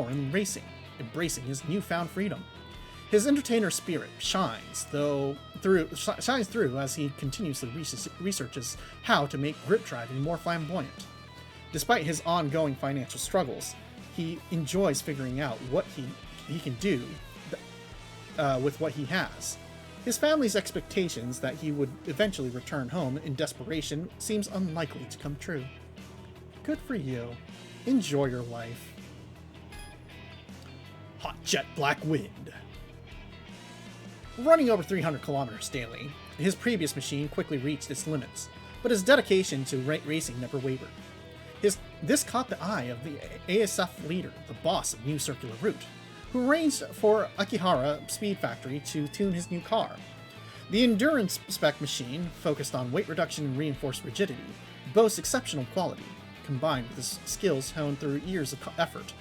in racing, embracing his newfound freedom. His entertainer spirit shines through as he continuously researches how to make grip driving more flamboyant. Despite his ongoing financial struggles, he enjoys figuring out what he can do with what he has. His family's expectations that he would eventually return home in desperation seems unlikely to come true. Good for you. Enjoy your life. Hot Jet Black Wind. Running over 300 kilometers daily, his previous machine quickly reached its limits, but his dedication to racing never wavered. This caught the eye of the ASF leader, the boss of New Circular Route, who arranged for Akihara Speed Factory to tune his new car. The endurance spec machine, focused on weight reduction and reinforced rigidity, boasts exceptional quality, combined with his skills honed through years of effort.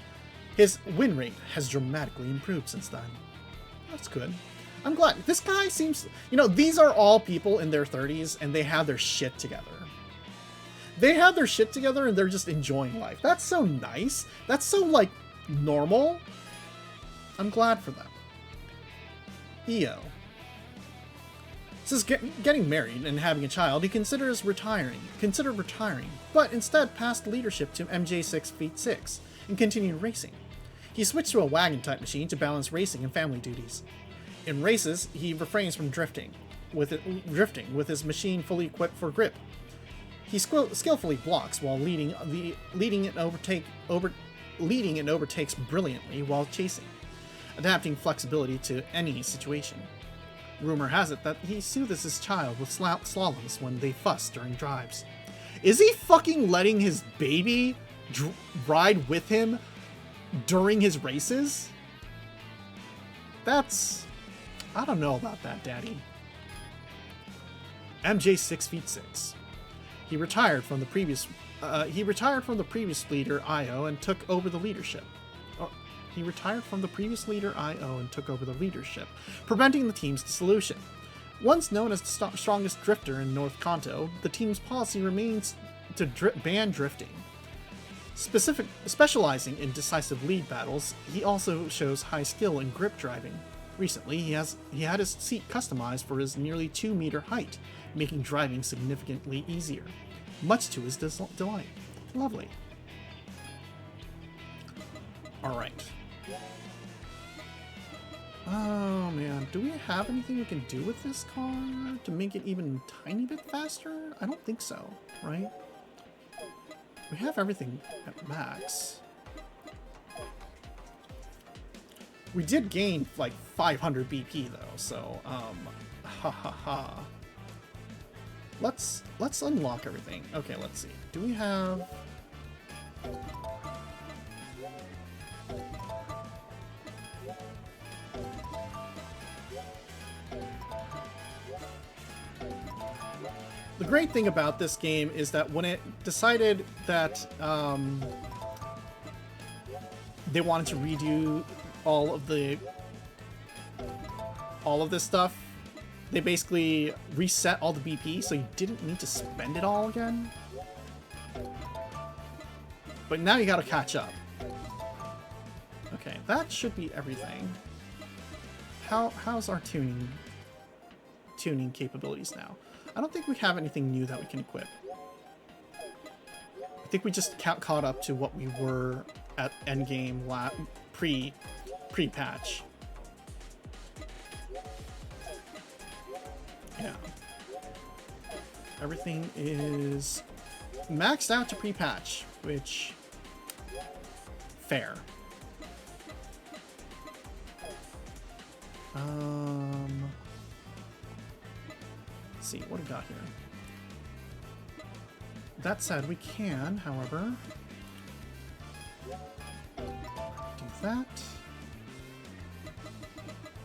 His win rate has dramatically improved since then. That's good. I'm glad. This guy seems... these are all people in their 30s, and they have their shit together. They have their shit together, and they're just enjoying life. That's so nice. That's so, normal. I'm glad for them. EO. Since getting married and having a child, he considered retiring, but instead passed leadership to MJ6 Feet 6 and continued racing. He switched to a wagon-type machine to balance racing and family duties. In races, he refrains from drifting with his machine fully equipped for grip. He skillfully blocks while leading and overtakes brilliantly while chasing, adapting flexibility to any situation. Rumor has it that he soothes his child with slaloms when they fuss during drives. Is he fucking letting his baby ride with him during his races? I don't know about that, Daddy. MJ 6 Feet 6. He retired from the previous leader IO and took over the leadership. He retired from the previous leader IO and took over the leadership, preventing the team's dissolution. Once known as the strongest drifter in North Kanto, the team's policy remains to ban drifting. Specializing in decisive lead battles, he also shows high skill in grip driving. Recently, he had his seat customized for his nearly 2-meter height, making driving significantly easier, much to his delight. Lovely. Alright. Oh man, do we have anything we can do with this car to make it even a tiny bit faster? I don't think so, right? We have everything at max. We did gain like 500 BP though, so Let's unlock everything. Okay, let's see. Do we have... The great thing about this game is that when it decided that they wanted to redo all of this stuff, they basically reset all the BP, so you didn't need to spend it all again. But now you gotta catch up. Okay, that should be everything. How's our tuning capabilities now? I don't think we have anything new that we can equip. think we just caught up to what we were at endgame pre-patch. Yeah. Everything is maxed out to pre-patch, which fair. Let's see what we got here. That said, we can, however, do that.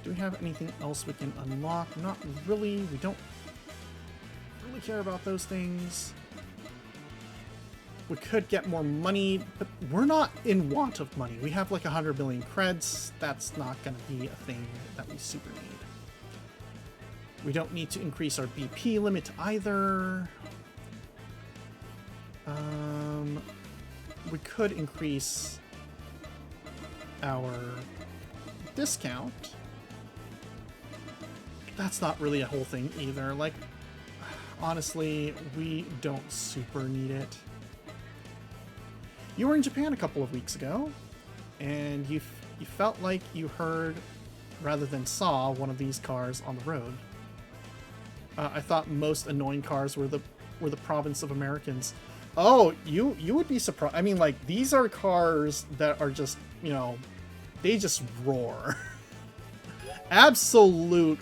Do we have anything else we can unlock? Not really. We don't really care about those things. We could get more money, but we're not in want of money. We have like 100 million creds. That's not going to be a thing that we super need. We don't need to increase our BP limit either. We could increase our discount. That's not really a whole thing either. Like, honestly, we don't super need it. You were in Japan a couple of weeks ago, and you felt like you heard, rather than saw, one of these cars on the road. I thought most annoying cars were the province of Americans. Oh, you would be surprised. I mean, like, these are cars that are just, you know, they just roar. Absolute.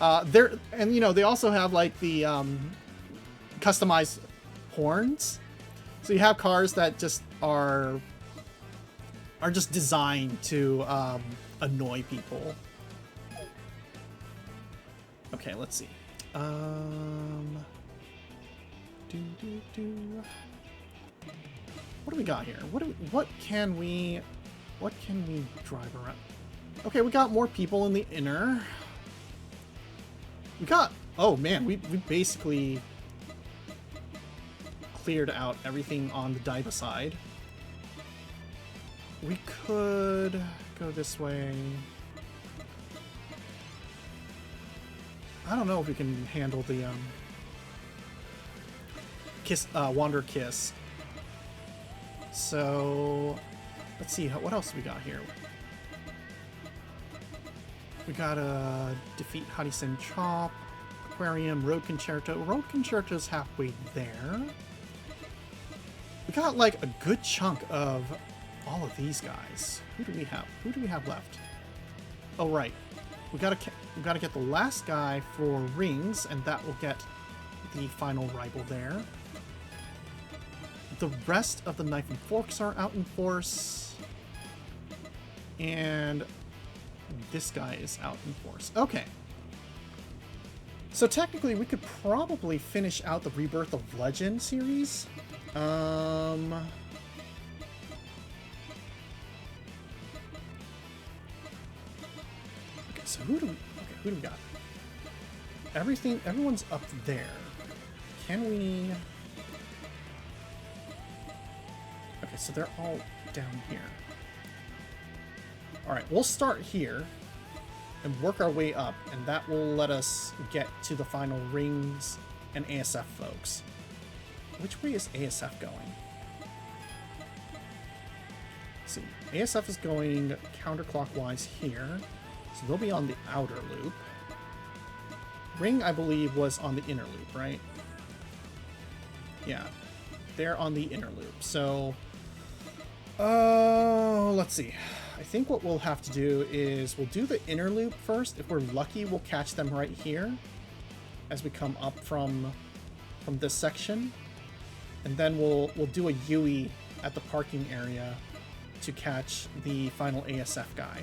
And you know, they also have like the customized horns. So you have cars that just are just designed to annoy people. Okay, let's see. What do we got here? What can we drive around? Okay, we got more people in the inner. We got, oh man, we basically cleared out everything on the Daiba side. We could go this way. I don't know if we can handle the Wander Kiss. So let's see, what else we got here. We gotta defeat Hadisen Chop, Aquarium, Road Concerto. Road Concerto's halfway there. We got like a good chunk of all of these guys. Who do we have? Who do we have left? Oh right, we gotta get the last guy for rings, and that will get the final rival there. The rest of the knife and forks are out in force, and this guy is out in force. Okay. So technically, we could probably finish out the Rebirth of Legend series. Okay, so who do we got? Everyone's up there. Can we... Okay, so they're all down here. Alright, we'll start here and work our way up, and that will let us get to the final rings and ASF folks. Which way is ASF going? Let's see. ASF is going counterclockwise here, so they'll be on the outer loop. Ring, I believe, was on the inner loop, right? Yeah, they're on the inner loop. So, let's see. I think what we'll have to do is we'll do the inner loop first. If we're lucky, we'll catch them right here as we come up from this section. And then we'll do a Yui at the parking area to catch the final ASF guy.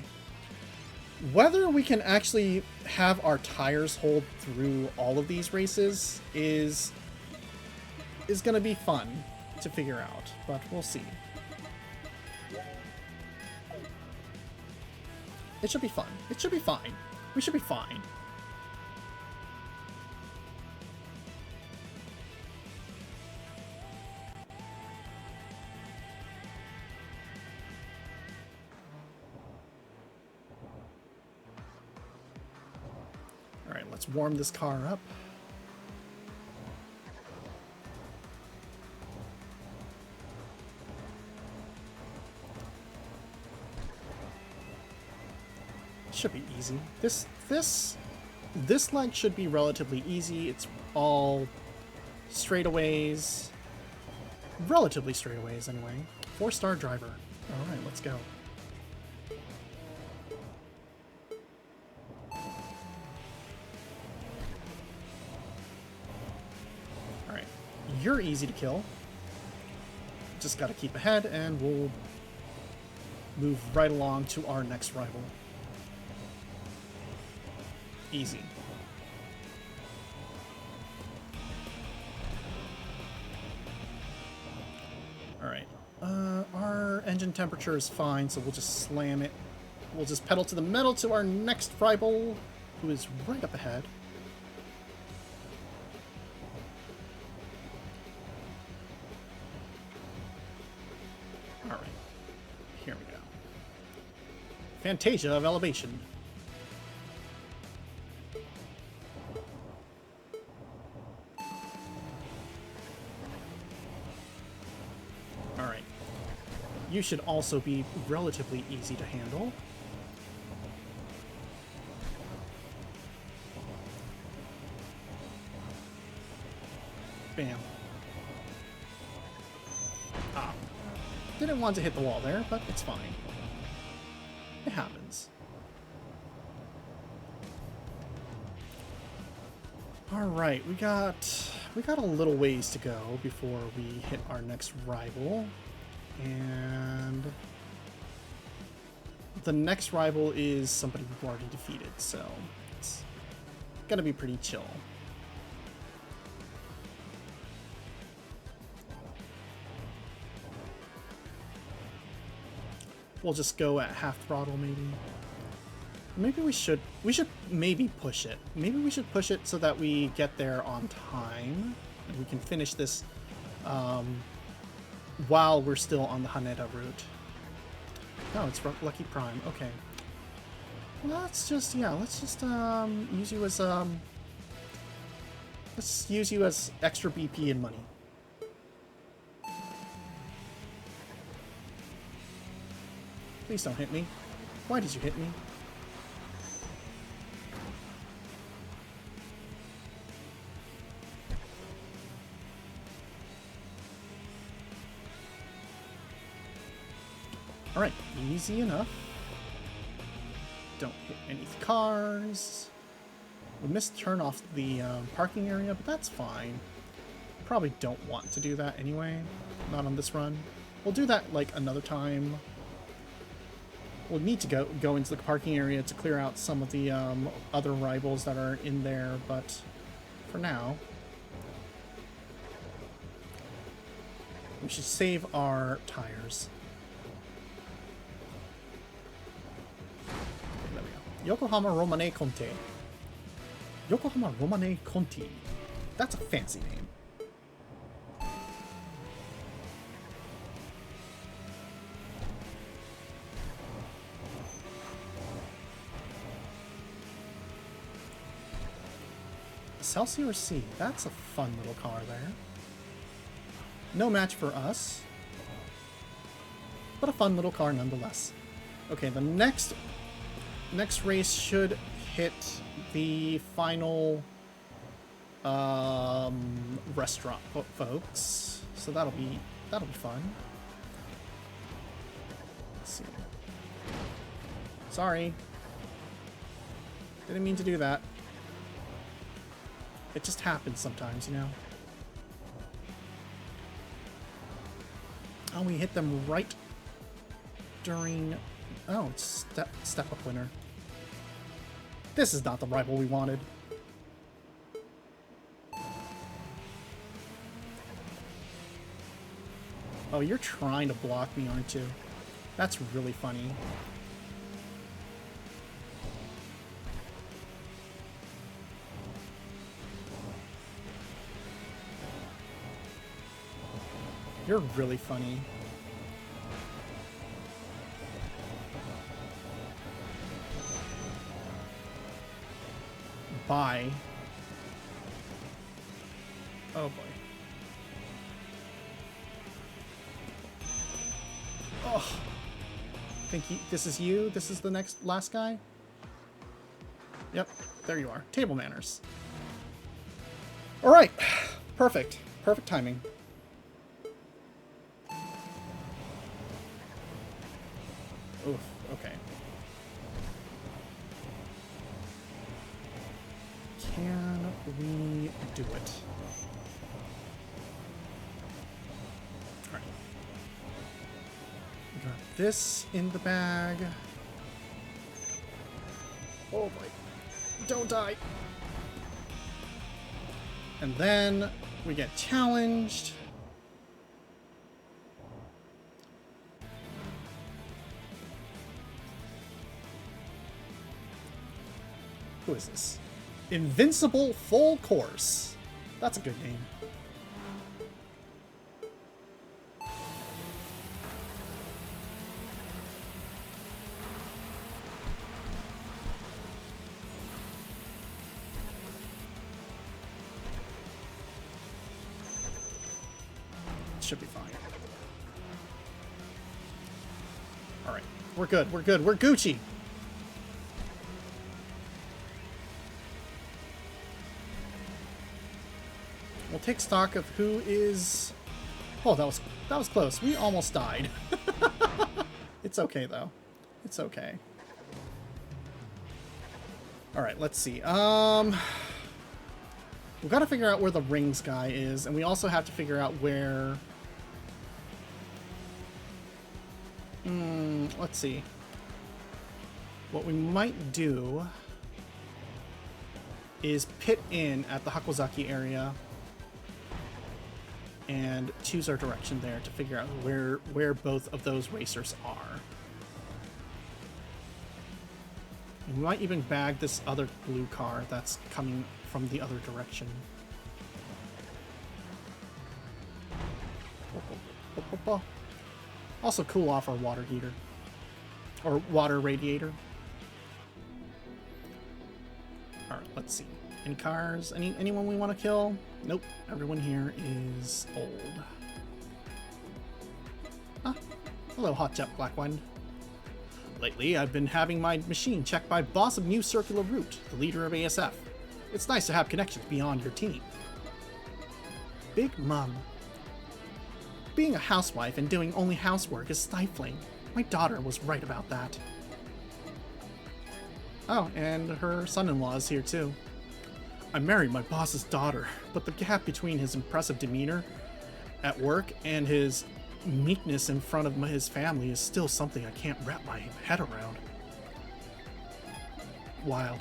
Whether we can actually have our tires hold through all of these races is going to be fun to figure out, but we'll see. It should be fun. It should be fine. We should be fine. Alright, let's warm this car up. Should be easy. This leg should be relatively easy. It's all straightaways. Relatively straightaways, anyway. 4-star driver. Alright, let's go. Alright. You're easy to kill. Just gotta keep ahead, and we'll move right along to our next rival. Easy. Alright. Our engine temperature is fine, so we'll just slam it. We'll just pedal to the metal to our next rival, who is right up ahead. Alright. Here we go. Fantasia of elevation. You should also be relatively easy to handle. Bam. Ah. Didn't want to hit the wall there, but it's fine. It happens. Alright, we got a little ways to go before we hit our next rival. And the next rival is somebody we've already defeated, so it's gonna be pretty chill. We'll just go at half throttle, maybe. Maybe we should maybe push it. Maybe we should push it so that we get there on time and we can finish this while we're still on the Haneda route. Oh, it's Lucky Prime. Okay. Let's just use you as let's use you as extra BP and money. Please don't hit me. Why did you hit me? Alright, easy enough. Don't hit any cars. We missed turn off the parking area, but that's fine. Probably don't want to do that anyway. Not on this run. We'll do that like another time. We'll need to go into the parking area to clear out some of the other rivals that are in there, but for now, we should save our tires. There we go. Yokohama Romane Conti. Yokohama Romane Conti. That's a fancy name. Excelsior C, that's a fun little car there. No match for us, but a fun little car nonetheless. Okay, the next race should hit the final restaurant, folks. So that'll be fun. Let's see. Sorry, didn't mean to do that. It just happens sometimes, you know? Oh, we hit them right during... Oh, it's step up winner. This is not the rival we wanted. Oh, you're trying to block me, aren't you? That's really funny. You're really funny. Bye. Oh boy. Oh. Think this is you? This is the last guy? Yep, there you are. Table manners. All right, perfect. Perfect timing. Oof, okay. Can we do it? All right. We got this in the bag. Oh boy. Don't die. And then we get challenged. Who is this? Invincible Full Course. That's a good name. Should be fine. All right, we're good. We're good. We're Gucci. We'll take stock of who is... Oh, that was close. We almost died. It's okay, though. It's okay. All right, let's see. We've got to figure out where the rings guy is, and we also have to figure out where... let's see. What we might do is pit in at the Hakozaki area and choose our direction there to figure out where both of those racers are. And we might even bag this other blue car that's coming from the other direction. Also cool off our water heater. Or water radiator. Alright, let's see. Any cars? Anyone we want to kill? Nope. Everyone here is old. Ah. Hello, Hot Jet Blackwind. Lately, I've been having my machine checked by boss of New Circular Route, the leader of ASF. It's nice to have connections beyond your team. Big Mum. Being a housewife and doing only housework is stifling. My daughter was right about that. Oh, and her son-in-law is here too. I married my boss's daughter, but the gap between his impressive demeanor at work and his meekness in front of his family is still something I can't wrap my head around. Wild.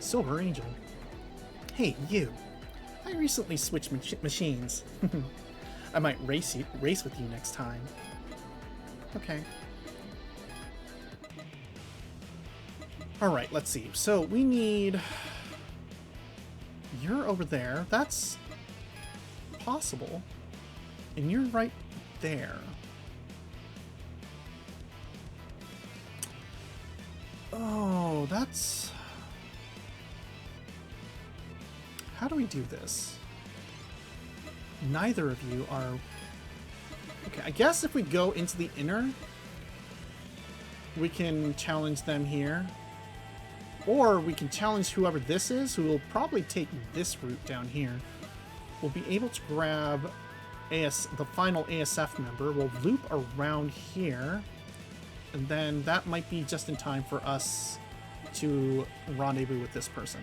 Silver Angel. Hey, you. I recently switched machines. I might race with you next time. Okay. Alright, let's see. So we need... You're over there. That's possible. And you're right there. Oh, that's... How do we do this? Neither of you are... Okay, I guess if we go into the inner, we can challenge them here. Or we can challenge whoever this is, who will probably take this route down here. We'll be able to grab the final ASF member. We'll loop around here. And then that might be just in time for us to rendezvous with this person.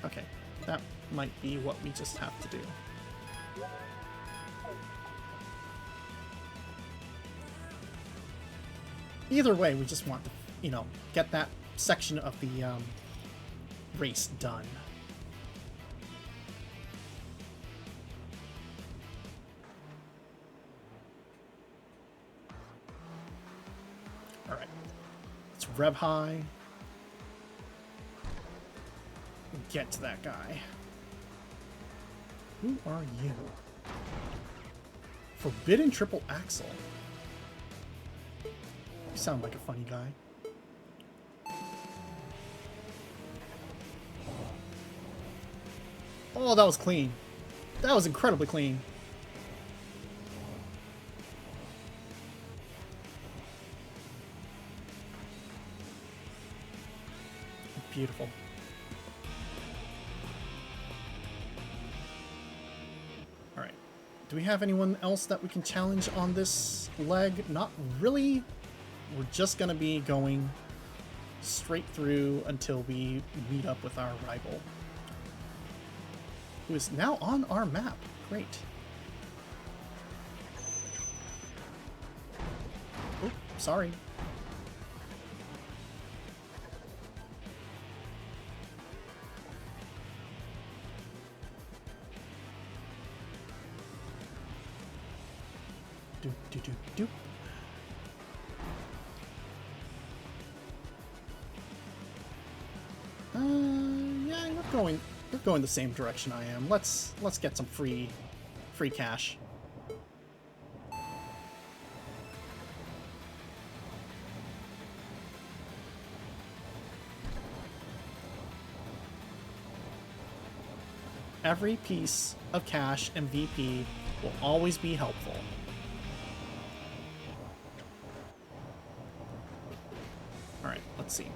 Okay, that might be what we just have to do. Either way, we just want to, you know, get that section of the race done. All right, let's rev high. Get to that guy. Who are you? Forbidden Triple Axle. You sound like a funny guy. Oh, that was clean. That was incredibly clean. Beautiful. Alright. Do we have anyone else that we can challenge on this leg? Not really. We're just going to be going straight through until we meet up with our rival, who is now on our map. Great. Oh, sorry. Doop, doop, doop, doop. Yeah, you're going the same direction I am. Let's get some free cash. Every piece of cash and VP will always be helpful. Alright, let's see.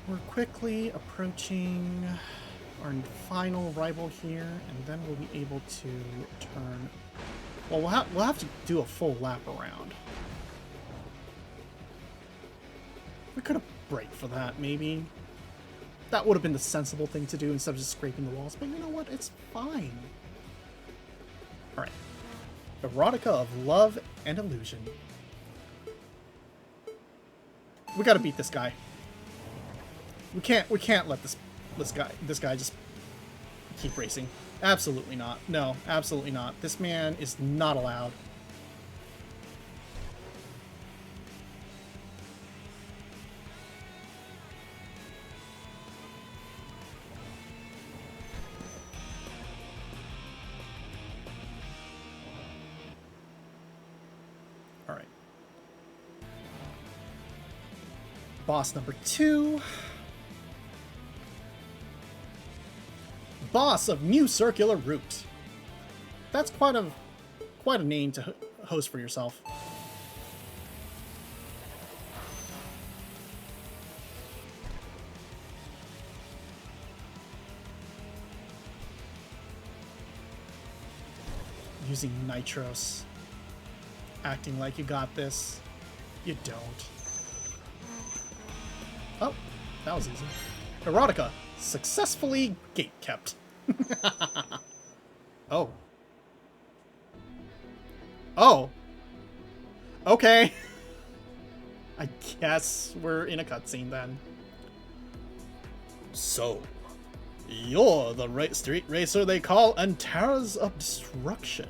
We're quickly approaching our final rival here, and then we'll be able to turn... Well, we'll have to do a full lap around. We could have braked for that, maybe. That would have been the sensible thing to do instead of just scraping the walls, but you know what? It's fine. Alright. Erotica of Love and Illusion. We gotta beat this guy. We can't let this guy just keep racing. Absolutely not. No, absolutely not. This man is not allowed. All right. Boss number 2. Boss of New Circular Route. That's quite a name to host for yourself. Using nitros. Acting like you got this. You don't. Oh, that was easy. Erotica. Successfully gate-kept. Oh. Oh. Okay. I guess we're in a cutscene then. So, you're the street racer they call Antara's Obstruction.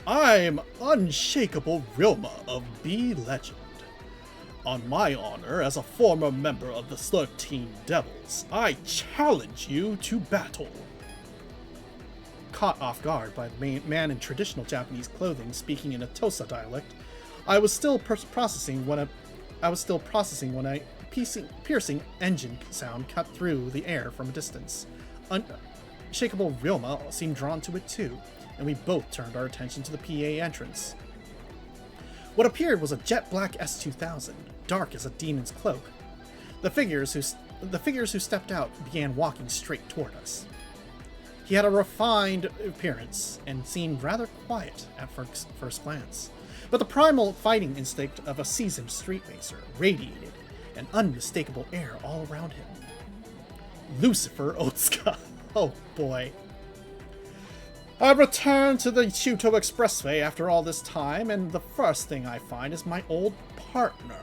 I'm Unshakable Rilma of B Legend. On my honor as a former member of the 13 Devils, I challenge you to battle. Caught off guard by the man in traditional Japanese clothing speaking in a Tosa dialect, I was still processing when a piercing engine sound cut through the air from a distance. Unshakable Rilma seemed drawn to it too, and we both turned our attention to the PA entrance. What appeared was a jet black S2000, dark as a demon's cloak. The figures who stepped out began walking straight toward us. He had a refined appearance and seemed rather quiet at first glance, but the primal fighting instinct of a seasoned street racer radiated an unmistakable air all around him. Lucifer Otsuka. Oh boy. I've returned to the Shuto Expressway after all this time, and the first thing I find is my old partner.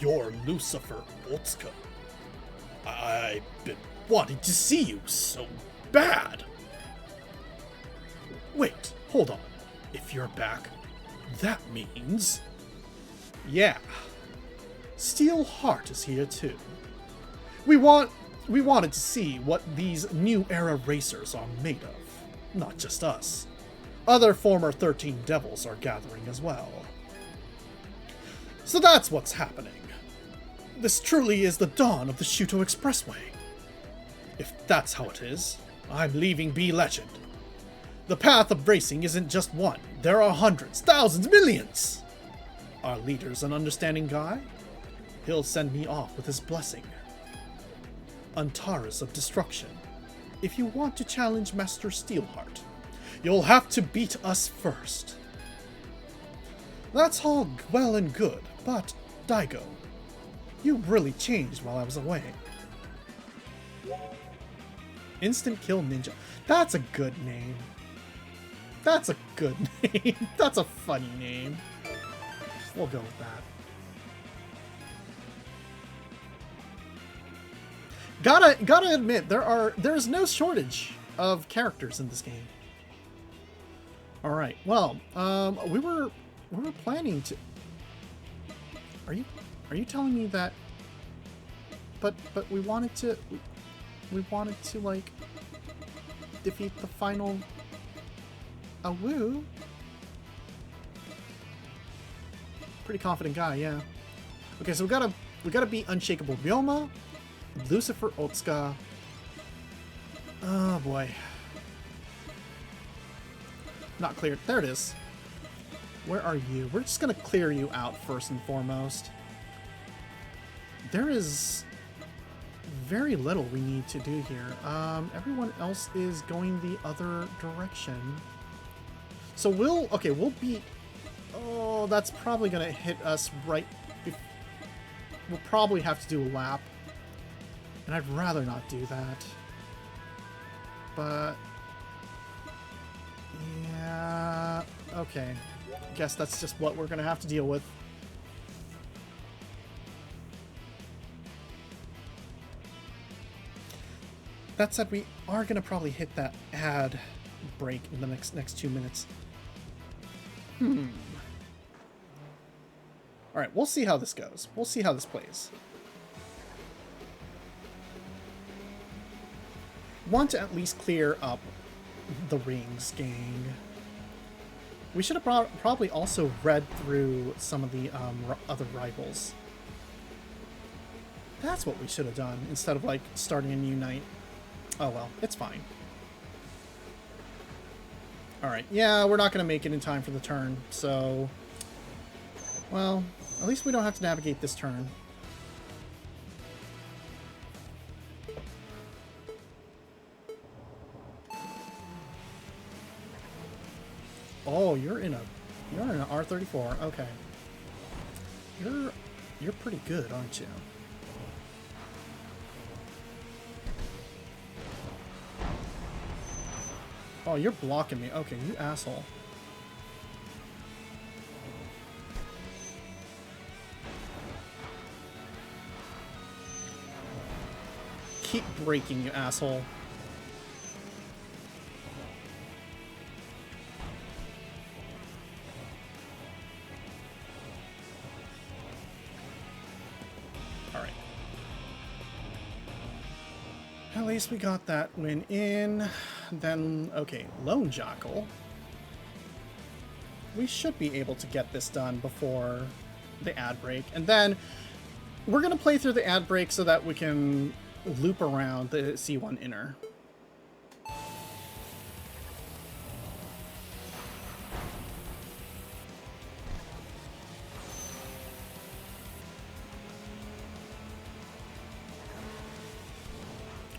You're Lucifer Otsuka. I've been wanting to see you so bad. Wait, hold on. If you're back, that means... Yeah. Steel Heart is here too. We wanted to see what these new era racers are made of. Not just us. Other former 13 Devils are gathering as well. So that's what's happening. This truly is the dawn of the Shuto Expressway. If that's how it is, I'm leaving B Legend. The path of racing isn't just one. There are hundreds, thousands, millions! Our leader's an understanding guy. He'll send me off with his blessing. Antares of Destruction. If you want to challenge Master Steelheart, you'll have to beat us first. That's all well and good, but, Daigo, you really changed while I was away. Instant Kill Ninja. That's a good name. That's a good name. That's a funny name. We'll go with that. Gotta admit, there's no shortage of characters in this game. All right. Well, we were planning to. Are you telling me that? But we wanted to. We wanted to like defeat the final. A woo. Pretty confident guy, yeah. Okay, so we gotta beat Unshakable Ryoma, Lucifer Otsuka. Oh boy. Not cleared. There it is. Where are you? We're just gonna clear you out first and foremost. There is very little we need to do here. Everyone else is going the other direction. So we'll beat... Oh, that's probably gonna hit us right... We'll probably have to do a lap. And I'd rather not do that. But... yeah... okay. Guess that's just what we're gonna have to deal with. That said, we are gonna probably hit that ad break in the next 2 minutes. Alright, we'll see how this goes. We'll see how this plays. Want to at least clear up the rings, gang. We should have probably also read through some of the other rivals. That's what we should have done, instead of, like, starting a new night. Oh well, it's fine. Alright, yeah, we're not going to make it in time for the turn, so... well, at least we don't have to navigate this turn. Oh, you're in an R34. Okay. You're pretty good, aren't you? Oh, you're blocking me. Okay, you asshole. Keep braking, you asshole. Alright. At least we got that win in. Then, okay, Lone Jackal. We should be able to get this done before the ad break. And then we're going to play through the ad break so that we can loop around the C1 inner.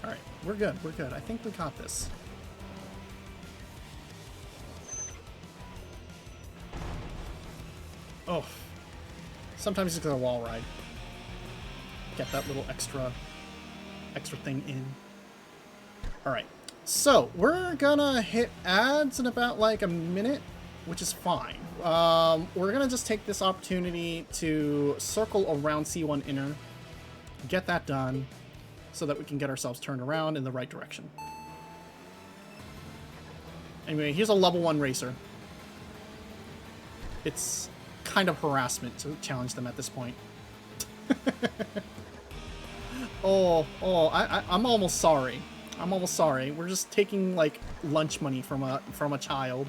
Alright, we're good, we're good. I think we got this. Oh, sometimes you just gotta wall ride. Get that little extra thing in. Alright, so we're gonna hit ads in about like a minute, which is fine. We're gonna just take this opportunity to circle around C1 inner, get that done, so that we can get ourselves turned around in the right direction. Anyway, here's a level 1 racer. It's kind of harassment to challenge them at this point. I'm almost sorry. I'm almost sorry. We're just taking like lunch money from a child.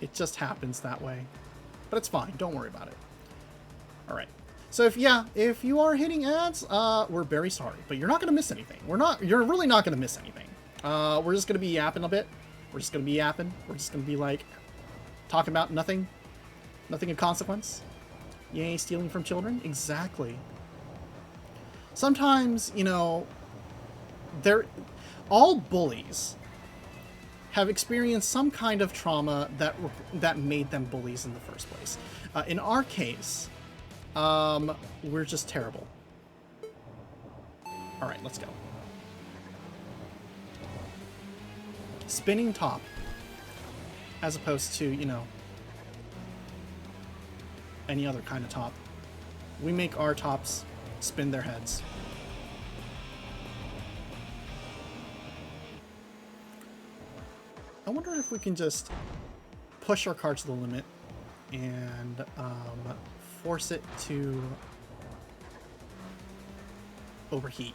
It just happens that way. But it's fine. Don't worry about it. All right. So if you are hitting ads, we're very sorry, but you're not going to miss anything. You're really not going to miss anything. We're just going to be yapping a bit. We're just going to be yapping. We're just going to be like talking about nothing. Nothing of consequence? Yay, stealing from children? Exactly. Sometimes, you know, all bullies have experienced some kind of trauma that made them bullies in the first place. In our case, we're just terrible. All right, let's go. Spinning top, as opposed to, you know, any other kind of top. We make our tops spin their heads. I wonder if we can just push our car to the limit and force it to overheat.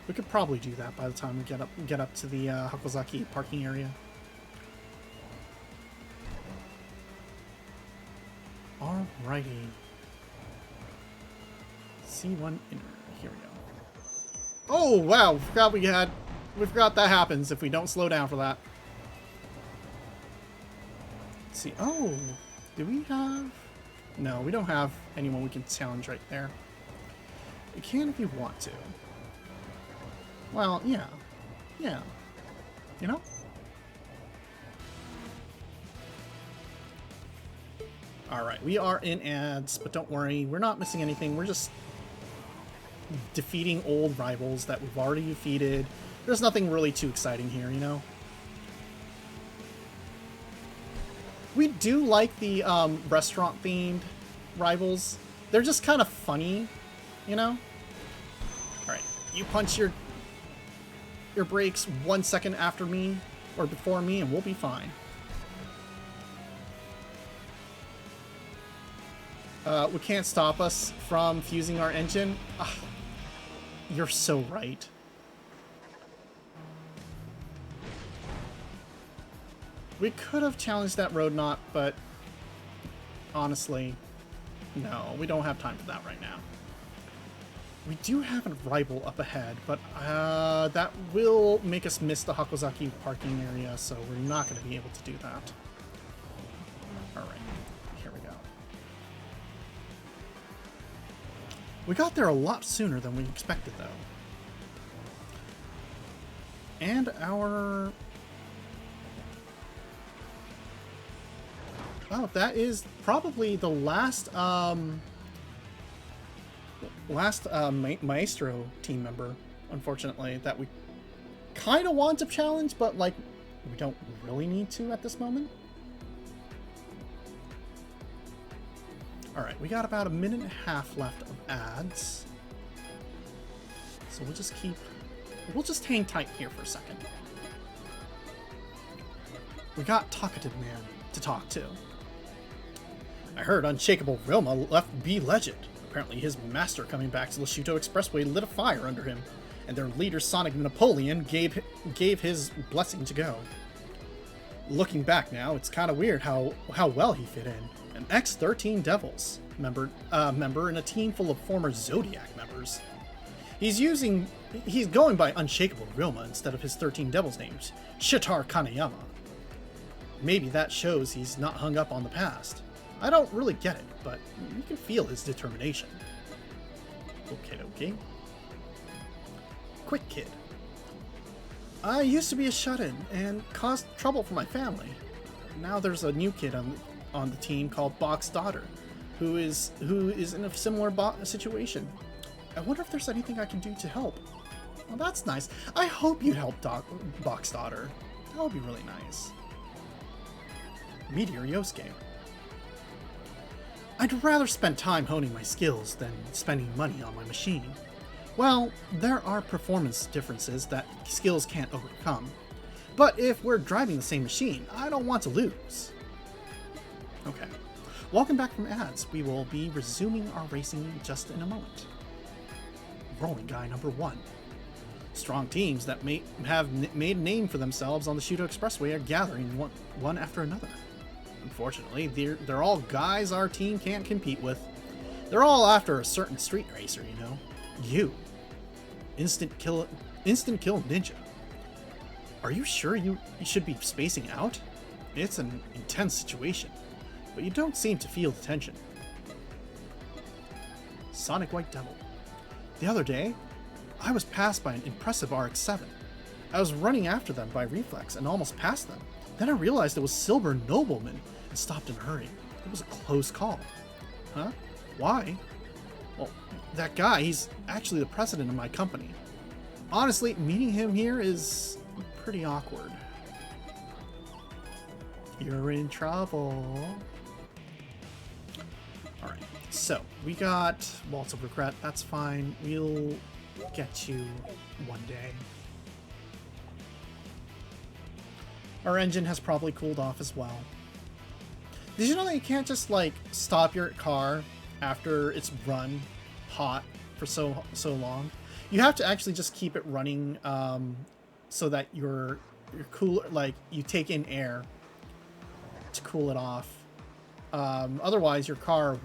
We could probably do that by the time we get up to the Hakozaki parking area. Alrighty. C1 inner. Here we go. Oh wow! We forgot that happens if we don't slow down for that. Let's see. Oh, do we have? No, we don't have anyone we can challenge right there. You can if you want to. Well, yeah. Yeah. You know? Alright, we are in ads, but don't worry, we're not missing anything. We're just defeating old rivals that we've already defeated. There's nothing really too exciting here, you know? We do like the restaurant-themed rivals. They're just kind of funny, you know? Alright, you punch your brakes 1 second after me, or before me, and we'll be fine. We can't stop us from fusing our engine. Ugh, you're so right. We could have challenged that road knot, but honestly, no, we don't have time for that right now. We do have a rival up ahead, but that will make us miss the Hakozaki parking area, so we're not going to be able to do that. Alright, here we go. We got there a lot sooner than we expected, though. And our... Oh, that is probably the last Maestro team member, unfortunately, that we kind of want to challenge, but, like, we don't really need to at this moment. Alright, we got about a minute and a half left of ads. So we'll just hang tight here for a second. We got Talkative Man to talk to. I heard Unshakable Vilma left B Legend. Apparently his master coming back to the Shuto Expressway lit a fire under him, and their leader Sonic Napoleon gave his blessing to go. Looking back now, it's kind of weird how well he fit in. An ex-13 Devils member in a team full of former Zodiac members. He's going by Unshakable Vilma instead of his 13 Devils names, Shitar Kaneyama. Maybe that shows he's not hung up on the past. I don't really get it, but you can feel his determination. Okay. Quick Kid. I used to be a shut-in and caused trouble for my family. Now there's a new kid on the team called Bach's daughter, who is in a similar situation. I wonder if there's anything I can do to help. Well, that's nice. I hope you help Bach's daughter. That would be really nice. Meteor Yosuke. I'd rather spend time honing my skills than spending money on my machine. Well, there are performance differences that skills can't overcome. But if we're driving the same machine, I don't want to lose. Okay. Welcome back from ads. We will be resuming our racing just in a moment. Rolling guy number 1. Strong teams that have made a name for themselves on the Shuto Expressway are gathering one after another. Unfortunately, they're all guys our team can't compete with. They're all after a certain street racer, you know. You. Instant kill ninja. Are you sure you should be spacing out? It's an intense situation. but you don't seem to feel the tension. Sonic White Devil. The other day, I was passed by an impressive RX-7. I was running after them by reflex and almost passed them. Then I realized it was Silver Nobleman and stopped in a hurry. It was a close call. Huh? Why? Well, that guy, he's actually the president of my company. Honestly, meeting him here is pretty awkward. You're in trouble. Alright, so we got Waltz of Regret. That's fine. We'll get you one day. Our engine has probably cooled off as well. Did you know that you can't just, like, stop your car after it's run hot for so long? You have to actually just keep it running so that you're cool, like, you take in air to cool it off. Otherwise, your car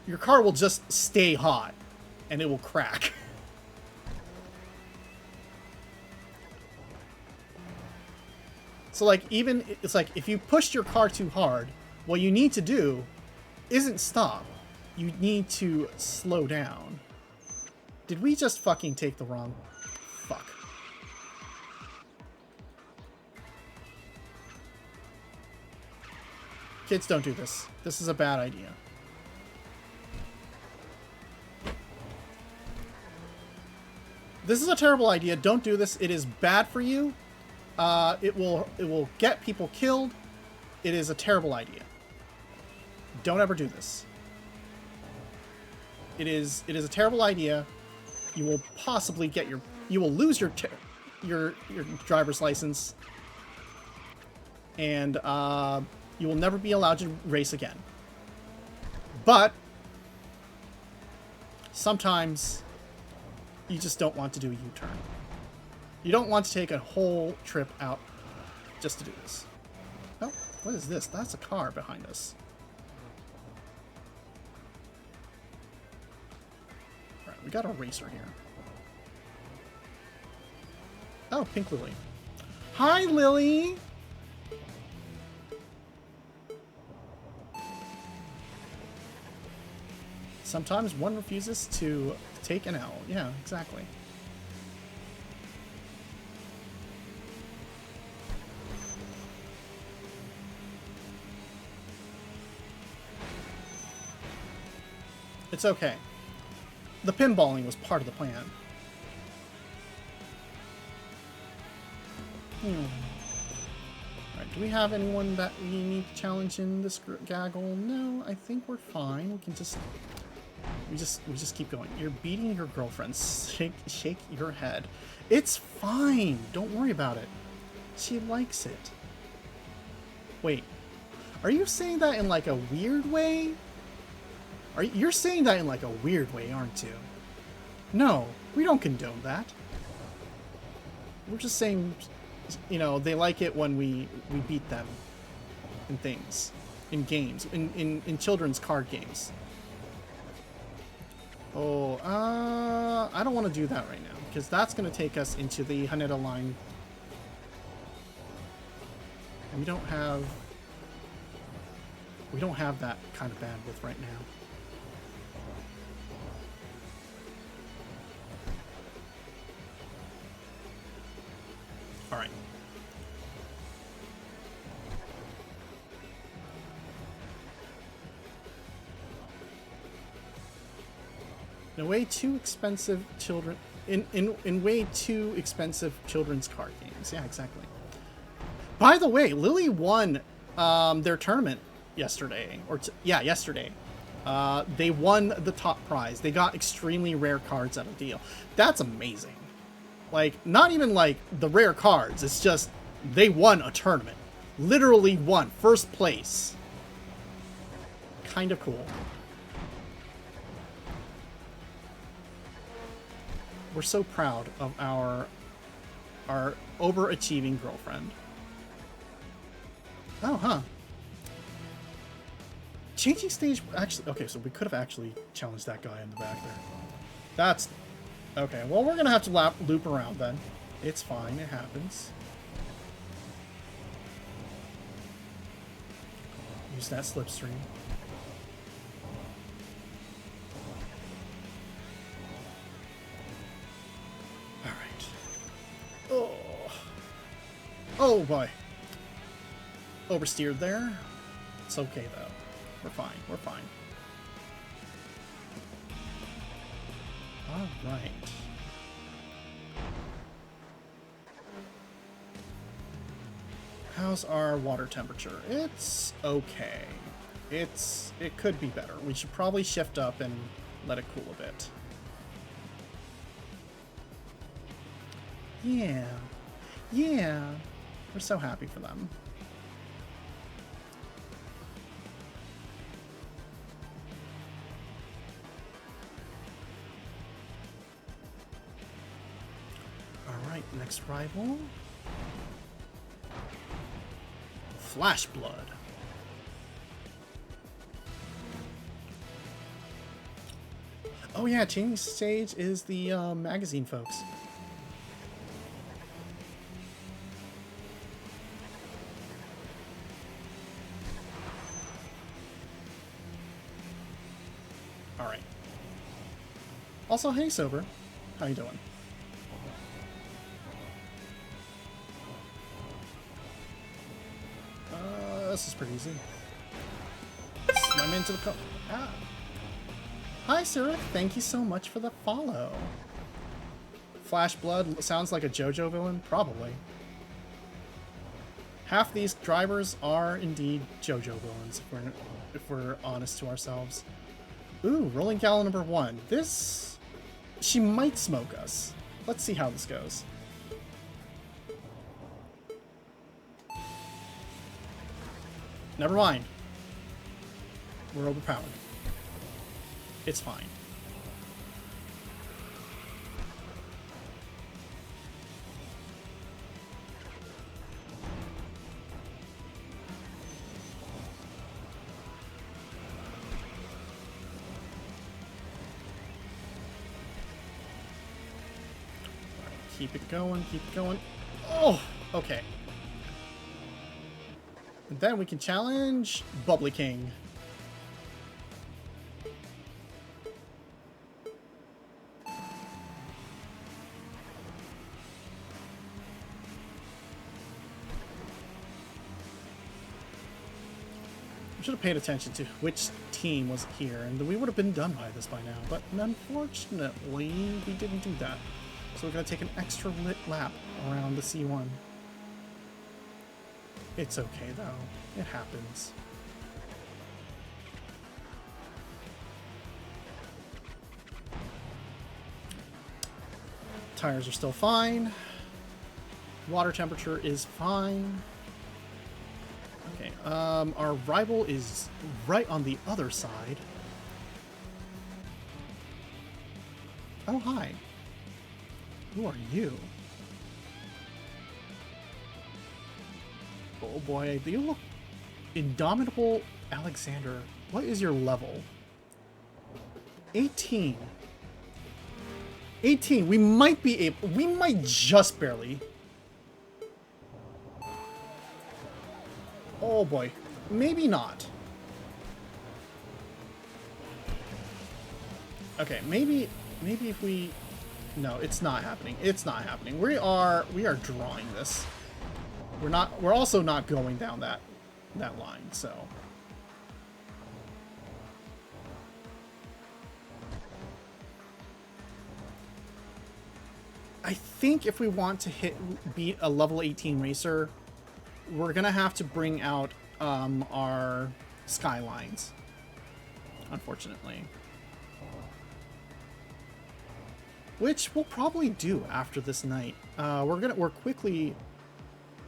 will just stay hot and it will crack. So, like, even, it's like, if you pushed your car too hard, what you need to do isn't stop. You need to slow down. Did we just fucking take the wrong... Fuck. Kids, don't do this. This is a bad idea. This is a terrible idea. Don't do this. It is bad for you. It will get people killed. It is a terrible idea. Don't ever do this. It is a terrible idea. You will possibly get you will lose your driver's license, and you will never be allowed to race again. But sometimes you just don't want to do a U-turn. You don't want to take a whole trip out just to do this. Oh, what is this? That's a car behind us. Alright, we got a racer here. Oh, Pink Lily. Hi, Lily! Sometimes one refuses to take an L. Yeah, exactly. It's okay. The pinballing was part of the plan. Alright, do we have anyone that we need to challenge in this gaggle? No, I think we're fine. We can just... We just keep going. You're beating your girlfriend. Shake your head. It's fine. Don't worry about it. She likes it. Wait. Are you saying that in like a weird way? You're saying that in like a weird way, aren't you? No, we don't condone that. We're just saying, you know, they like it when we beat them in things, in games, in children's card games. Oh, I don't want to do that right now, because that's going to take us into the Haneda line. And we don't have that kind of bandwidth right now. All right. In way too expensive children in way too expensive children's card games. Yeah, exactly. By the way, Lily won their tournament yesterday, yesterday. They won the top prize. They got extremely rare cards at a deal. That's amazing. Like, not even like the rare cards. It's just they won a tournament. Literally won first place. Kind of cool. We're so proud of our overachieving girlfriend. Oh, huh. Changing stage, actually, okay, so we could have actually challenged that guy in the back there. That's, okay, well, we're gonna have to loop around then. It's fine, it happens. use that slipstream. Alright. Oh. Oh boy. Oversteered there. It's okay though. We're fine. We're fine. Alright. How's our water temperature? It's okay. It could be better. We should probably shift up and let it cool a bit. Yeah. Yeah. We're so happy for them. Alright, next rival. Flash Blood. Oh yeah, changing stage is the magazine folks. Alright. Also, hey Sober. How you doing? This is pretty easy. Slam into the cup. Ah. Hi, Sarah. Thank you so much for the follow. Flash Blood sounds like a JoJo villain? Probably. Half these drivers are indeed JoJo villains, if we're honest to ourselves. Ooh, rolling gal number 1. This... She might smoke us. Let's see how this goes. Never mind. We're overpowered. It's fine. Keep it going, keep it going. Oh, okay. And then we can challenge Bubbly King. I should have paid attention to which team was here, and we would have been done by this by now. But unfortunately, we didn't do that. So we're going to take an extra lit lap around the C1. It's okay, though. It happens. Tires are still fine. Water temperature is fine. Okay, our rival is right on the other side. Oh, hi. Who are you? Oh boy, you look... Indomitable Alexander. What is your level? 18. 18. We might be able... We might just barely... Oh boy. Maybe not. Okay, maybe if we... No, it's not happening. It's not happening. We are drawing this. We're also not going down that line, so. I think if we want to beat a level 18 racer, we're gonna have to bring out our skylines, unfortunately. Which we'll probably do after this night. We're quickly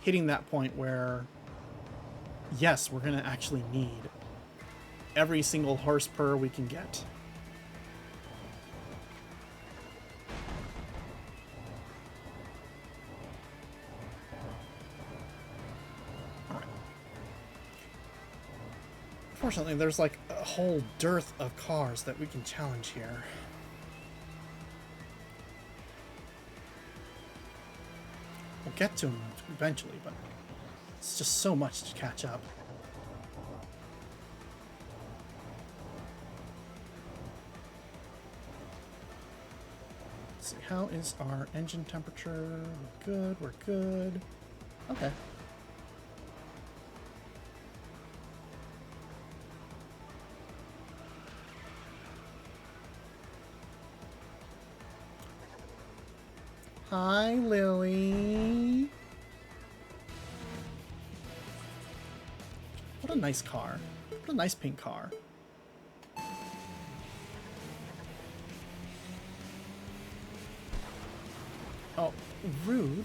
hitting that point where, yes, we're gonna actually need every single horse per we can get. Alright. Unfortunately, there's like a whole dearth of cars that we can challenge here. We'll get to them eventually, but it's just so much to catch up. how is our engine temperature? We're good, we're good. Okay. Hi, Lily. What a nice car. What a nice pink car. Oh, rude.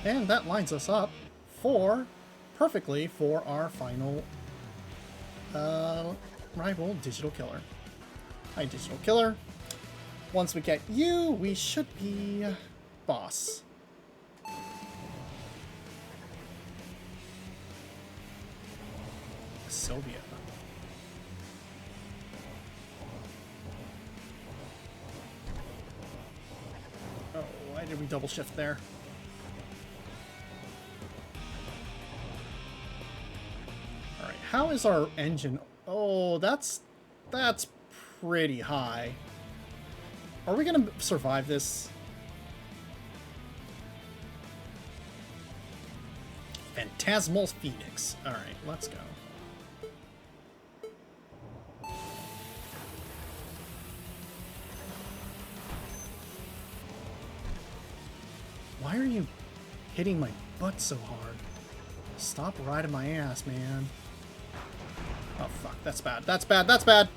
And that lines us up perfectly for our final rival, Digital Killer. Hi, Digital Killer. Once we get you, we should be boss. Soviet. Oh, why did we double shift there? How is our engine? Oh, that's pretty high. Are we gonna survive this? Phantasmal Phoenix. All right, let's go. Why are you hitting my butt so hard? Stop riding my ass, man. Oh, fuck. That's bad. That's bad. That's bad.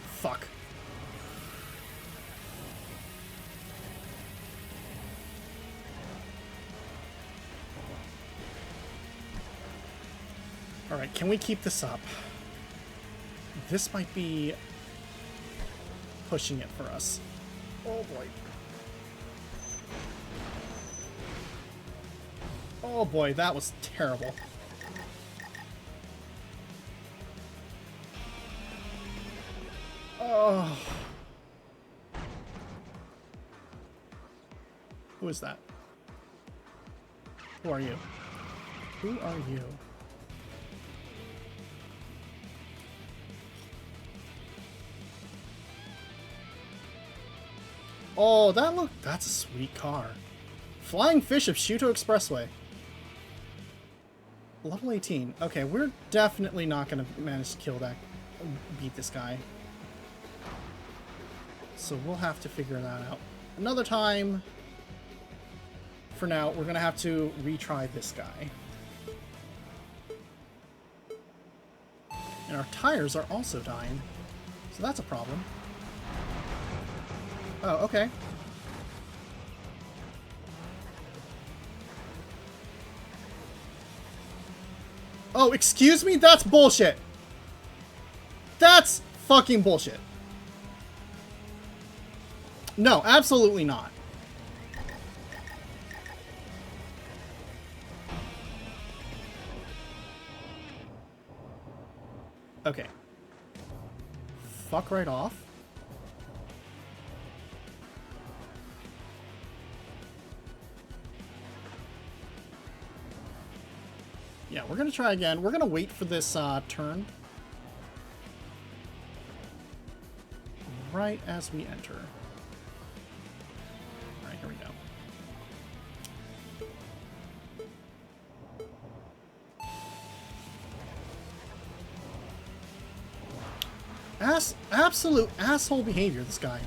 Fuck. Alright, can we keep this up? This might be pushing it for us. Oh boy. Oh boy, that was terrible. Oh. Who is that? Who are you? Who are you? Oh, that's a sweet car. Flying Fish of Shuto Expressway. Level 18. Okay, we're definitely not going to manage to beat this guy. So we'll have to figure that out another time. For now, we're going to have to retry this guy. And our tires are also dying. So that's a problem. Oh, okay. Oh, excuse me? That's bullshit. That's fucking bullshit. No, absolutely not. Okay. Fuck right off. Yeah, we're gonna try again. We're gonna wait for this turn. Right as we enter. Alright, here we go. Absolute asshole behavior, this guy.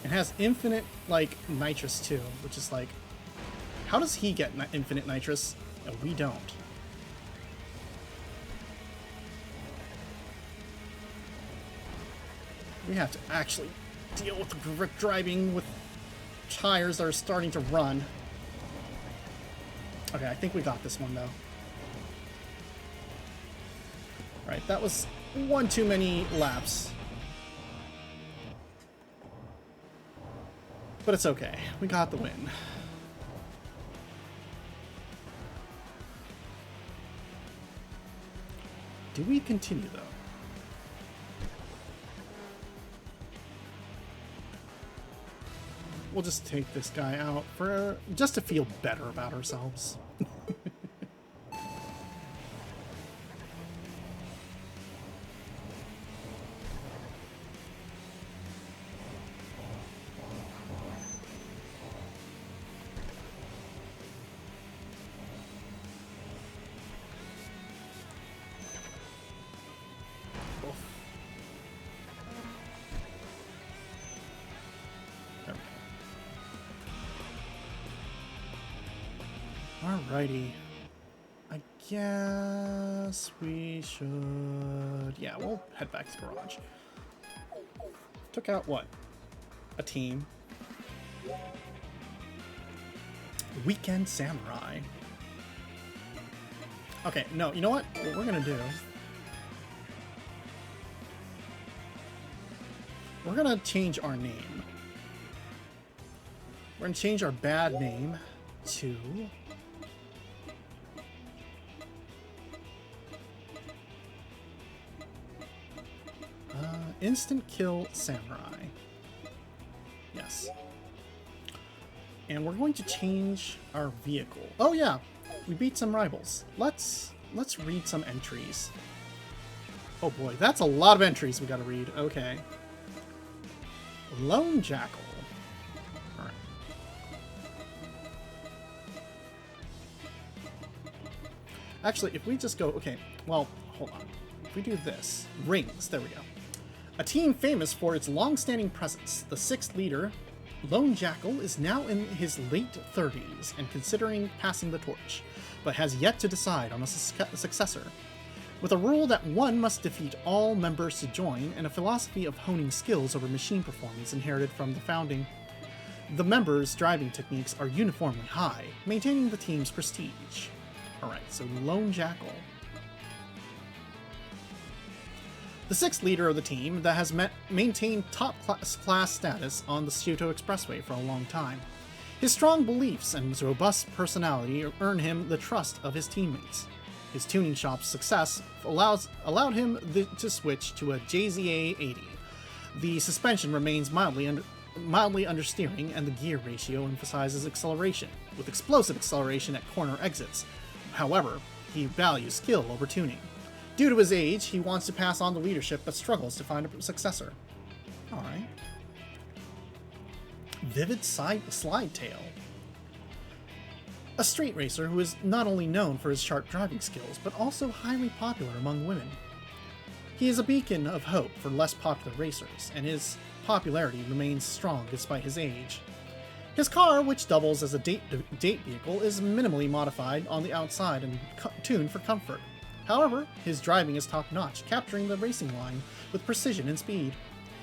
It has infinite, like, nitrous, too, which is like... How does he get infinite nitrous? And we don't. We have to actually deal with the driving with tires are starting to run. Okay, I think we got this one, though. Right, that was one too many laps. But it's okay. We got the win. Do we continue, though? We'll just take this guy out for just to feel better about ourselves. Alrighty. I guess we should... Yeah, we'll head back to the garage. Took out what? A team. Weekend Samurai. Okay, no, you know what? What we're gonna do... We're gonna change our name. We're gonna change our bad name to... Instant Kill Samurai. Yes. And we're going to change our vehicle. Oh yeah, we beat some rivals. Let's read some entries. Oh boy, that's a lot of entries we gotta read. Okay. Lone Jackal. Alright. Actually, if we just go... Okay, well, hold on. If we do this... Rings, there we go. A team famous for its long-standing presence, the 6th leader, Lone Jackal, is now in his late 30s and considering passing the torch, but has yet to decide on a successor. With a rule that one must defeat all members to join, and a philosophy of honing skills over machine performance inherited from the founding, the members' driving techniques are uniformly high, maintaining the team's prestige. Alright, so Lone Jackal. The 6th leader of the team that has maintained top-class status on the Kyoto Expressway for a long time. His strong beliefs and his robust personality earn him the trust of his teammates. His tuning shop's success allowed him to switch to a JZA 80. The suspension remains mildly understeering, and the gear ratio emphasizes acceleration, with explosive acceleration at corner exits. However, he values skill over tuning. Due to his age, he wants to pass on the leadership but struggles to find a successor. Alright. Vivid Slide Tail. A street racer who is not only known for his sharp driving skills, but also highly popular among women. He is a beacon of hope for less popular racers, and his popularity remains strong despite his age. His car, which doubles as a date vehicle, is minimally modified on the outside and tuned for comfort. However, his driving is top-notch, capturing the racing line with precision and speed.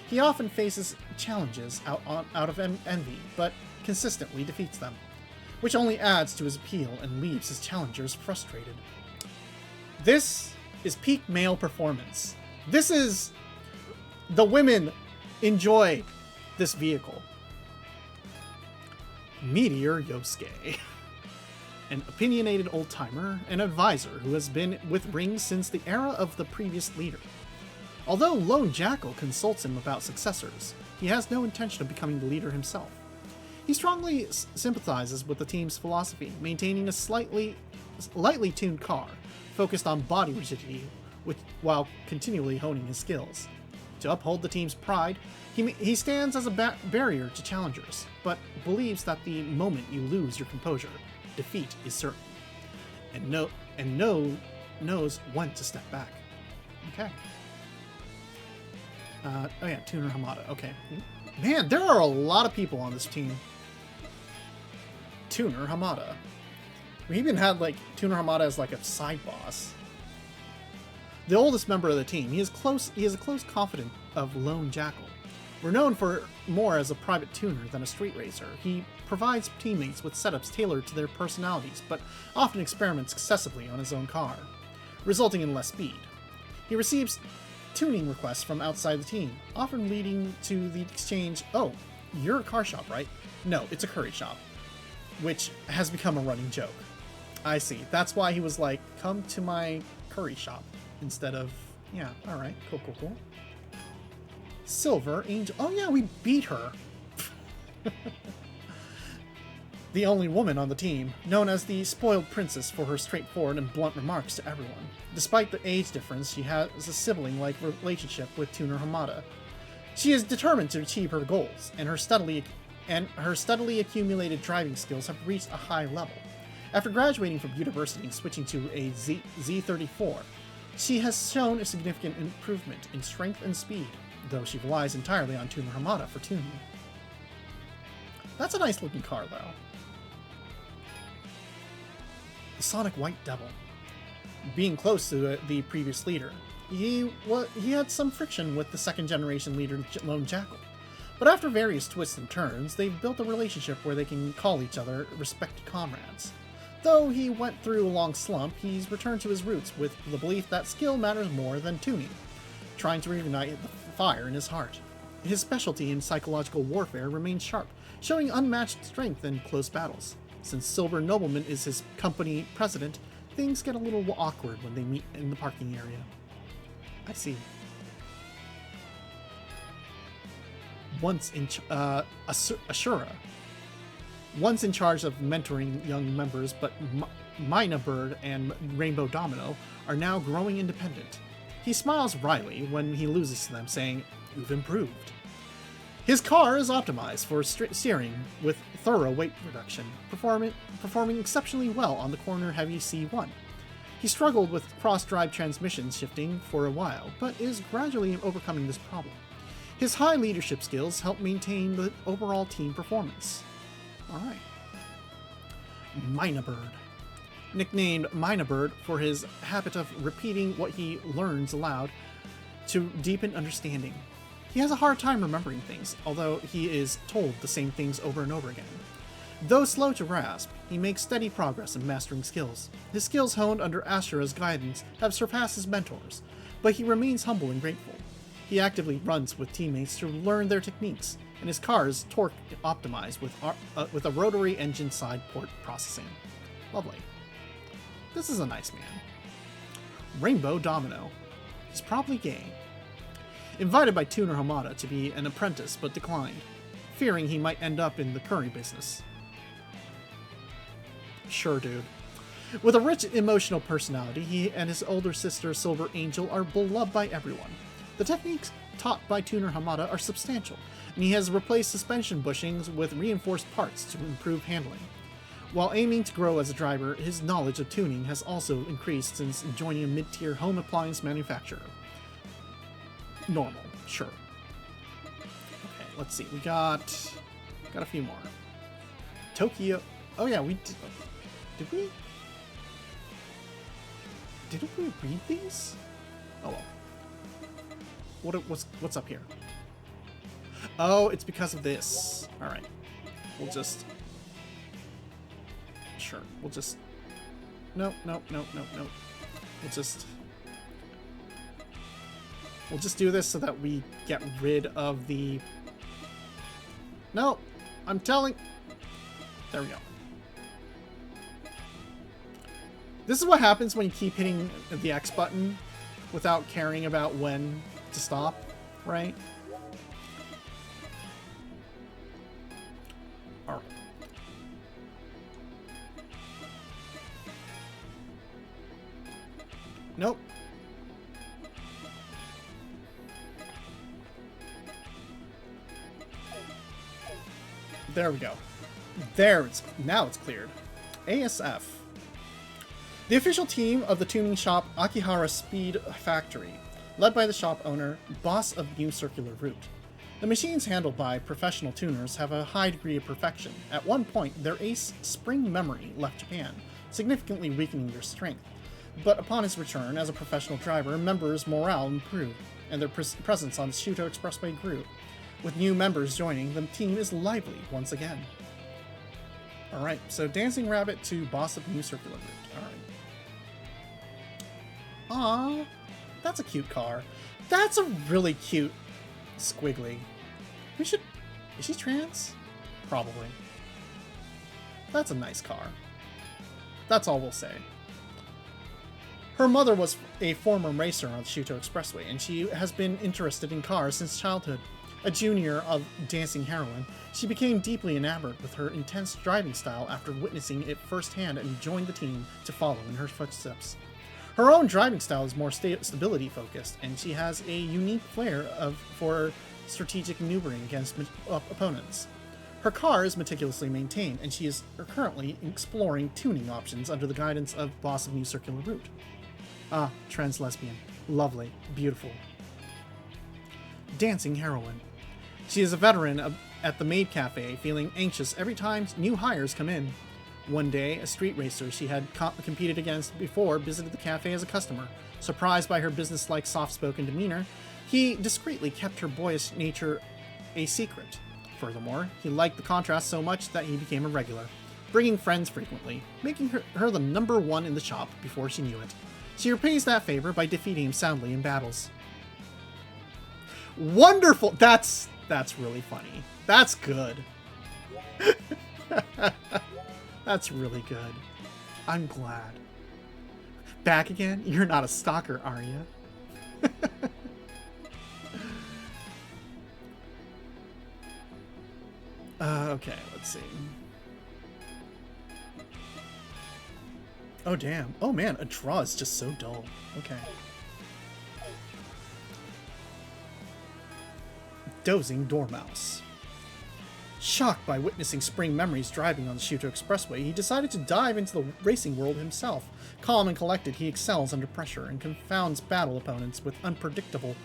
He often faces challenges out of envy, but consistently defeats them, which only adds to his appeal and leaves his challengers frustrated. This is peak male performance. This is... The women enjoy this vehicle. Meteor Yosuke. An opinionated old-timer, an advisor who has been with Rings since the era of the previous leader. Although Lone Jackal consults him about successors, he has no intention of becoming the leader himself. He strongly sympathizes with the team's philosophy, maintaining a lightly tuned car, focused on body rigidity, while continually honing his skills. To uphold the team's pride, he stands as a barrier to challengers, but believes that the moment you lose your composure, defeat is certain, and knows when to step back. Okay. Oh yeah, Tuner Hamada. Okay. Man, there are a lot of people on this team. Tuner Hamada. We even had like Tuner Hamada as like a side boss. The oldest member of the team, he is a close confidant of Lone Jackal. Renowned for more as a private tuner than a street racer, he provides teammates with setups tailored to their personalities, but often experiments excessively on his own car, resulting in less speed. He receives tuning requests from outside the team, often leading to the exchange, "Oh, you're a car shop, right?" "No, it's a curry shop," which has become a running joke. I see. That's why he was like, "Come to my curry shop," instead of, yeah, alright, cool. Silver Angel. Oh yeah, we beat her. The only woman on the team, known as the spoiled princess for her straightforward and blunt remarks to everyone. Despite the age difference, she has a sibling-like relationship with Tuner Hamada. She is determined to achieve her goals, and her steadily accumulated driving skills have reached a high level. After graduating from university and switching to a Z34, she has shown a significant improvement in strength and speed, though she relies entirely on Tuner Hamada for tuning. That's a nice looking car, though. The Sonic White Devil. Being close to the previous leader, he had some friction with the second generation leader, Lone Jackal. But after various twists and turns, they've built a relationship where they can call each other respected comrades. Though he went through a long slump, he's returned to his roots with the belief that skill matters more than tuning, trying to reignite the fire in his heart. His specialty in psychological warfare remains sharp, showing unmatched strength in close battles. Since Silver Nobleman is his company president, things get a little awkward when they meet in the parking area. I see. Once in Ashura. Once in charge of mentoring young members, but Mina Bird and Rainbow Domino are now growing independent. He smiles wryly when he loses to them, saying, "You've improved." His car is optimized for steering with thorough weight reduction, performing exceptionally well on the corner heavy C1. He struggled with cross-drive transmission shifting for a while, but is gradually overcoming this problem. His high leadership skills help maintain the overall team performance. Alright. Mina Bird. Nicknamed Mina Bird for his habit of repeating what he learns aloud to deepen understanding. He has a hard time remembering things, although he is told the same things over and over again. Though slow to grasp, he makes steady progress in mastering skills. His skills honed under Ashura's guidance have surpassed his mentors, but he remains humble and grateful. He actively runs with teammates to learn their techniques, and his car is torque optimized with a rotary engine side port processing. Lovely. This is a nice man. Rainbow Domino. He's probably gay. Invited by Tuner Hamada to be an apprentice, but declined, fearing he might end up in the curry business. Sure, dude. With a rich emotional personality, he and his older sister Silver Angel are beloved by everyone. The techniques taught by Tuner Hamada are substantial, and he has replaced suspension bushings with reinforced parts to improve handling. While aiming to grow as a driver, his knowledge of tuning has also increased since joining a mid-tier home appliance manufacturer. Normal, sure. Okay, let's see. We got a few more. Tokyo. Oh yeah, we did. Did we? Didn't we read these? Oh well. What's up here? Oh, it's because of this. All right. We'll just. Sure. We'll just. No. We'll just do this so that we get rid of the... No! I'm telling... There we go. This is what happens when you keep hitting the X button without caring about when to stop, right? Alright. Nope. There we go. Now it's cleared. ASF. The official team of the tuning shop Akihara Speed Factory, led by the shop owner, boss of New Circular Route. The machines handled by professional tuners have a high degree of perfection. At one point, their ace Spring Memory left Japan, significantly weakening their strength. But upon his return as a professional driver, members' morale improved, and their presence on Shuto Expressway grew. With new members joining, the team is lively once again. Alright, so Dancing Rabbit to Boss of New Circular Route. Alright. Aww, that's a cute car. That's a really cute squiggly. We should... Is she trans? Probably. That's a nice car. That's all we'll say. Her mother was a former racer on the Shuto Expressway, and she has been interested in cars since childhood. A junior of Dancing Heroine, she became deeply enamored with her intense driving style after witnessing it firsthand and joined the team to follow in her footsteps. Her own driving style is more stability focused, and she has a unique flair for strategic maneuvering against opponents. Her car is meticulously maintained, and she is currently exploring tuning options under the guidance of Boss of New Circular Route. Ah, trans lesbian. Lovely. Beautiful. Dancing Heroine. She is a veteran at the Maid Cafe, feeling anxious every time new hires come in. One day, a street racer she had competed against before visited the cafe as a customer. Surprised by her businesslike, soft-spoken demeanor, he discreetly kept her boyish nature a secret. Furthermore, he liked the contrast so much that he became a regular, bringing friends frequently, making her the number one in the shop before she knew it. She repays that favor by defeating him soundly in battles. Wonderful! That's really funny. That's good. That's really good. I'm glad. Back again? You're not a stalker, are you? Okay, let's see. Oh, damn. Oh, man, a draw is just so dull. Okay. Dozing Dormouse. Shocked by witnessing Spring Memories driving on the Shuto Expressway, he decided to dive into the racing world himself. Calm and collected, he excels under pressure and confounds battle opponents with unpredictable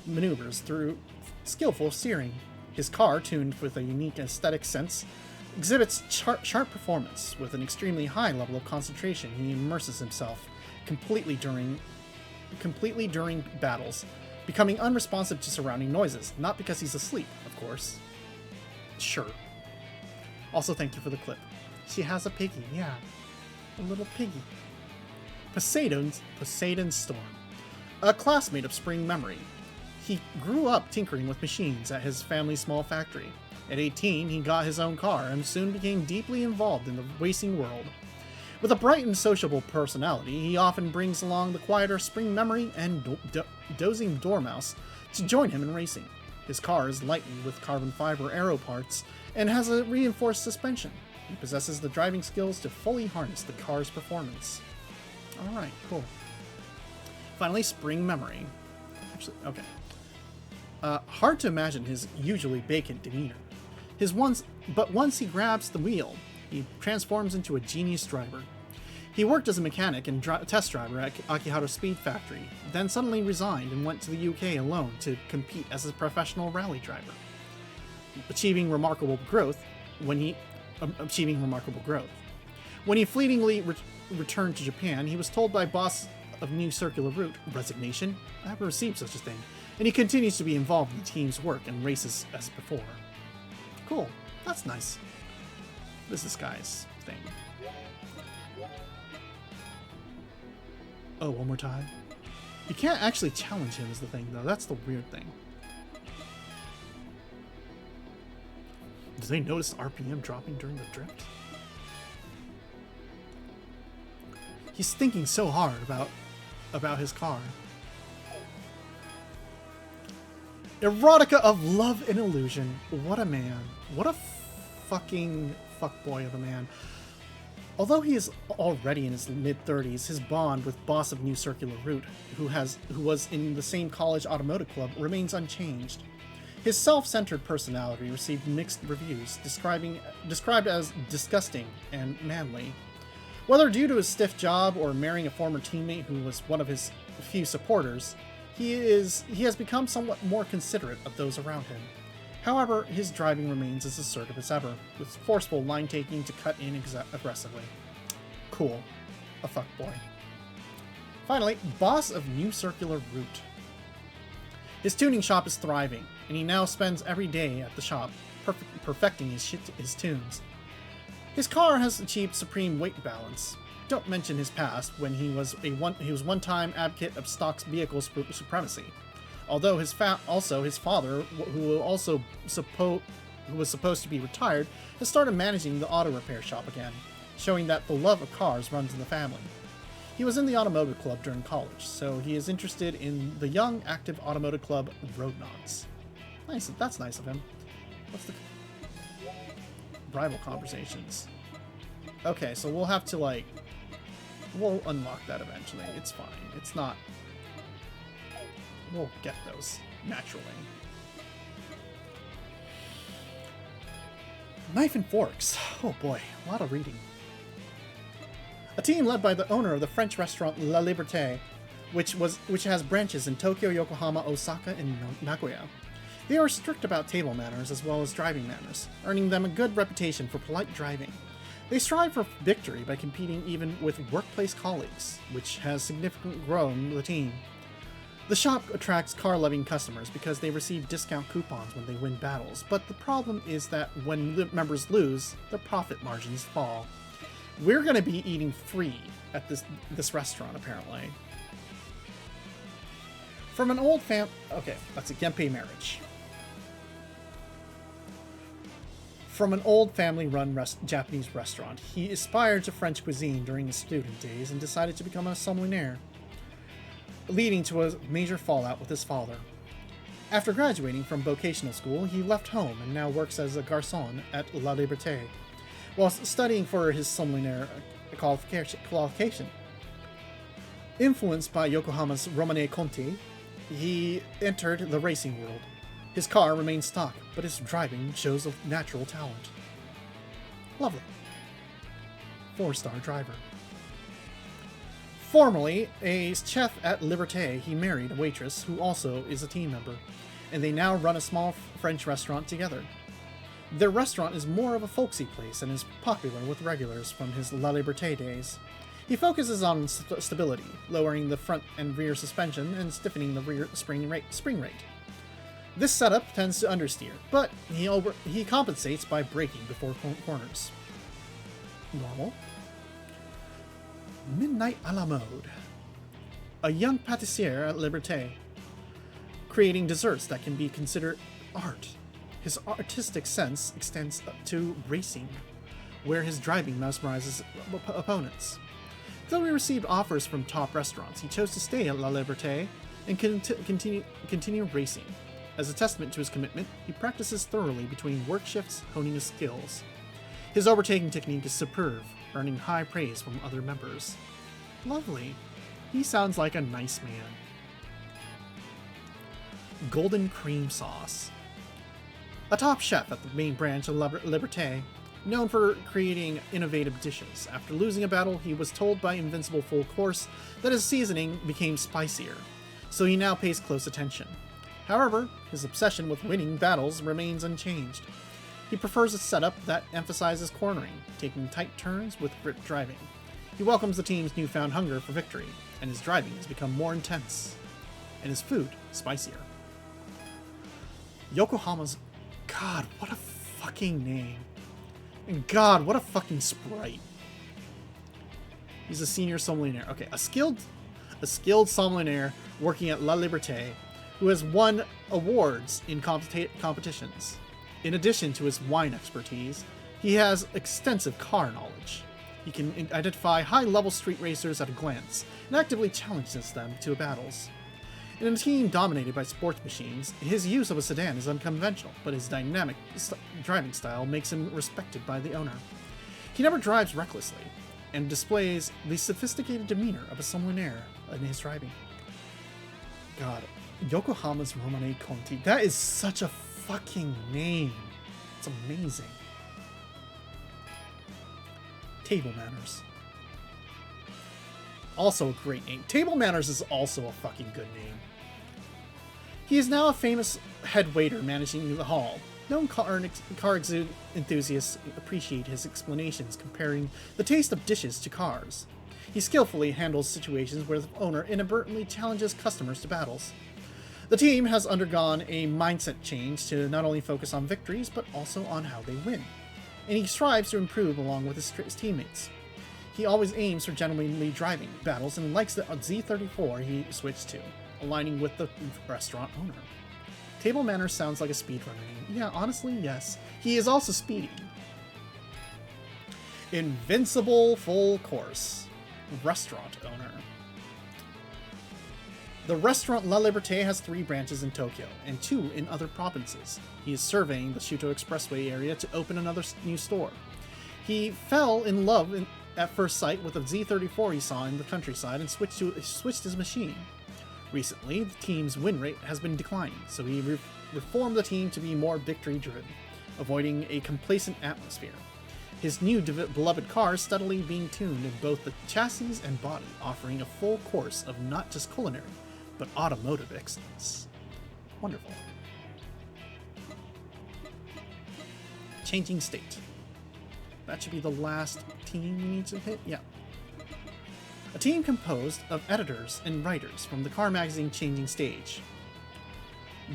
maneuvers through skillful steering. His car, tuned with a unique aesthetic sense, exhibits sharp performance. With an extremely high level of concentration, he immerses himself completely during battles, becoming unresponsive to surrounding noises, not because he's asleep, of course. Sure. Also, thank you for the clip. She has a piggy, yeah. A little piggy. Poseidon Storm. A classmate of Spring Memory. He grew up tinkering with machines at his family's small factory. At 18, he got his own car and soon became deeply involved in the racing world. With a bright and sociable personality, he often brings along the quieter Spring Memory and Dozing Dormouse to join him in racing. His car is lightened with carbon fiber aero parts and has a reinforced suspension. He possesses the driving skills to fully harness the car's performance. Alright, cool. Finally, Spring Memory. Actually, okay. Hard to imagine his usually vacant demeanor. But once he grabs the wheel, he transforms into a genius driver. He worked as a mechanic and test driver at Akihara Speed Factory, then suddenly resigned and went to the UK alone to compete as a professional rally driver. Achieving remarkable growth. When he fleetingly returned to Japan, he was told by boss of New Circular Route, resignation? I haven't received such a thing. And he continues to be involved in the team's work and races as before. Cool. That's nice. This is this guy's thing. Oh, one more time? You can't actually challenge him is the thing, though. That's the weird thing. Did they notice RPM dropping during the drift? He's thinking so hard about his car. Erotica of Love and Illusion. What a man. What a fucking fuckboy of a man. Although he is already in his mid-30s, his bond with boss of New Circular Route, who was in the same college automotive club, remains unchanged. His self-centered personality received mixed reviews, described as disgusting and manly. Whether due to his stiff job or marrying a former teammate who was one of his few supporters, he has become somewhat more considerate of those around him. However, his driving remains as assertive as ever, with forceful line-taking to cut in aggressively. Cool. A fuckboy. Finally, boss of New Circular Route. His tuning shop is thriving, and he now spends every day at the shop perfecting his tunes. His car has achieved supreme weight balance. Don't mention his past, when he was one-time advocate of stock vehicle supremacy. Although his father, who was supposed to be retired, has started managing the auto repair shop again, showing that the love of cars runs in the family. He was in the automotive club during college, so he is interested in the young, active automotive club Roadnauts. Nice, that's nice of him. What's the rival conversations? Okay, so we'll have to we'll unlock that eventually. It's fine. It's not. We'll get those naturally. Knife and forks. Oh boy, a lot of reading. A team led by the owner of the French restaurant La Liberté, which has branches in Tokyo, Yokohama, Osaka, and Nagoya. They are strict about table manners as well as driving manners, earning them a good reputation for polite driving. They strive for victory by competing even with workplace colleagues, which has significantly grown the team. The shop attracts car-loving customers because they receive discount coupons when they win battles, but the problem is that when members lose, their profit margins fall. We're going to be eating free at this restaurant, apparently. From an old okay, that's a Genpei marriage. From an old family-run Japanese restaurant, he aspired to French cuisine during his student days and decided to become a sommelier, leading to a major fallout with his father. After graduating from vocational school, he left home and now works as a garçon at La Liberté, while studying for his sommelier qualification. Influenced by Yokohama's Romane Conti, he entered the racing world. His car remains stock, but his driving shows a natural talent. Lovely. 4-star driver. Formerly a chef at Liberté, he married a waitress who also is a team member, and they now run a small French restaurant together. Their restaurant is more of a folksy place and is popular with regulars from his La Liberté days. He focuses on stability, lowering the front and rear suspension and stiffening the rear spring rate. This setup tends to understeer, but he compensates by braking before corners. Normal. Midnight à la mode. A young pâtissier at Liberté, creating desserts that can be considered art. His artistic sense extends to racing, where his driving mesmerizes opponents. Though he received offers from top restaurants, he chose to stay at La Liberté and continue racing. As a testament to his commitment, he practices thoroughly between work shifts, honing his skills. His overtaking technique is superb, earning high praise from other members. Lovely. He sounds like a nice man. Golden cream sauce. A top chef at the main branch of Liberté, known for creating innovative dishes. After losing a battle, he was told by Invincible Full Course that his seasoning became spicier, so he now pays close attention. However, his obsession with winning battles remains unchanged. He prefers a setup that emphasizes cornering, taking tight turns with grip driving. He welcomes the team's newfound hunger for victory, and his driving has become more intense, and his food spicier. Yokohama's... God, what a fucking name. And God, what a fucking sprite. He's a senior sommelier. Okay, a skilled sommelier working at La Liberté, who has won awards in competitions. In addition to his wine expertise, he has extensive car knowledge. He can identify high-level street racers at a glance, and actively challenges them to battles. In a team dominated by sports machines, his use of a sedan is unconventional, but his dynamic driving style makes him respected by the owner. He never drives recklessly, and displays the sophisticated demeanor of a sommelier in his driving. God, Yokohama's Romane Conti. That is such a fucking name. It's amazing. Table Manners. Also a great name. Table Manners is also a fucking good name. He is now a famous head waiter managing the hall. Known car enthusiasts appreciate his explanations comparing the taste of dishes to cars. He skillfully handles situations where the owner inadvertently challenges customers to battles. The team has undergone a mindset change to not only focus on victories, but also on how they win. And he strives to improve along with his teammates. He always aims for genuinely driving battles and likes the Z34 he switched to, aligning with the restaurant owner. Table Manners sounds like a speedrunner name. Yeah, honestly, yes. He is also speedy. Invincible Full Course. Restaurant owner. The restaurant La Liberté has 3 branches in Tokyo, and 2 in other provinces. He is surveying the Shuto Expressway area to open another new store. He fell in love at first sight with a Z34 he saw in the countryside and switched his machine. Recently, the team's win rate has been declining, so he reformed the team to be more victory-driven, avoiding a complacent atmosphere. His new beloved car is steadily being tuned in both the chassis and body, offering a full course of not just culinary, but automotive excellence. Wonderful. Changing state. That should be the last team we need to hit? Yeah. A team composed of editors and writers from the car magazine Changing Stage.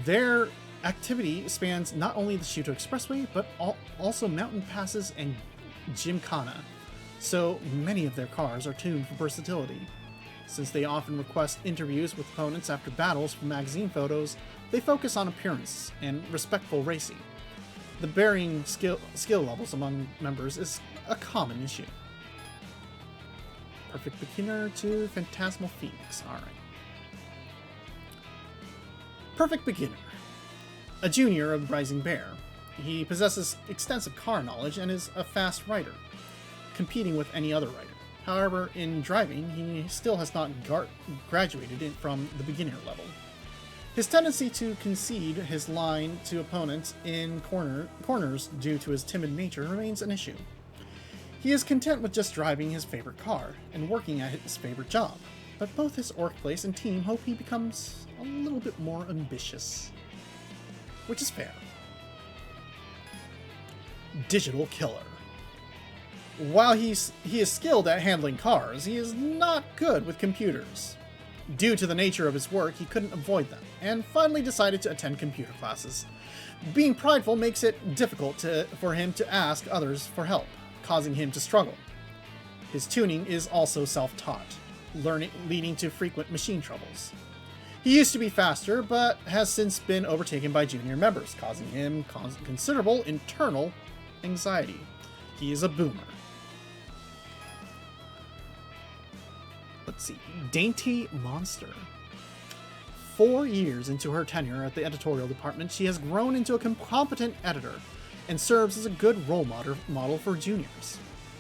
Their activity spans not only the Shuto Expressway, but also mountain passes and Gymkhana, so many of their cars are tuned for versatility. Since they often request interviews with opponents after battles for magazine photos, they focus on appearance and respectful racing. The varying skill levels among members is a common issue. Perfect Beginner to Phantasmal Phoenix. Alright. Perfect Beginner. A junior of Rising Bear. He possesses extensive car knowledge and is a fast rider, competing with any other rider. However, in driving, he still has not graduated from the beginner level. His tendency to concede his line to opponents in corners due to his timid nature remains an issue. He is content with just driving his favorite car and working at his favorite job, but both his workplace and team hope he becomes a little bit more ambitious. Which is fair. Digital Killer. While he is skilled at handling cars, he is not good with computers. Due to the nature of his work, he couldn't avoid them, and finally decided to attend computer classes. Being prideful makes it difficult for him to ask others for help, causing him to struggle. His tuning is also self-taught, leading to frequent machine troubles. He used to be faster, but has since been overtaken by junior members, causing him considerable internal anxiety. He is a boomer. Let's see. Dainty Monster. 4 years into her tenure at the editorial department, she has grown into a competent editor and serves as a good role model for juniors.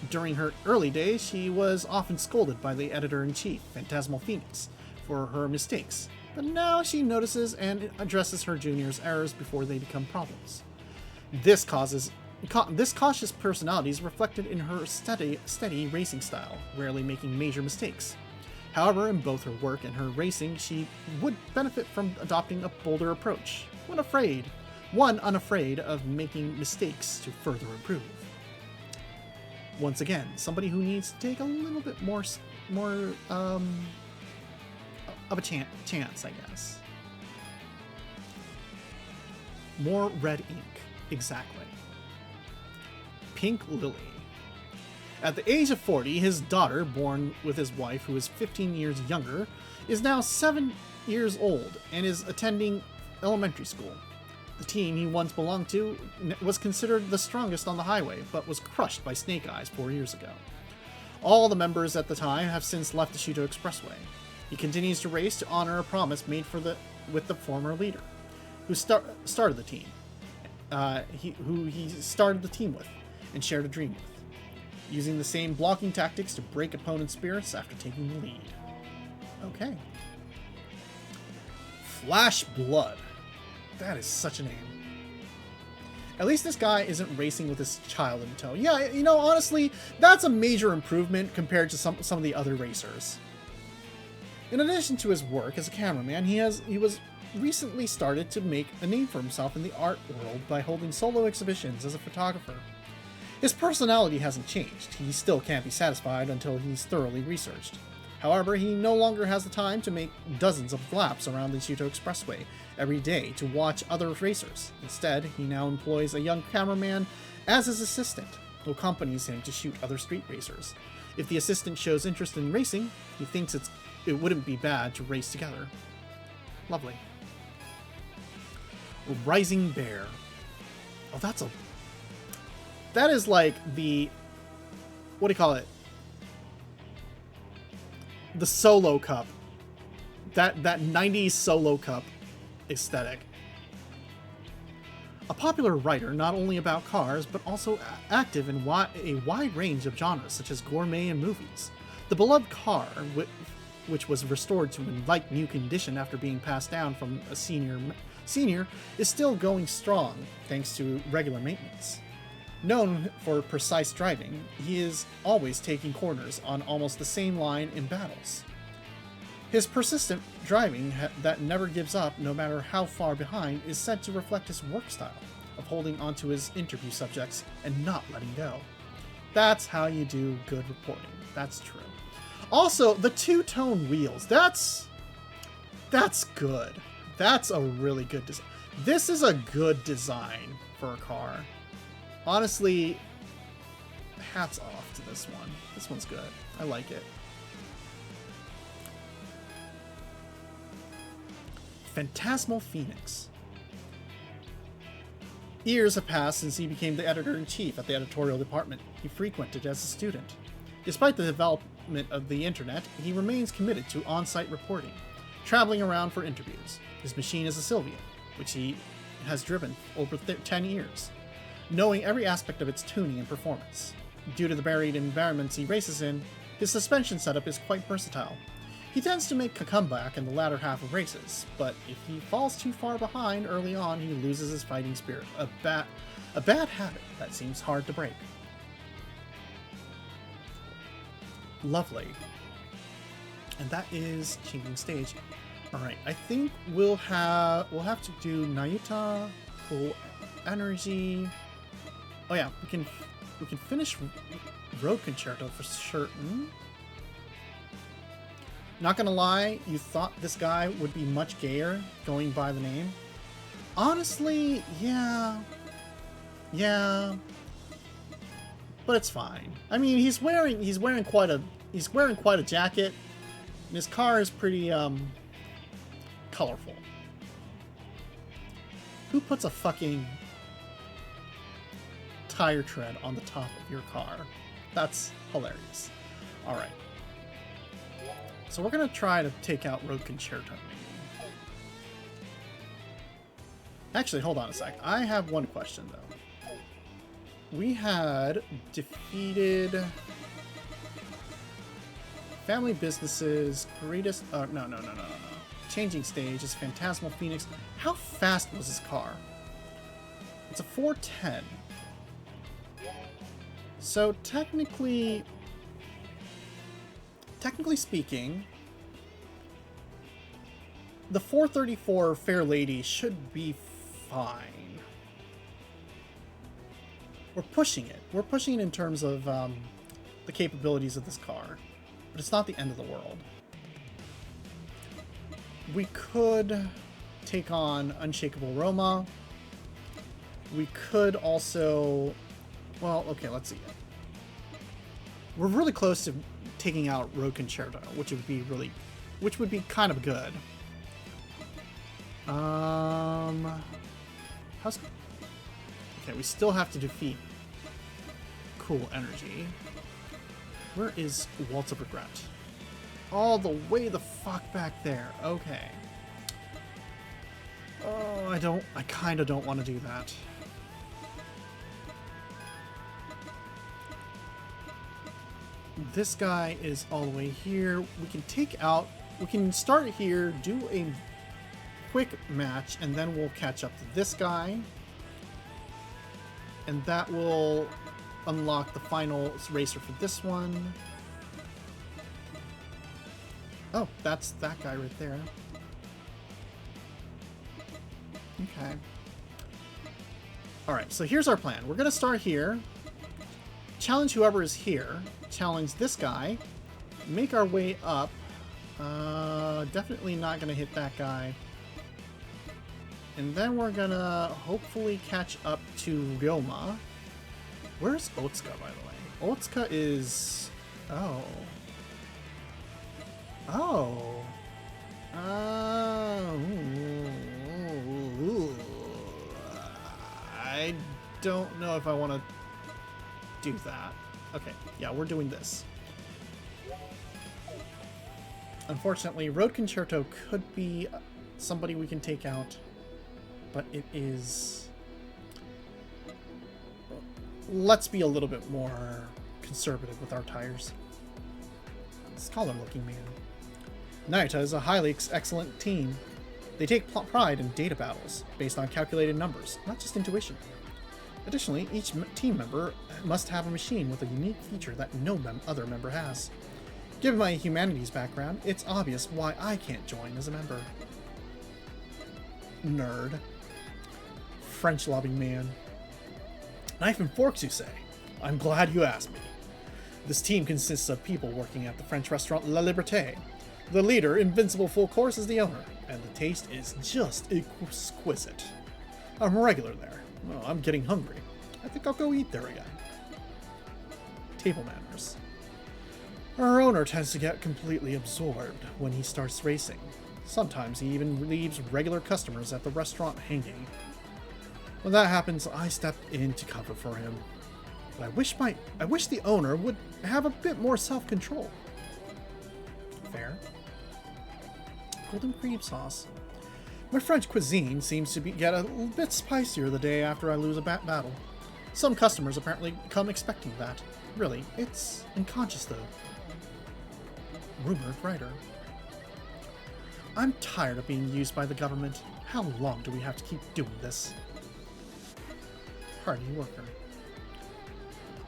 During her early days, she was often scolded by the editor-in-chief, Phantasmal Phoenix, for her mistakes, but now she notices and addresses her juniors' errors before they become problems. This cautious personality is reflected in her steady racing style, rarely making major mistakes. However, in both her work and her racing, she would benefit from adopting a bolder approach, one unafraid of making mistakes to further improve. Once again, somebody who needs to take a little bit more of a chance, I guess. More red ink, exactly. Pink Lily. At the age of 40, his daughter, born with his wife, who is 15 years younger, is now 7 years old and is attending elementary school. The team he once belonged to was considered the strongest on the highway, but was crushed by Snake Eyes 4 years ago. All the members at the time have since left the Shuto Expressway. He continues to race to honor a promise made with the former leader, who started the team, who he started the team with, and shared a dream with, using the same blocking tactics to break opponents' spirits after taking the lead. Okay. Flash Blood. That is such a name. At least this guy isn't racing with his child in tow. Yeah, you know, honestly, that's a major improvement compared to some of the other racers. In addition to his work as a cameraman, he was recently started to make a name for himself in the art world by holding solo exhibitions as a photographer. His personality hasn't changed. He still can't be satisfied until he's thoroughly researched. However, he no longer has the time to make dozens of laps around the Shuto Expressway every day to watch other racers. Instead, he now employs a young cameraman as his assistant, who accompanies him to shoot other street racers. If the assistant shows interest in racing, he thinks it wouldn't be bad to race together. Lovely. Rising Bear. Oh, that is like the, what do you call it? The solo cup. That 90s solo cup aesthetic. A popular writer not only about cars, but also active in a wide range of genres such as gourmet and movies. The beloved car, which was restored to a like new condition after being passed down from a senior, is still going strong thanks to regular maintenance. Known for precise driving, he is always taking corners on almost the same line in battles. His persistent driving that never gives up no matter how far behind is said to reflect his work style of holding onto his interview subjects and not letting go. That's how you do good reporting. That's true. Also, the two-tone wheels. That's good. That's a really good design. This is a good design for a car. Honestly, hats off to this one. This one's good. I like it. Phantasmal Phoenix. Years have passed since he became the editor-in-chief at the editorial department he frequented as a student. Despite the development of the internet, he remains committed to on-site reporting, traveling around for interviews. His machine is a Sylvian, which he has driven over 10 years, knowing every aspect of its tuning and performance. Due to the varied environments he races in, his suspension setup is quite versatile. He tends to make a comeback in the latter half of races, but if he falls too far behind early on, he loses his fighting spirit, a bad habit that seems hard to break. Lovely. And that is Changing Stage. Alright, I think we'll have to do Nayuta, Full Energy. Oh yeah, we can finish Road Concerto for certain. Not gonna lie, you thought this guy would be much gayer going by the name. Honestly, yeah. But it's fine. I mean, he's wearing quite a jacket. And his car is pretty colorful. Who puts a fucking tire tread on the top of your car? That's hilarious. All right. So we're going to try to take out Road Concerto, maybe. Actually, hold on a sec. I have one question, though. We had defeated Family Businesses, Greatest... No. Changing Stage is Phantasmal Phoenix. How fast was his car? It's a 410. So technically speaking, the 434 Fair Lady should be fine. We're pushing it. We're pushing it in terms of the capabilities of this car, but it's not the end of the world. We could take on Unshakable Roma. We could also... Well, okay, let's see. We're really close to taking out Road Concerto, which would be kind of good. Okay, we still have to defeat Cool Energy. Where is Waltz of Regret? All the way the fuck back there. Okay. Oh, I kind of don't want to do that. This guy is all the way here. We can start here, do a quick match, and then we'll catch up to this guy. And that will unlock the final racer for this one. Oh, that's that guy right there. Okay. Alright, so here's our plan. We're going to start here. Challenge whoever is here. Challenge this guy. make our way up. Definitely not gonna hit that guy. And then we're gonna hopefully catch up to Ryoma. Where's Otsuka, by the way? Otsuka is... Oh. Oh. I don't know if I want to do that. Okay, yeah, we're doing this. Unfortunately, Road Concerto could be somebody we can take out, but it is... Let's be a little bit more conservative with our tires. Scholar-looking man. Nayuta is a highly excellent team. They take pride in data battles, based on calculated numbers, not just intuition. Additionally, each team member must have a machine with a unique feature that no other member has. Given my humanities background, it's obvious why I can't join as a member. Nerd. French-loving man. Knife and forks, you say? I'm glad you asked me. This team consists of people working at the French restaurant La Liberté. The leader, Invincible Full Course, is the owner, and the taste is just exquisite. I'm a regular there. Well, I'm getting hungry. I think I'll go eat there again. Table manners. Our owner tends to get completely absorbed when he starts racing. Sometimes he even leaves regular customers at the restaurant hanging. When that happens, I step in to cover for him. But I wish the owner would have a bit more self-control. Fair. Golden cream sauce. My French cuisine seems to get a bit spicier the day after I lose a battle. Some customers apparently come expecting that. Really, it's unconscious though. Rumored writer. I'm tired of being used by the government. How long do we have to keep doing this? Party worker.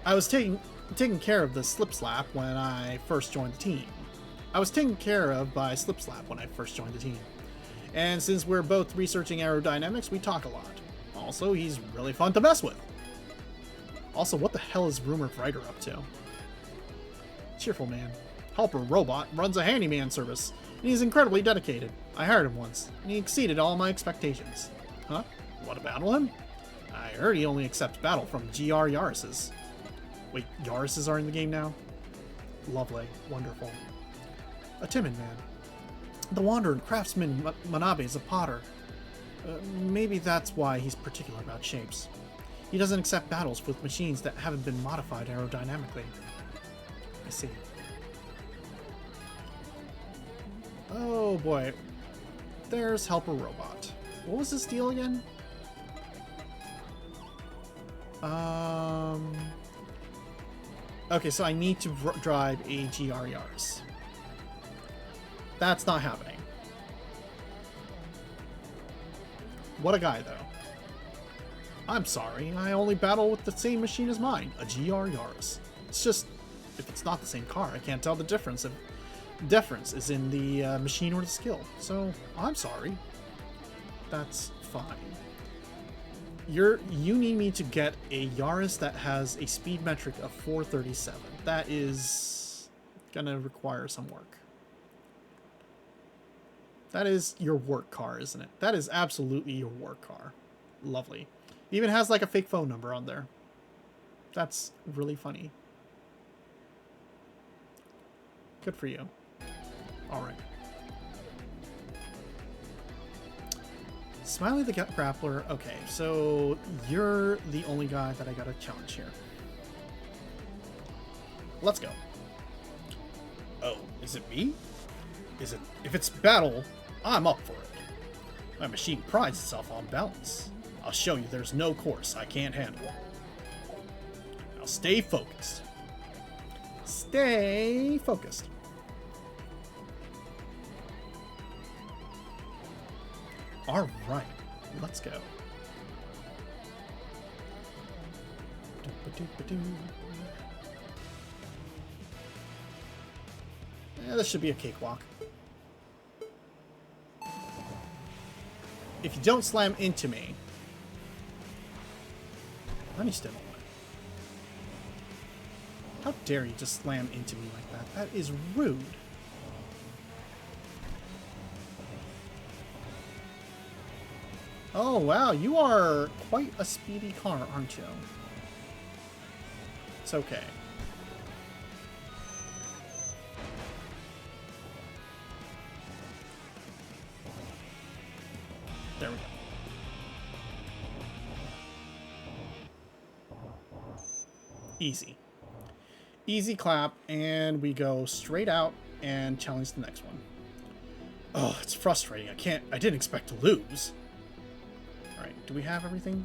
I was taking care of the slip slap when I first joined the team. And since we're both researching aerodynamics, we talk a lot. Also, he's really fun to mess with. Also, what the hell is Rumored Writer up to? Cheerful man. Helper Robot runs a handyman service, and he's incredibly dedicated. I hired him once, and he exceeded all my expectations. Huh? Want to battle him? I heard he only accepts battle from GR Yaris's. Wait, Yaris's are in the game now? Lovely. Wonderful. A timid man. The wanderer craftsman Manabe is a potter. Maybe that's why he's particular about shapes. He doesn't accept battles with machines that haven't been modified aerodynamically. I see. Oh boy. There's Helper Robot. What was this deal again? Okay, so I need to drive a GR Yaris. That's not happening. What a guy, though. I'm sorry, I only battle with the same machine as mine, a GR Yaris. It's just, if it's not the same car, I can't tell the difference. If difference is in the machine or the skill. So, I'm sorry. That's fine. You need me to get a Yaris that has a speed metric of 437. That is gonna require some work. That is your work car, isn't it? That is absolutely your work car. Lovely. Even has like a fake phone number on there. That's really funny. Good for you. Alright. Smiley the Grappler. Okay, so you're the only guy that I gotta challenge here. Let's go. Oh, is it me? Is it? If it's battle, I'm up for it. My machine prides itself on balance. I'll show you there's no course I can't handle. Now stay focused. Stay focused. All right, let's go. Yeah, this should be a cakewalk. If you don't slam into me, let me step away. How dare you just slam into me like that? That is rude. Oh, wow. You are quite a speedy car, aren't you? It's okay. There we go. Easy. Easy clap, and we go straight out and challenge the next one. Oh, it's frustrating. I didn't expect to lose. Alright, do we have everything?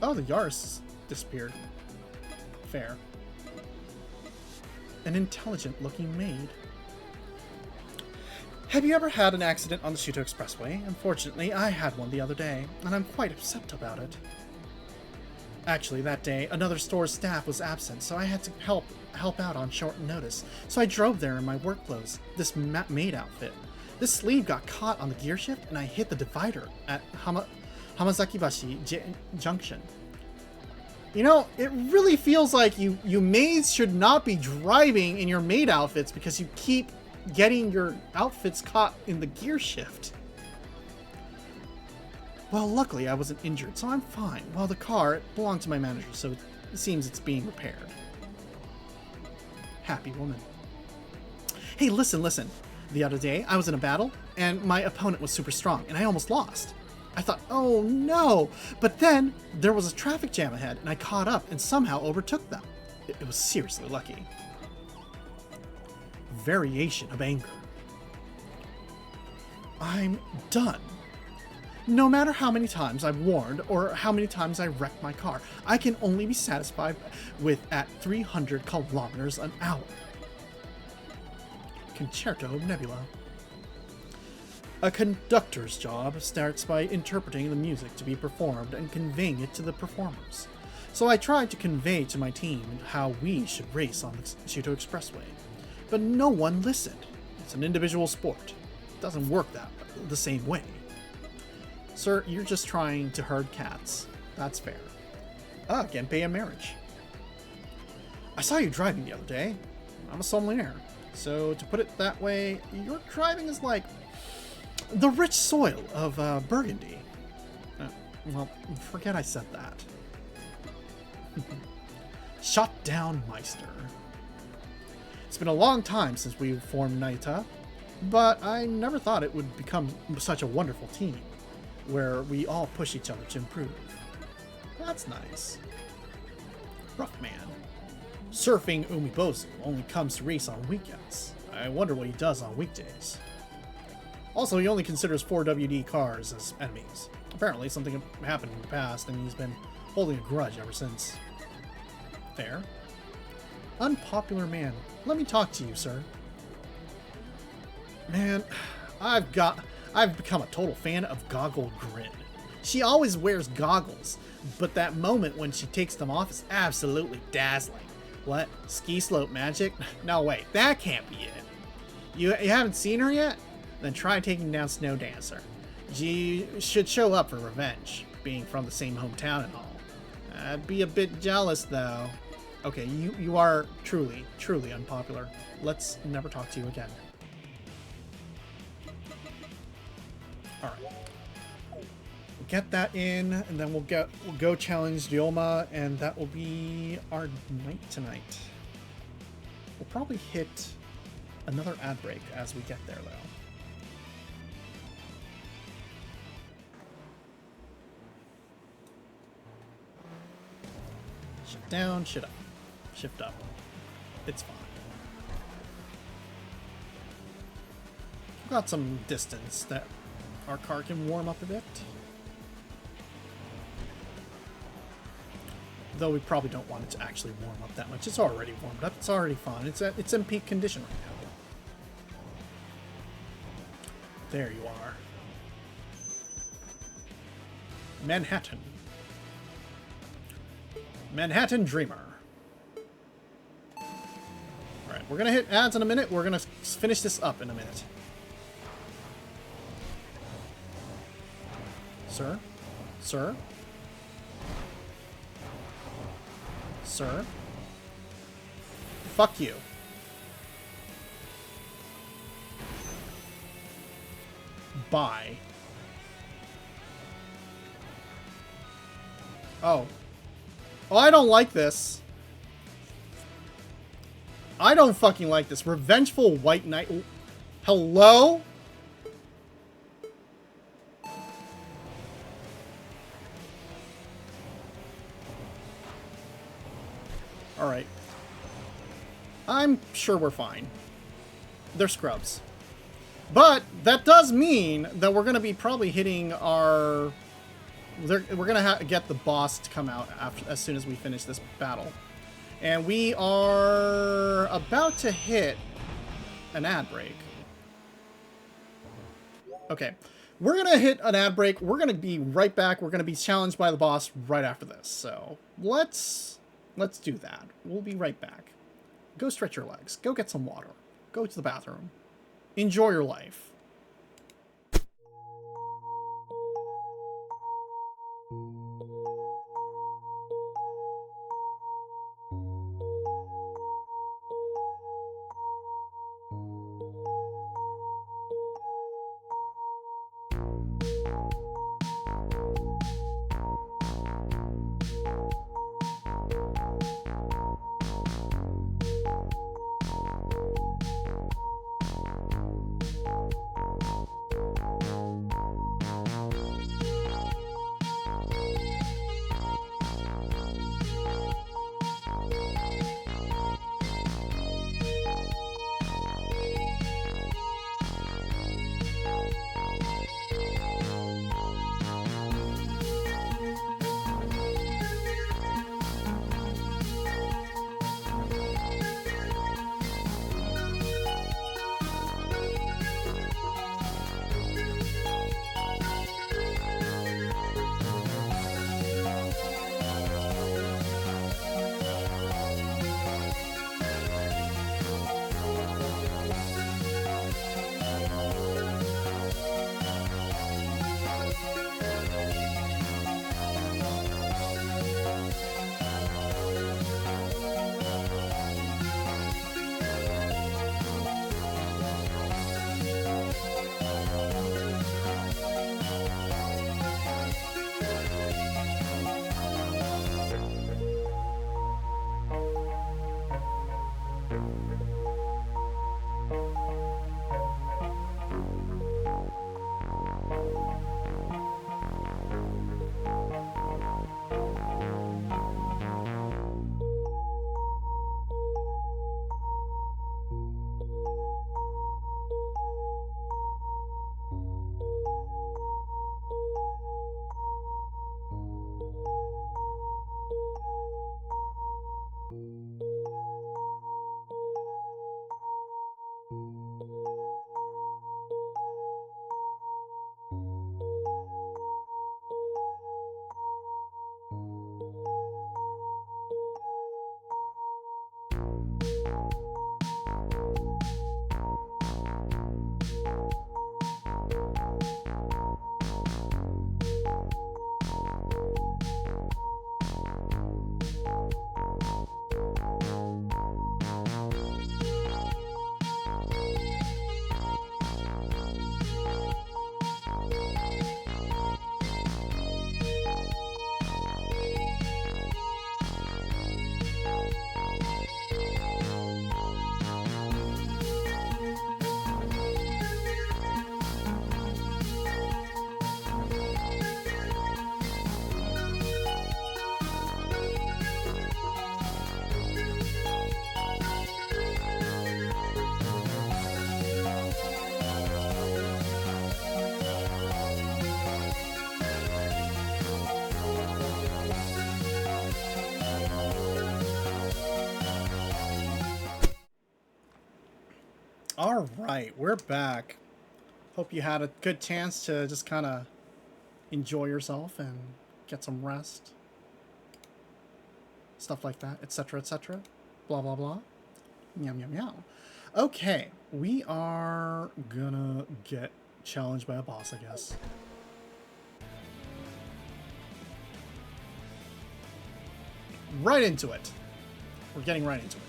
Oh, the Yaris disappeared. Fair. An intelligent-looking maid. Have you ever had an accident on the Shuto Expressway? Unfortunately, I had one the other day, and I'm quite upset about it. Actually, that day, another store's staff was absent, so I had to help out on short notice. So I drove there in my work clothes, this maid outfit. This sleeve got caught on the gear shift, and I hit the divider at Hamazakibashi Junction. You know, it really feels like you maids should not be driving in your maid outfits because you keep getting your outfits caught in the gear shift. Well, luckily I wasn't injured, so I'm fine. Well, the car belonged to my manager, so it seems it's being repaired. Happy woman. Hey, listen. The other day, I was in a battle, and my opponent was super strong, and I almost lost. I thought, oh no! But then, there was a traffic jam ahead, and I caught up and somehow overtook them. It was seriously lucky. Variation of anger. I'm done. No matter how many times I've warned or how many times I wrecked my car, I can only be satisfied with at 300 kilometers an hour. Concerto of Nebula. A conductor's job starts by interpreting the music to be performed and conveying it to the performers. So I tried to convey to my team how we should race on the Shuto Expressway. But no one listened. It's an individual sport. It doesn't work the same way. Sir, you're just trying to herd cats. That's fair. Ah, Genpei and marriage. I saw you driving the other day. I'm a sommelier. So, to put it that way, your driving is like the rich soil of Burgundy. Well, forget I said that. Shot down Meister. It's been a long time since we formed Naita, but I never thought it would become such a wonderful team, where we all push each other to improve. That's nice. Rough man. Surfing Umibozu only comes to race on weekends. I wonder what he does on weekdays. Also, he only considers 4WD cars as enemies. Apparently, something happened in the past, and he's been holding a grudge ever since. Fair. Unpopular man. Let me talk to you, sir. Man, I've become a total fan of Goggle Grin. She always wears goggles, but that moment when she takes them off is absolutely dazzling. What? Ski slope magic? No, wait, that can't be it. You haven't seen her yet? Then try taking down Snow Dancer. She should show up for revenge, being from the same hometown and all. I'd be a bit jealous, though. Okay, you are truly, truly unpopular. Let's never talk to you again. Alright. We'll get that in, and then we'll go challenge Ryoma, and that will be our night tonight. We'll probably hit another ad break as we get there, though. Shift down, shift up. Shift up. It's fine. We've got some distance that our car can warm up a bit. Though we probably don't want it to actually warm up that much. It's already warmed up. It's already fine. It's in peak condition right now. There you are. Manhattan. Manhattan Dreamer. Alright, we're gonna hit ads in a minute. We're gonna finish this up in a minute. Sir? Sir? sir. Fuck you. Bye. Oh. Oh, I don't like this. I don't fucking like this. Revengeful White Knight. Hello? Alright. I'm sure we're fine. They're scrubs. But that does mean that we're going to be probably hitting our... We're going to get the boss to come out as soon as we finish this battle. And we are about to hit an ad break. Okay. We're going to hit an ad break. We're going to be right back. We're going to be challenged by the boss right after this. So let's do that. We'll be right back. Go stretch your legs. Go get some water. Go to the bathroom. Enjoy your life. All right, we're back. Hope you had a good chance to just kind of enjoy yourself and get some rest. Stuff like that, etc., etc. Blah, blah, blah. Meow, meow, meow. Okay, we are gonna get challenged by a boss, I guess. Right into it. We're getting right into it.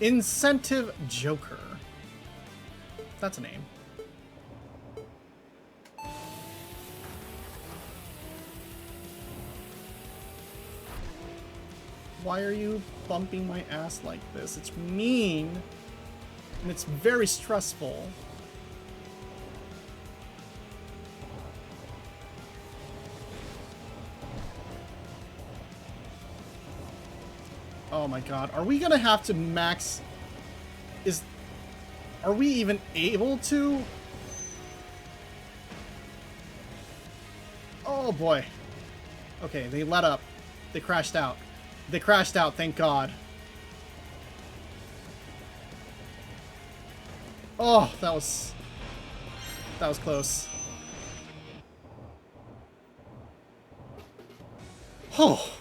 Incentive Joker. That's a name. Why are you bumping my ass like this? It's mean, and it's very stressful. Oh my god, are we gonna have to max... Are we even able to? Oh boy. Okay, they let up. They crashed out. They crashed out, thank God. Oh, that was close. Oh.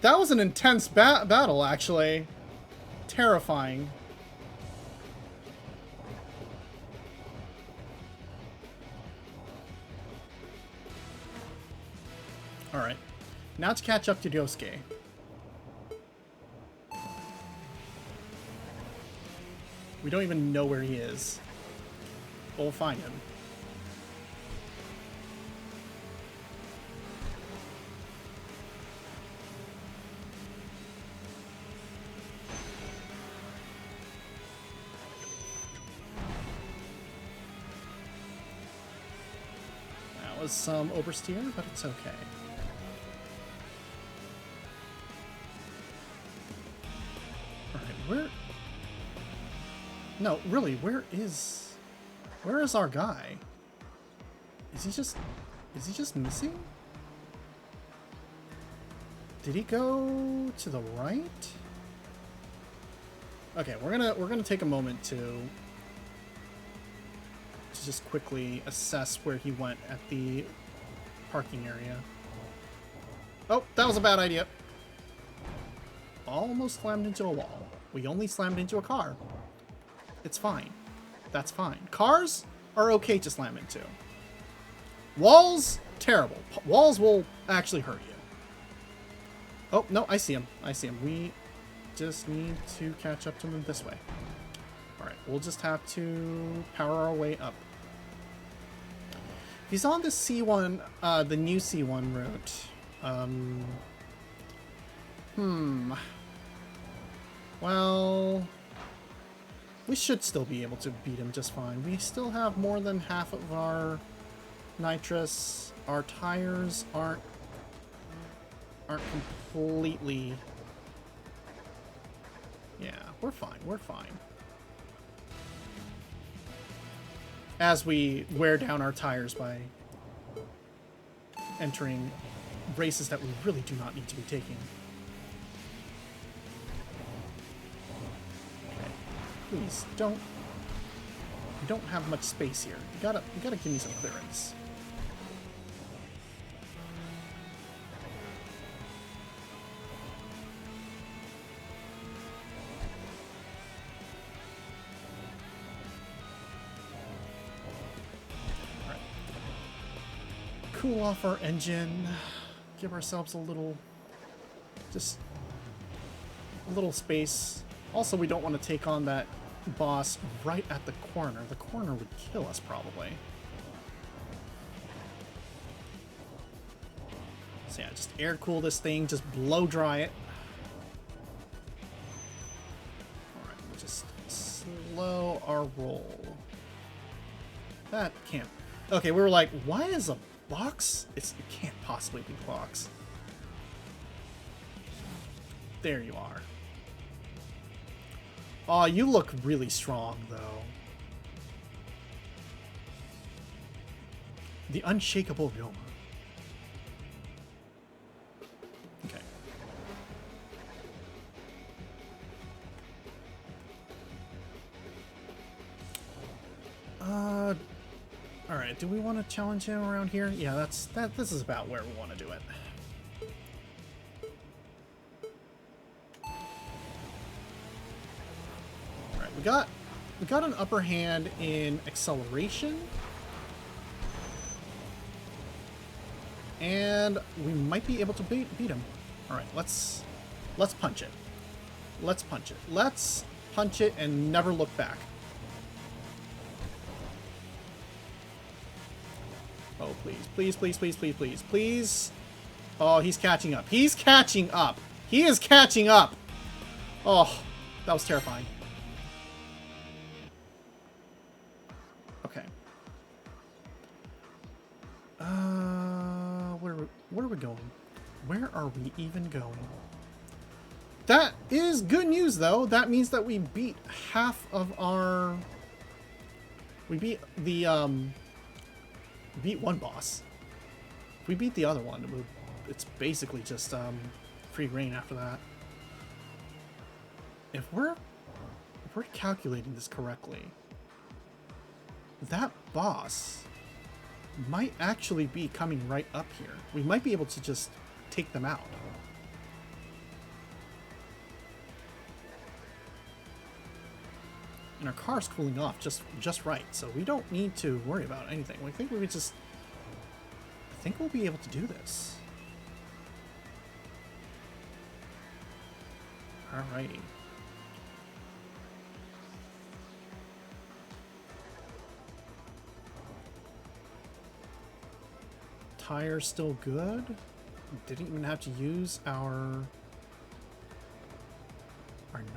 That was an intense battle, actually. Terrifying. Alright. Now to catch up to Yosuke. We don't even know where he is. But we'll find him. That was some oversteer, but it's okay. Alright, where... No, really, where is our guy? Is he just missing? Did he go to the right? Okay, we're gonna take a moment to just quickly assess where he went at the parking area. Oh, that was a bad idea. Almost slammed into a wall. We only slammed into a car. It's fine. That's fine. Cars are okay to slam into. Walls, terrible. Walls will actually hurt you. Oh, no, I see him. I see him. We just need to catch up to him this way. Alright, we'll just have to power our way up. He's on the C1, the new C1 route. Well... we should still be able to beat him just fine. We still have more than half of our nitrous. Our tires aren't completely... yeah, we're fine. We're fine. As we wear down our tires by entering races that we really do not need to be taking. Please, don't... you don't have much space here. You gotta give me some clearance. Alright. Cool off our engine. Give ourselves a little... just... a little space. Also, we don't want to take on that boss right at the corner. The corner would kill us, probably. So yeah, just air cool this thing, just blow dry it. Alright, we'll just slow our roll. That can't... okay, we were like, why is a box? It can't possibly be a box. There you are. Aw, you look really strong, though. The unshakable Ryoma. Okay. Alright, do we want to challenge him around here? Yeah, this is about where we want to do it. We got an upper hand in acceleration. And we might be able to beat him. Alright, let's punch it. Let's punch it. Let's punch it and never look back. Oh, please. Please, please, please, please, please, please. Oh, he's catching up. He's catching up. He is catching up. Oh, that was terrifying. Okay. Where are we going? Where are we even going? That is good news, though. That means that we beat half of our... We beat the, we beat one boss. If we beat the other one, it's basically just, free reign after that. If we're calculating this correctly, that boss might actually be coming right up here. We might be able to just take them out. And our car's cooling off just right, so we don't need to worry about anything. I think we just... I think we'll be able to do this. Alrighty. Tire's still good. Didn't even have to use our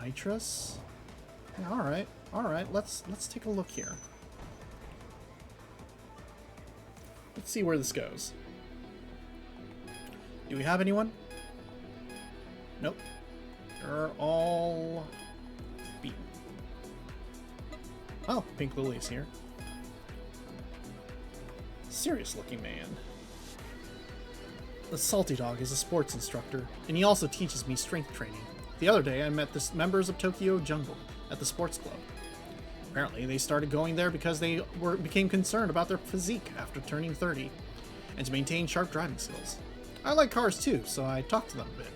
nitrous. Yeah, all right. Let's take a look here. Let's see where this goes. Do we have anyone? Nope. They're all beaten. Oh, Pink Lily's here. Serious looking man. The Salty Dog is a sports instructor, and he also teaches me strength training. The other day, I met the members of Tokyo Jungle at the sports club. Apparently, they started going there because they became concerned about their physique after turning 30, and to maintain sharp driving skills. I like cars too, so I talked to them a bit.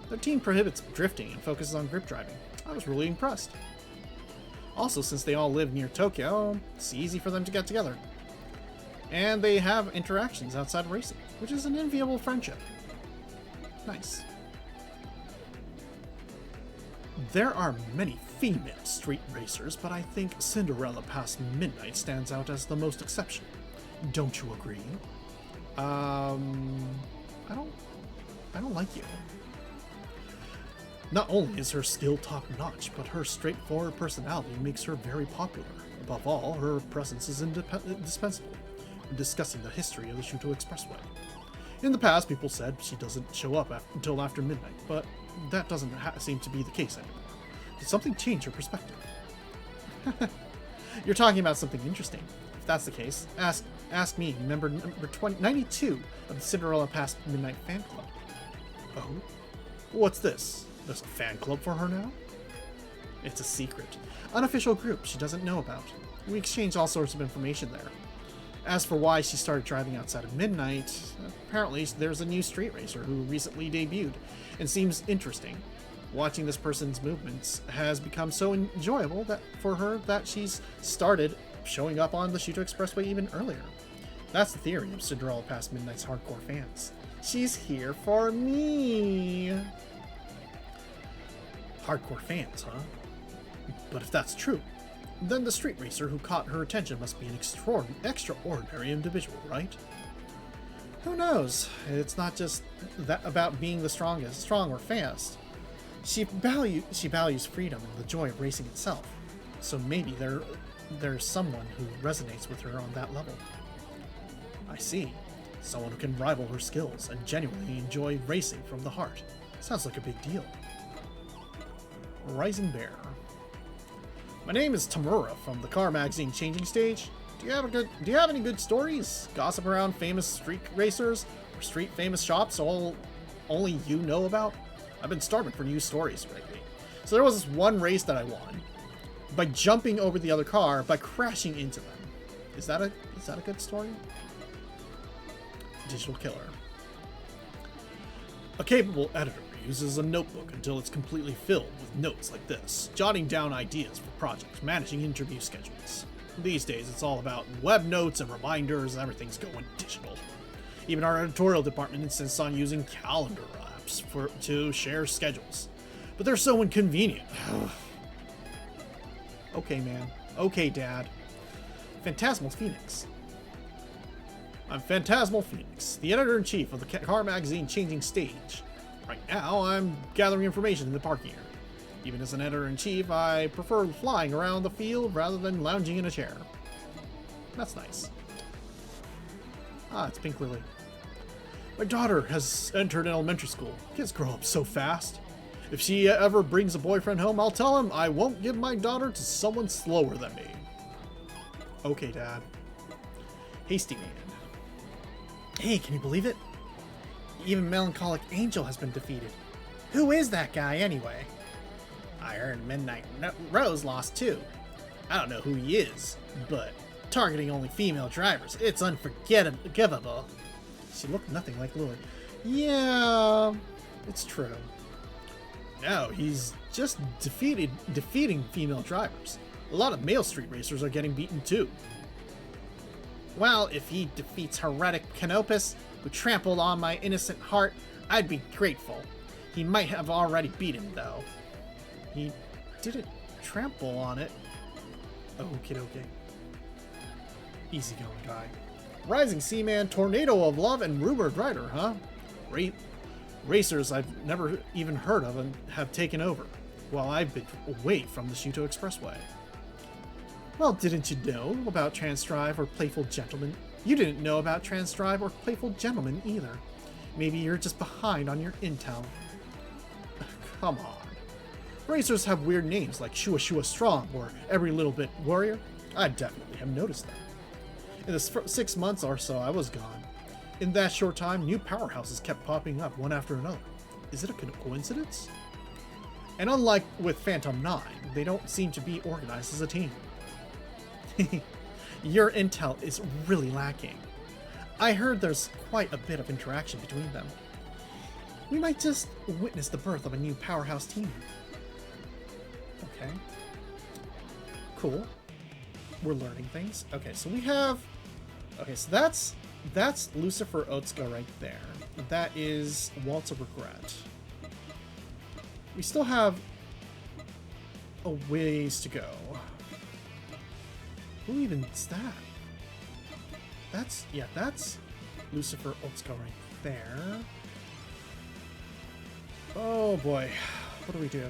Their team prohibits drifting and focuses on grip driving. I was really impressed. Also, since they all live near Tokyo, it's easy for them to get together. And they have interactions outside of racing, which is an enviable friendship. Nice. There are many female street racers, but I think Cinderella Past Midnight stands out as the most exceptional. Don't you agree? I don't like you. Not only is her skill top-notch, but her straightforward personality makes her very popular. Above all, her presence is indispensable in discussing the history of the Shuto Expressway. In the past, people said she doesn't show up until after midnight, but that doesn't seem to be the case anymore. Did something change her perspective? You're talking about something interesting. If that's the case, ask me, member number 92 of the Cinderella Past Midnight fan club. Oh? What's this? There's a fan club for her now? It's a secret. Unofficial group she doesn't know about. We exchange all sorts of information there. As for why she started driving outside of midnight, apparently there's a new street racer who recently debuted and seems interesting. Watching this person's movements has become so enjoyable that for her that she's started showing up on the Shuto Expressway even earlier. That's the theory of Cinderella Past Midnight's hardcore fans. She's here for me! Hardcore fans, huh? But if that's true, then the street racer who caught her attention must be an extraordinary individual, right? Who knows? It's not just that about being the strongest, strong or fast. She values freedom and the joy of racing itself. So maybe there's someone who resonates with her on that level. I see. Someone who can rival her skills and genuinely enjoy racing from the heart. Sounds like a big deal. Rising Bear. My name is Tamura from the car magazine Changing Stage. Do you have any good stories? Gossip around famous street racers or street famous shops only you know about? I've been starving for news stories lately. So there was this one race that I won by jumping over the other car by crashing into them. Is that a good story? Digital Killer. A capable editor uses a notebook until it's completely filled with notes like this, jotting down ideas for projects, managing interview schedules. These days, it's all about web notes and reminders, everything's going digital. Even our editorial department insists on using calendar apps to share schedules. but they're so inconvenient. Okay, man. Okay, Dad. Phantasmal Phoenix. I'm Phantasmal Phoenix, the editor-in-chief of the car magazine Changing Stage. Right now, I'm gathering information in the park here. Even as an editor-in-chief, I prefer flying around the field rather than lounging in a chair. That's nice. Ah, it's Pink Lily. My daughter has entered elementary school. Kids grow up so fast. If she ever brings a boyfriend home, I'll tell him I won't give my daughter to someone slower than me. Okay, Dad. Hasty Man. Hey, can you believe it? Even Melancholic Angel has been defeated. Who is that guy, anyway? I heard Midnight Rose lost too. I don't know who he is, but targeting only female drivers, it's unforgivable. She looked nothing like Lily. Yeah, it's true. No, he's just defeating female drivers. A lot of male street racers are getting beaten too. Well, if he defeats Heretic Canopus, who trampled on my innocent heart, I'd be grateful. He might have already beat him, though. He didn't trample on it. Okie dokie. Easy going, guy. Rising Seaman, Tornado of Love, and Rumored Rider, huh? Racers I've never even heard of and have taken over, while I've been away from the Shuto Expressway. Well, didn't you know about Transdrive or Playful Gentleman? You didn't know about Transdrive or Playful Gentleman either. Maybe you're just behind on your intel. Come on. Racers have weird names like Shua Shua Strong or Every Little Bit Warrior. I definitely have noticed that. In the 6 months or so I was gone, in that short time, new powerhouses kept popping up one after another. Is it a coincidence? And unlike with Phantom 9, they don't seem to be organized as a team. Your intel is really lacking. I heard there's quite a bit of interaction between them. We might just witness the birth of a new powerhouse team. Okay. Cool. We're learning things. Okay, so we have... Okay, so that's Lucifer Otsuka right there. That is Waltz of Regret. We still have a ways to go. Who even is that? That's Lucifer Otsuka right there. Oh boy, what do we do?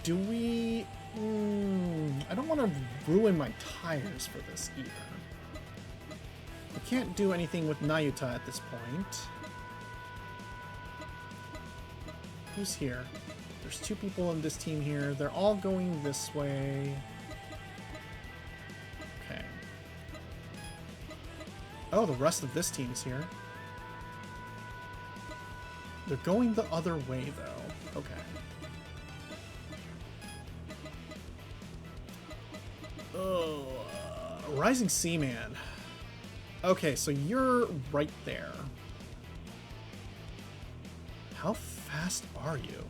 Do we... I don't want to ruin my tires for this either. We can't do anything with Nayuta at this point. Who's here? There's 2 people in this team here. They're all going this way. Okay. Oh, the rest of this team's here. They're going the other way, though. Okay. Oh, Rising Seaman. Okay, so you're right there. How fast are you?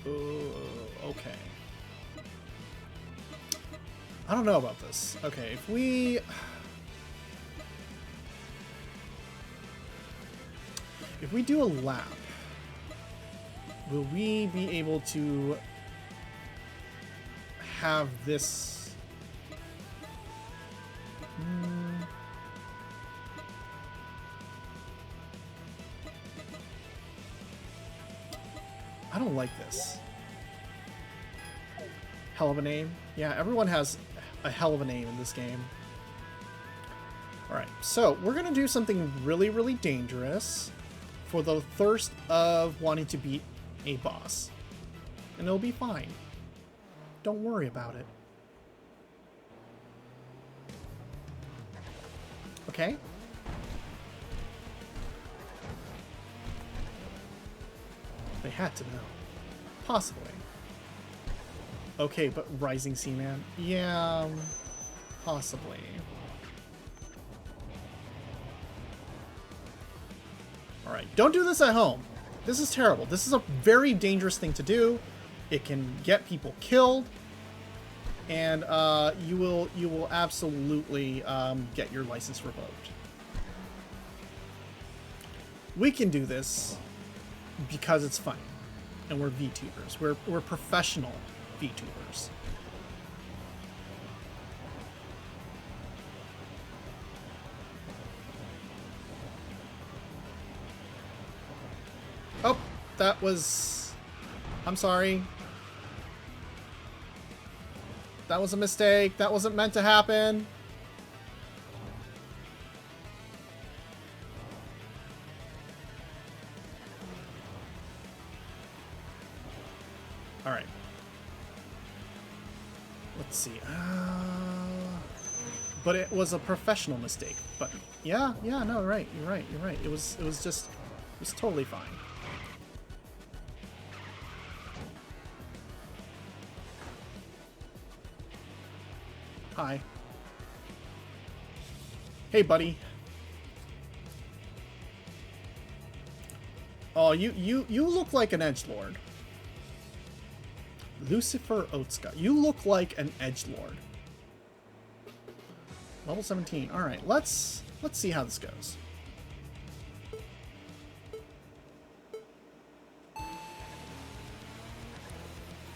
Okay. I don't know about this. Okay, if we do a lap, will we be able to have this? I don't like this. Hell of a name. Yeah, everyone has a hell of a name in this game. Alright, so we're going to do something really, really dangerous for the thirst of wanting to beat a boss. And it'll be fine. Don't worry about it. Okay? They had to know. Possibly. Okay, but Rising Seaman? Yeah, possibly. Alright, don't do this at home. This is terrible. This is a very dangerous thing to do. It can get people killed. And you will absolutely get your license revoked. We can do this because it's fun. And we're VTubers. We're professional VTubers. Oh, that was... I'm sorry. That was a mistake. That wasn't meant to happen. All right. Let's see. But it was a professional mistake. But yeah, no, right. You're right. It was totally fine. Hi. Hey, buddy. Oh, you look like an edgelord. Lucifer Otska. You look like an edgelord. Level 17. All right, let's see how this goes.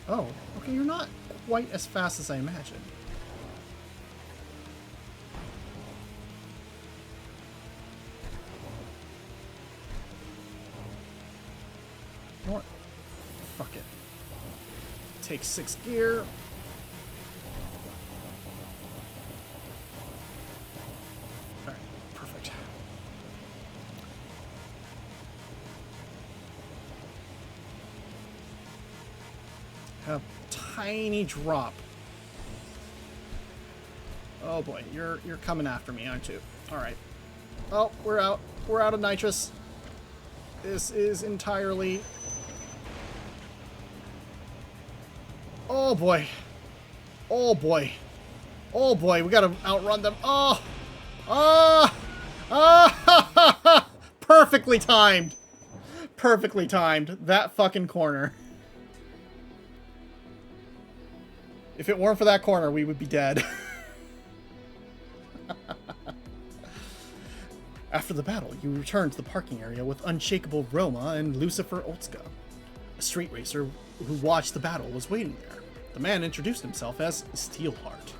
Oh, okay, you're not quite as fast as I imagined. You know what? Fuck it. Take 6 gear. Alright, perfect. A tiny drop. Oh boy, you're coming after me, aren't you? Alright. Oh, we're out. We're out of nitrous. This is entirely... Oh boy. Oh boy. Oh boy, we gotta outrun them. Oh! Ah! Ah! Perfectly timed. Perfectly timed. That fucking corner. If it weren't for that corner, we would be dead. After the battle, you return to the parking area with unshakable Roma and Lucifer Otska. A street racer who watched the battle was waiting there. The man introduced himself as Steelheart.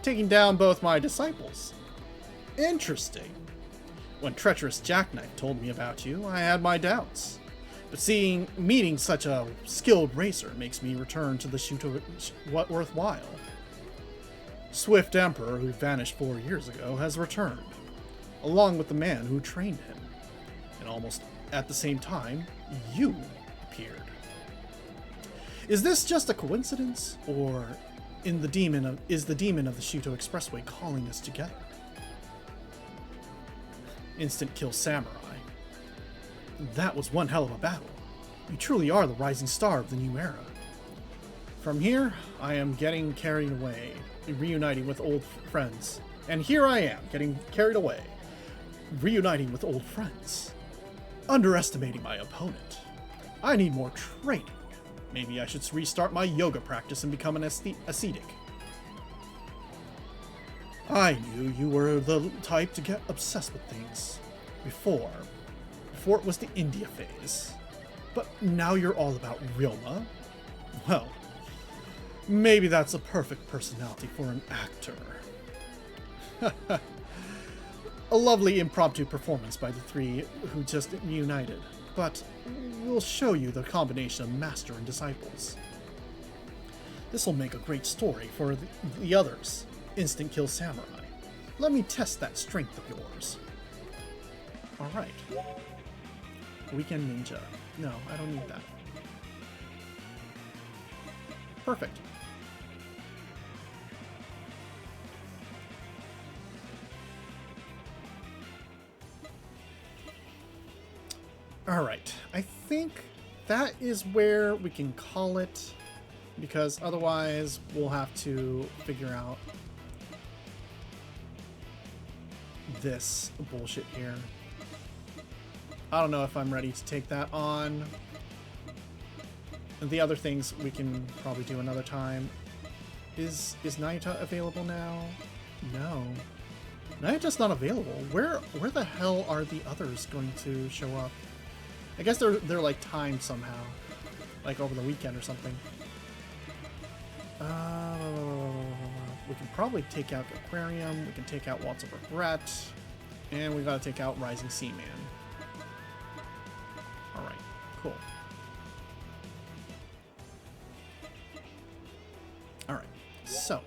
Taking down both my disciples. Interesting. When treacherous Jackknife told me about you, I had my doubts. But meeting such a skilled racer makes me return to the shoot worthwhile. Swift Emperor, who vanished 4 years ago, has returned, along with the man who trained him. And almost at the same time, you appeared. Is this just a coincidence, or is the demon of the Shuto Expressway calling us together? Instant kill samurai. That was one hell of a battle. You truly are the rising star of the new era. From here, I am getting carried away, reuniting with old friends. And here I am, getting carried away, reuniting with old friends. Underestimating my opponent. I need more training. Maybe I should restart my yoga practice and become an ascetic. I knew you were the type to get obsessed with things. Before it was the India phase. But now you're all about Rilma? Well, maybe that's a perfect personality for an actor. A lovely impromptu performance by the three who just reunited, but we'll show you the combination of master and disciples. This will make a great story for the others. Instant kill samurai. Let me test that strength of yours. Alright. Weekend ninja. No, I don't need that. Perfect. Alright, I think that is where we can call it, because otherwise we'll have to figure out this bullshit here. I don't know if I'm ready to take that on. And the other things we can probably do another time. Is Naita available now? No. They're just not available. Where the hell are the others going to show up? I guess they're like timed somehow, like over the weekend or something. We can probably take out the Aquarium. We can take out Waltz of Regret, and we gotta take out Rising Seaman. All right, cool. All right, so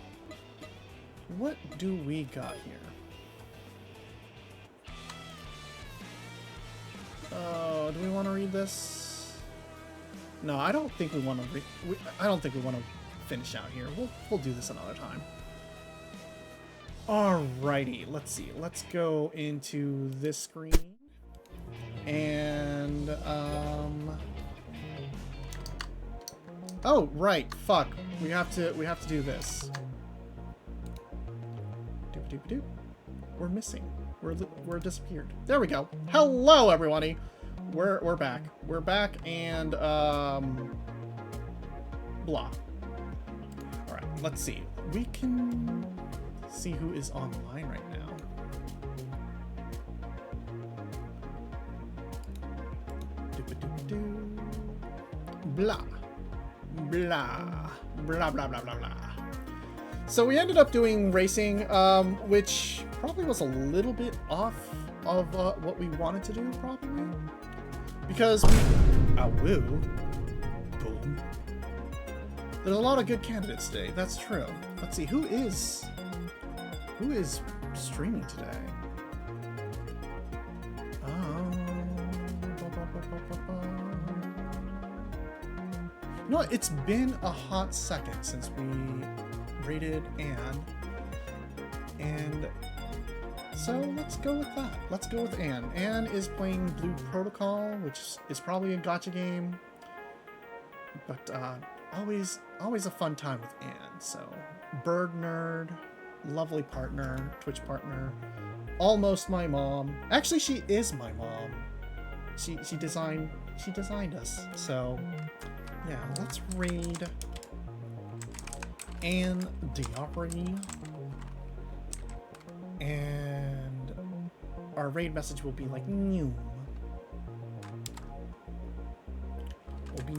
what do we got here? Do we want to read this? No, I don't think we want to. I don't think we want to finish out here. We'll do this another time. Alrighty, let's see. Let's go into this screen, and oh right, fuck. We have to do this. We're missing. We're disappeared. There we go. Hello, everybody. We're back. We're back, and blah. All right. Let's see. We can see who is online right now. Blah. Blah. Blah, blah, blah, blah, blah. So we ended up doing racing, which probably was a little bit off of what we wanted to do, probably. Because we... Oh, woo. Boom. There's a lot of good candidates today, that's true. Let's see, who is streaming today? You know what, it's been a hot second since we rated Anne, and so let's go with that. Let's go with Anne. Anne is playing Blue Protocol, which is probably a gacha game, but always a fun time with Anne. So bird nerd, lovely partner, Twitch partner, almost my mom. Actually, she is my mom. She designed us. So yeah, let's raid Anne Diopri, and our raid message will be like new. Will be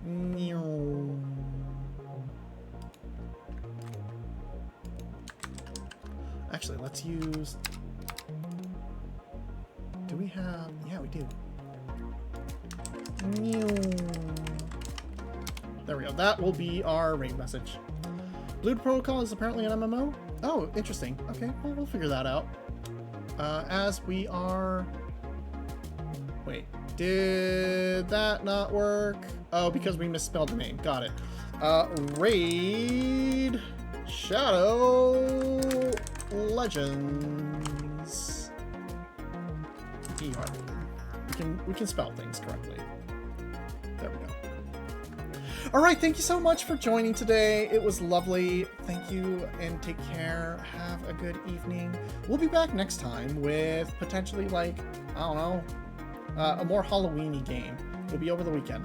new. Actually, let's use. Do we have? Yeah, we do. New. There we go. That will be our raid message. Blue Protocol is apparently an MMO. Oh, interesting. Okay, well, we'll figure that out. As we are... Wait, did that not work? Oh, because we misspelled the name. Got it. Raid Shadow Legends. We can spell things correctly. There we go. All right, thank you so much for joining today. It was lovely. Thank you, and take care. Have a good evening. We'll be back next time with potentially, like, I don't know, a more Halloween-y game. It'll be over the weekend.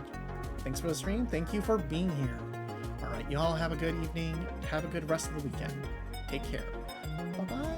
Thanks for the stream. Thank you for being here. All right, y'all have a good evening. Have a good rest of the weekend. Take care. Bye-bye.